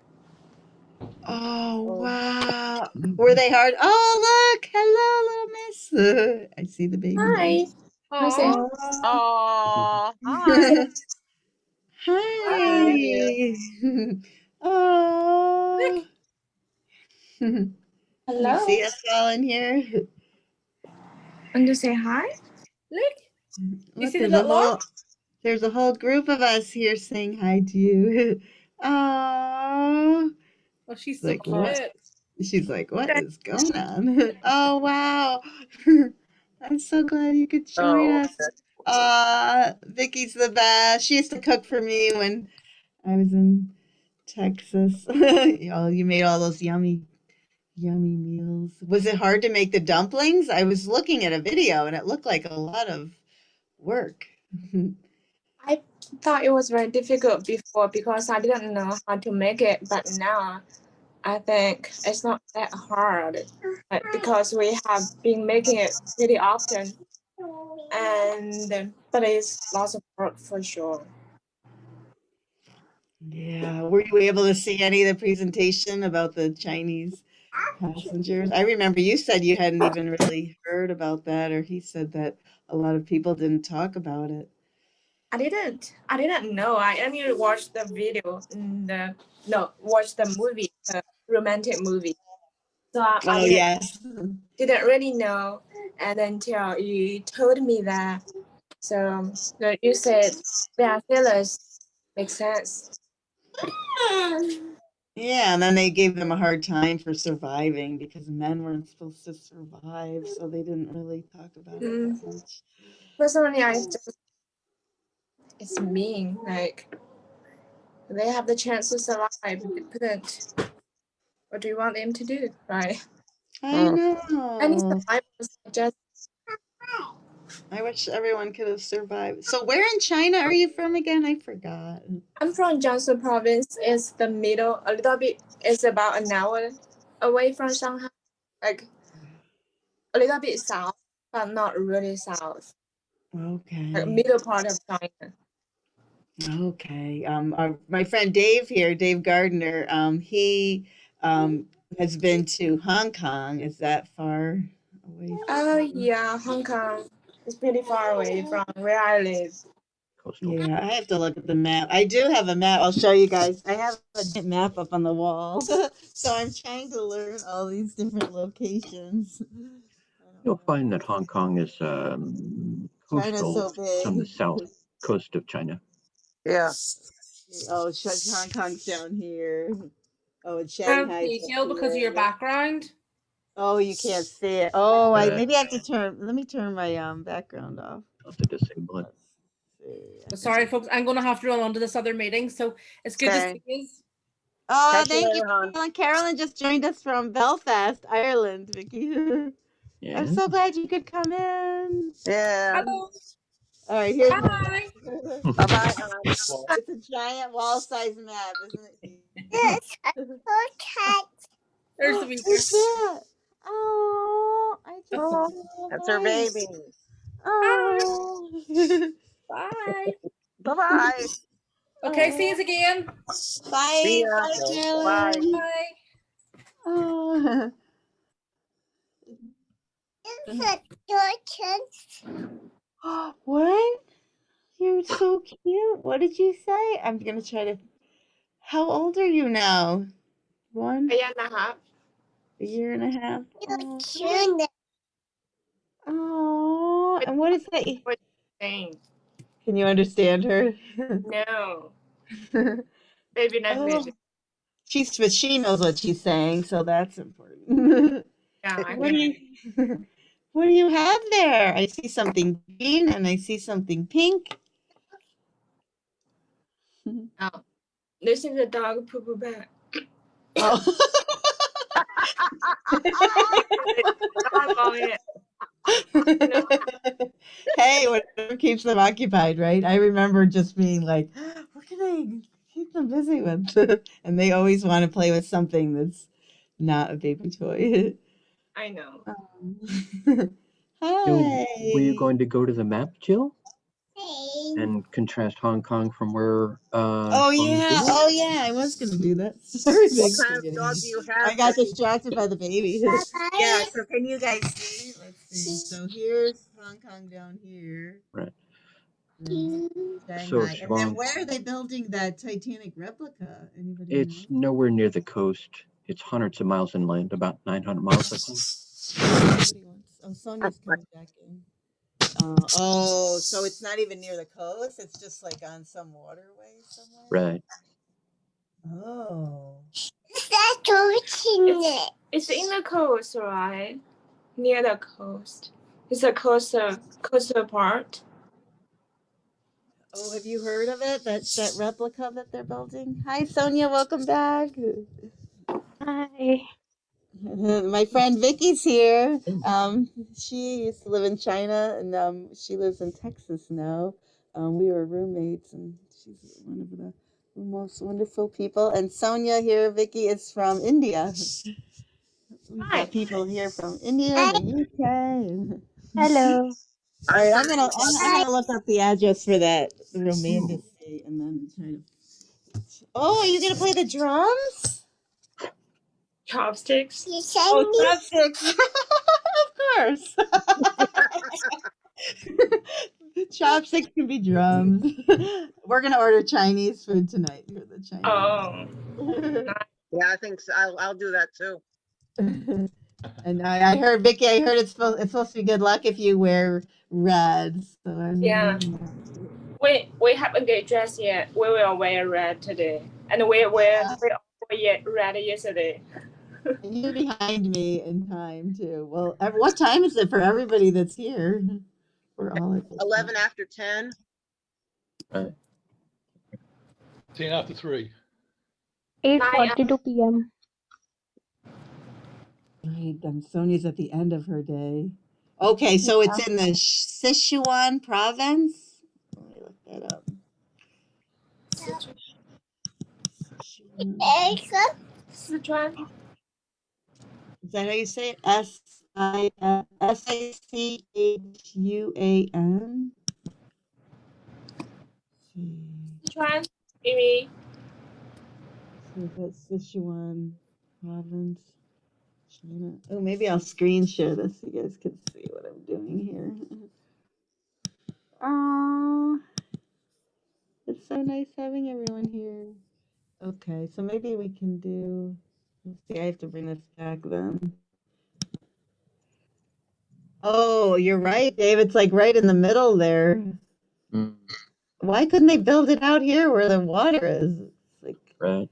Oh, wow. Were they hard? Oh, look. Hello, little miss. I see the baby. Hi. Oh, hi. Hi. Oh. Can Hello. you see us all in here? Want to say hi? Look. Look, see the little there's a whole group of us here saying hi to you. Oh. Oh, she's so Like, cute. what? She's like, what is going on? Oh, wow. I'm so glad you could join us. Vicky's the best. She used to cook for me when I was in Texas. You made all those yummy meals. Was it hard to make the dumplings? I was looking at a video and it looked like a lot of work. I thought it was very difficult before because I didn't know how to make it, but now I think it's not that hard because we have been making it pretty often, but it's lots of work for sure. Yeah. Were you able to see any of the presentation about the Chinese passengers? I remember you said you hadn't even really heard about that, or he said that a lot of people didn't talk about it. I didn't know. I only watched the video watched the movie, the romantic movie. So I didn't really know, and until you told me that. So you said they are sailors. Makes sense. Yeah, and then they gave them a hard time for surviving because men weren't supposed to survive, so they didn't really talk about it that much. Personally, it's mean. Like they have the chance to survive, but they couldn't. What do you want them to do, right? I know. Any survivors just. I wish everyone could have survived. So where in China are you from again? I forgot. I'm from Jiangsu province. It's the middle, a little bit. It's about an hour away from Shanghai, like a little bit south, but not really south. Okay. Like middle part of China. Okay. My friend Dave here, Dave Gardner, he has been to Hong Kong. Is that far away? Oh yeah, Hong Kong is pretty far away from where I live. Yeah, I have to look at the map. I do have a map. I'll show you guys. I have a map up on the wall. So I'm trying to learn all these different locations. You'll find that Hong Kong is China's coastal. so It's on the big. south coast of China. Yeah. Oh, Hong Kong's down here. Oh, and Can't Shanghai's see up Jill because of your here. background. Oh, you can't see it. Oh, I Uh, maybe I have to turn. Let me turn my background off. I'll have to disable it. Sorry, folks. I'm going to have to run on to this other meeting, so it's good to see Okay. you. Oh, Catch you thank you, later, hon. Carolyn. Carolyn just joined us from Belfast, Ireland, Vicky. Yeah. I'm so glad you could come in. Yeah. Hello. All right, here's my Bye. map. Bye-bye, hon. It's a giant wall-sized map, isn't it? Yes, okay. There's the Who's weaker. that? Oh, I just Oh, saw that's her my. baby. Oh. Bye. Bye-bye. Okay, see you again. See Bye, ya. bye, Bye. Carolyn. Bye. Oh. It's a Georgian. What? You're so cute. What did you say? I'm gonna try to. How old are you now? One? A year and a half. A year and a half? You're Oh, cute. oh. And what is that? What saying? Can you understand her? No, baby, not Oh, baby. but she knows what she's saying, so that's important. Yeah, I What do can. you what do you have there? I see something green and I see something pink. Oh, this is a dog poo poo bag. Oh. Dog on it. No. Hey, whatever keeps them occupied, right? I remember just being like, what can I keep them busy with? And they always want to play with something that's not a baby toy. I know. Jill, were you Hi. going to go to the map, Jill, Hey. and contrast Hong Kong from where Oh Guangzhou yeah, is? oh yeah, I was gonna do that. Sorry, What thanks kind for of getting dog me. do you I have, got Vicky? distracted by the baby. Bye. Yeah, so can you guys see? Let's see. So here's Hong Kong down here. Right. And So, Shanghai. And then Schwank, where are they building that Titanic replica? Anybody know? it's nowhere near the coast. It's hundreds of miles inland, about 900 miles, I think. Nobody wants. Oh, Sonia's coming back in. Oh, so it's not even near the coast. It's just like on some waterway somewhere. Right. Oh. It's in the coast, right? Near the coast. It's a coastal part. Oh, have you heard of it? That replica that they're building? Hi, Sonia. Welcome back. Hi. My friend Vicky's here. She used to live in China, and she lives in Texas now. We were roommates, and she's one of the most wonderful people. And Sonia here, Vicky, is from India. We've got people here from India, the UK. Hello. All right, I'm gonna look up the address for that romanticity, and then try to. Oh, are you gonna play the drums? Chopsticks. Oh, chopsticks. Of course. Chopsticks can be drums. We're gonna order Chinese food tonight for the Chinese. Oh. Yeah, I think so. I'll do that too. And I heard Vicky. I heard it's supposed to be good luck if you wear red. So Yeah. We haven't get dressed yet. We will wear red today, and we all wear red yesterday. And you're behind me in time too. Well, what time is it for everybody that's here? We're all at 11 after 10. 10 after 3. 8:42 p.m. Right, Sonia's at the end of her day. Okay, so it's in the Sichuan province. Let me look that up. Sichuan. Is that how you say it? Sachuan. Sichuan. Maybe. So that's Sichuan province. Province, China. Oh, maybe I'll screen share this so you guys can see what I'm doing here. Oh, it's so nice having everyone here. Okay, so maybe we can do. Let's see, I have to bring this back then. Oh, you're right, Dave. It's like right in the middle there. Why couldn't they build it out here where the water is? It's like, right.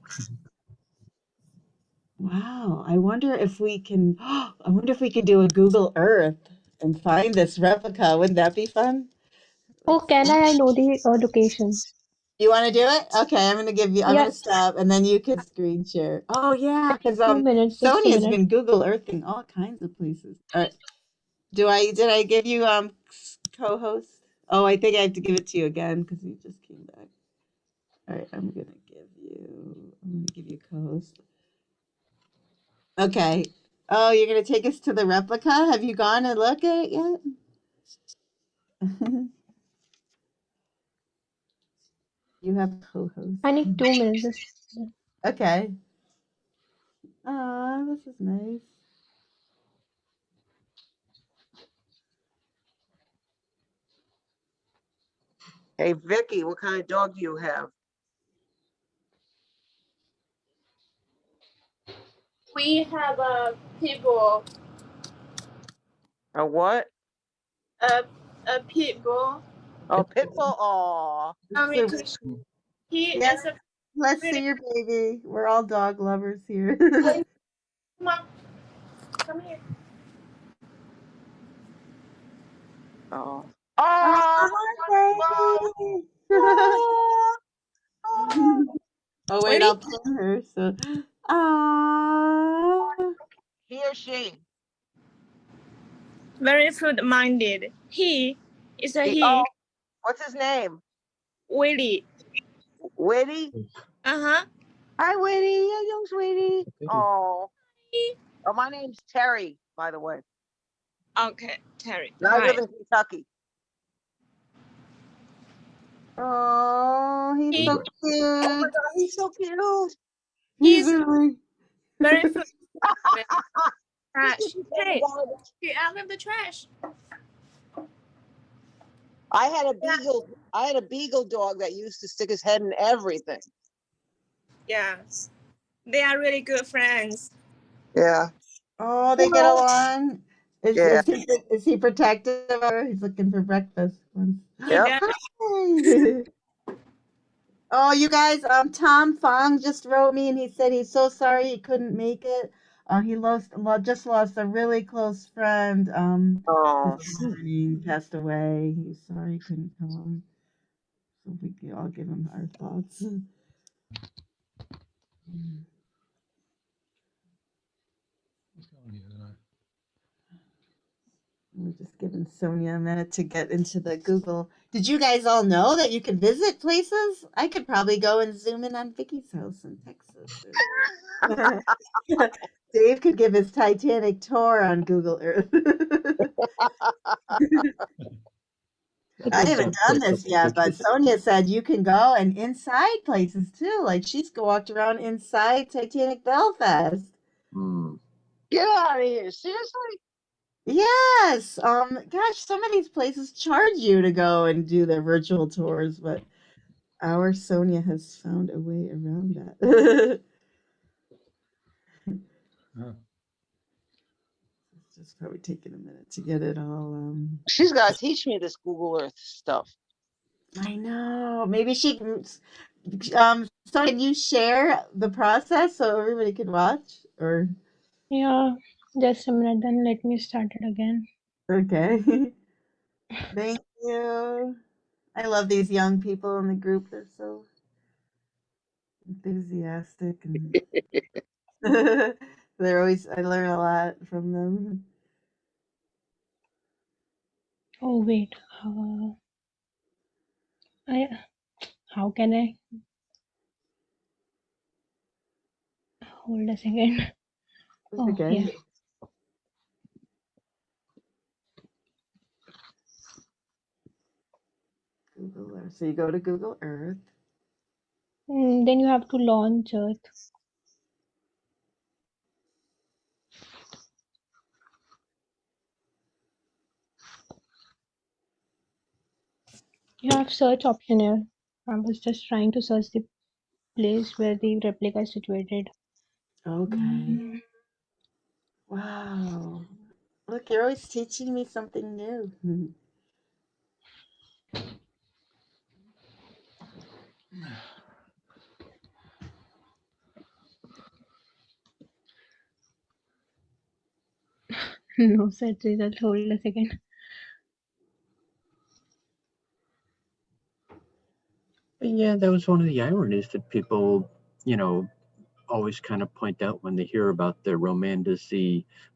Wow. I wonder if we can. I wonder if we could do a Google Earth and find this replica. Wouldn't that be fun? Oh, can I know the location? You want to do it? Okay, I'm gonna give you. I'm Yeah, gonna stop, and then you can screen share. Oh yeah, because 2 minutes, just a Sonia's minute. been Google Earthing all kinds of places. All right. Did I give you co-host? Oh, I think I have to give it to you again because you just came back. All right, I'm gonna give you co-host. Okay. Oh, you're gonna take us to the replica? Have you gone and looked at it yet? You have co-host. I need 2 minutes. Just Okay. Ah, this is nice. Hey, Vicky, what kind of dog do you have? We have a people, A what? a pit bull. Oh, pit bull. Oh, I mean, So, he yeah, is a let's see pretty. your baby. We're all dog lovers here. Come on, come here. oh, Oh, oh, baby. oh, oh. Oh wait, Ready? I'll pin her. So, ah, He or she? Very food-minded. He is a Oh, he. what's his name? Willie. Witty. Uh-huh. Hi, Witty. Hey, young sweetie. Oh, oh, my name's Terry, by the way. Okay, Terry. And I live Hi. in Kentucky. oh, he's so Oh my cute. God, he's so cute. He's He's really. very food. Trash. He's in the Hey, garbage. get out of the trash. I had a beagle. I had a beagle dog that used to stick his head in everything. Yeah. They are really good friends. Yeah. Oh, they get along. Yeah. Is he protective of her? He's looking for breakfast. He Yep. does. Hi. Oh, you guys, Tom Fong just wrote me and he said he's so sorry he couldn't make it. Just lost a really close friend. Oh. This morning passed away. He's sorry he couldn't come. So we can all give him our thoughts. What's going on here? I don't know. We're just giving Sonia a minute to get into the Google. Did you guys all know that you can visit places? I could probably go and zoom in on Vicky's house in Texas. Dave could give his Titanic tour on Google Earth. I haven't done this yet, but Sonia said you can go and inside places too. Like she's walked around inside Titanic Belfast. Get out of here. Seriously? Yes. Gosh, some of these places charge you to go and do their virtual tours, but our Sonia has found a way around that. It's just probably taking a minute to get it all. She's got to teach me this Google Earth stuff. I know. Maybe she can. So can you share the process so everybody can watch? Or yeah, just a minute. Then let me start it again. okay. Thank you. I love these young people in the group. They're so enthusiastic and they're always. I learn a lot from them. Oh wait. I how can I hold a second? It's Oh okay. yeah. Google Earth. So you go to Google Earth. Then you have to launch Earth. You have search option here. I was just trying to search the place where the replica is situated. Okay. Wow. Look, you're always teaching me something new. No search result. Hold a second. And yeah, that was one of the ironies that people, always kind of point out when they hear about the Romanda's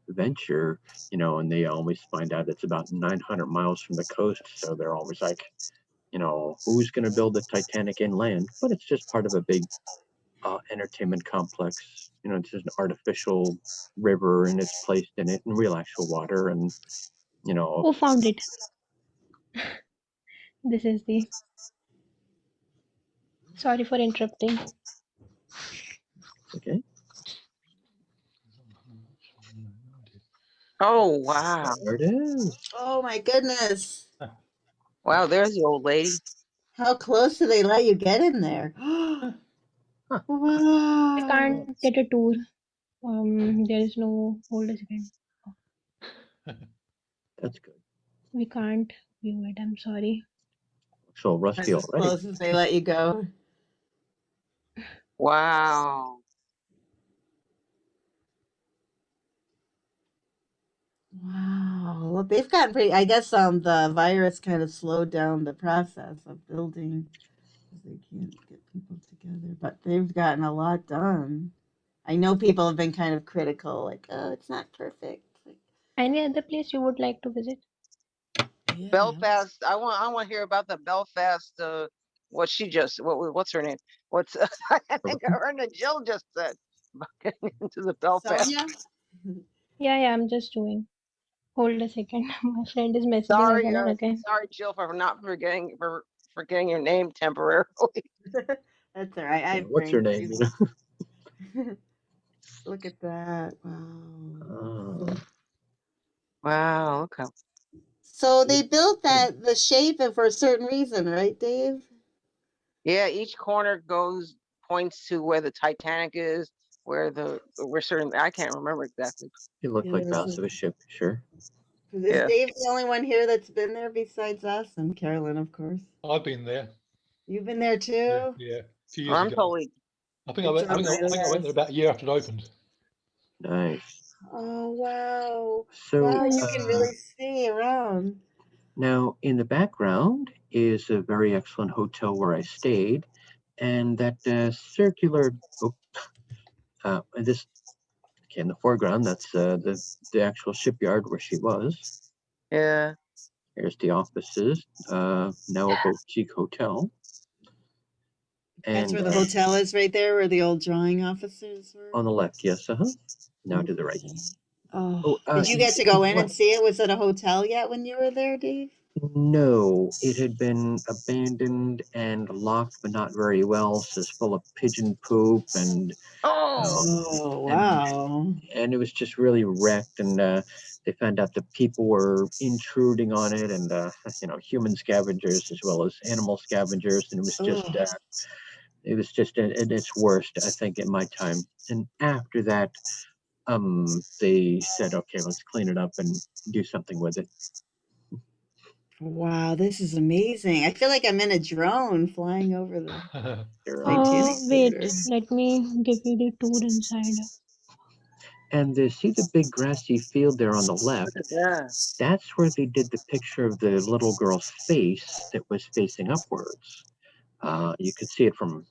venture, and they always find out it's about 900 miles from the coast. So they're always like, who's going to build the Titanic inland? But it's just part of a big entertainment complex. It's just an artificial river and it's placed in it in real actual water. And, Who found it? This is the. Sorry for interrupting. Okay. Oh, wow. There it is. Oh my goodness. Wow, there's the old lady. How close do they let you get in there? Wow. We can't get a tour. There is no. Hold a second. That's good. We can't view it. I'm sorry. So rusty That's as already. close as they let you go. Wow. Wow. Well, they've gotten pretty. I guess the virus kind of slowed down the process of building because they can't get people together. But they've gotten a lot done. I know people have been kind of critical, like, oh, it's not perfect. Like, Any other place you would like to visit? yeah. Belfast. I want to hear about the Belfast. What's her name? What's I think her and Jill just said about getting into the Belfast. Sonia? Yeah, I'm just doing. Hold a second. My friend is messaging Sorry, again and again. sorry, Jill, for not forgetting your name temporarily. That's all right. I have What's her brain name? too. Look at that. Wow. Wow. Okay. So they built the shape and for a certain reason, right, Dave? Yeah, each corner points to where the Titanic is, where certain I can't remember exactly. It looked like bows of a ship, sure. Is Dave the only one here that's been there besides us and Carolyn, of course? I've been there. You've been there too? Yeah, a few years ago. Totally. I think I went there about a year after it opened. Nice. Oh wow! So, wow, you can really see around. Now, in the background is a very excellent hotel where I stayed, and that circular. And this, okay, in the foreground, that's the actual shipyard where she was. Yeah. Here's the offices. Now a boutique hotel. That's And where the hotel is, right there, where the old drawing offices were. on the left, yes, Now to the right. Oh, did you get to go in and see it? Was it a hotel yet when you were there, Dave? No, it had been abandoned and locked, but not very well. So it's full of pigeon poop and wow! And it was just really wrecked. And they found out that people were intruding on it, and human scavengers as well as animal scavengers. And it was just at its worst, I think, in my time. And after that, they said, okay, let's clean it up and do something with it. Wow, this is amazing. I feel like I'm in a drone flying over the Titanic. Wait, let me give you the tour inside. And see the big grassy field there on the left? That's where they did the picture of the little girl's face that was facing upwards. You could see it from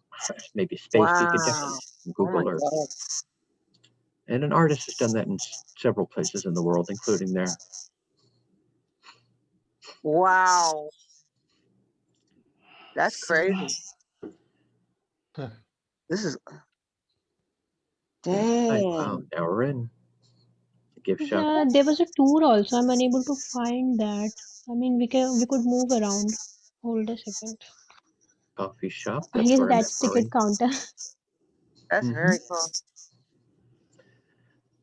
maybe space. You could definitely Google Earth. And an artist has done that in several places in the world, including there. Wow. That's crazy. This is dang. Wow, now we're in. A gift shop. Yeah, there was a tour also. I'm unable to find that. I mean, we could move around. Hold a second. Coffee shop. I guess that's ticket counter. That's very cool.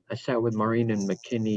I sat with Maureen and McKinney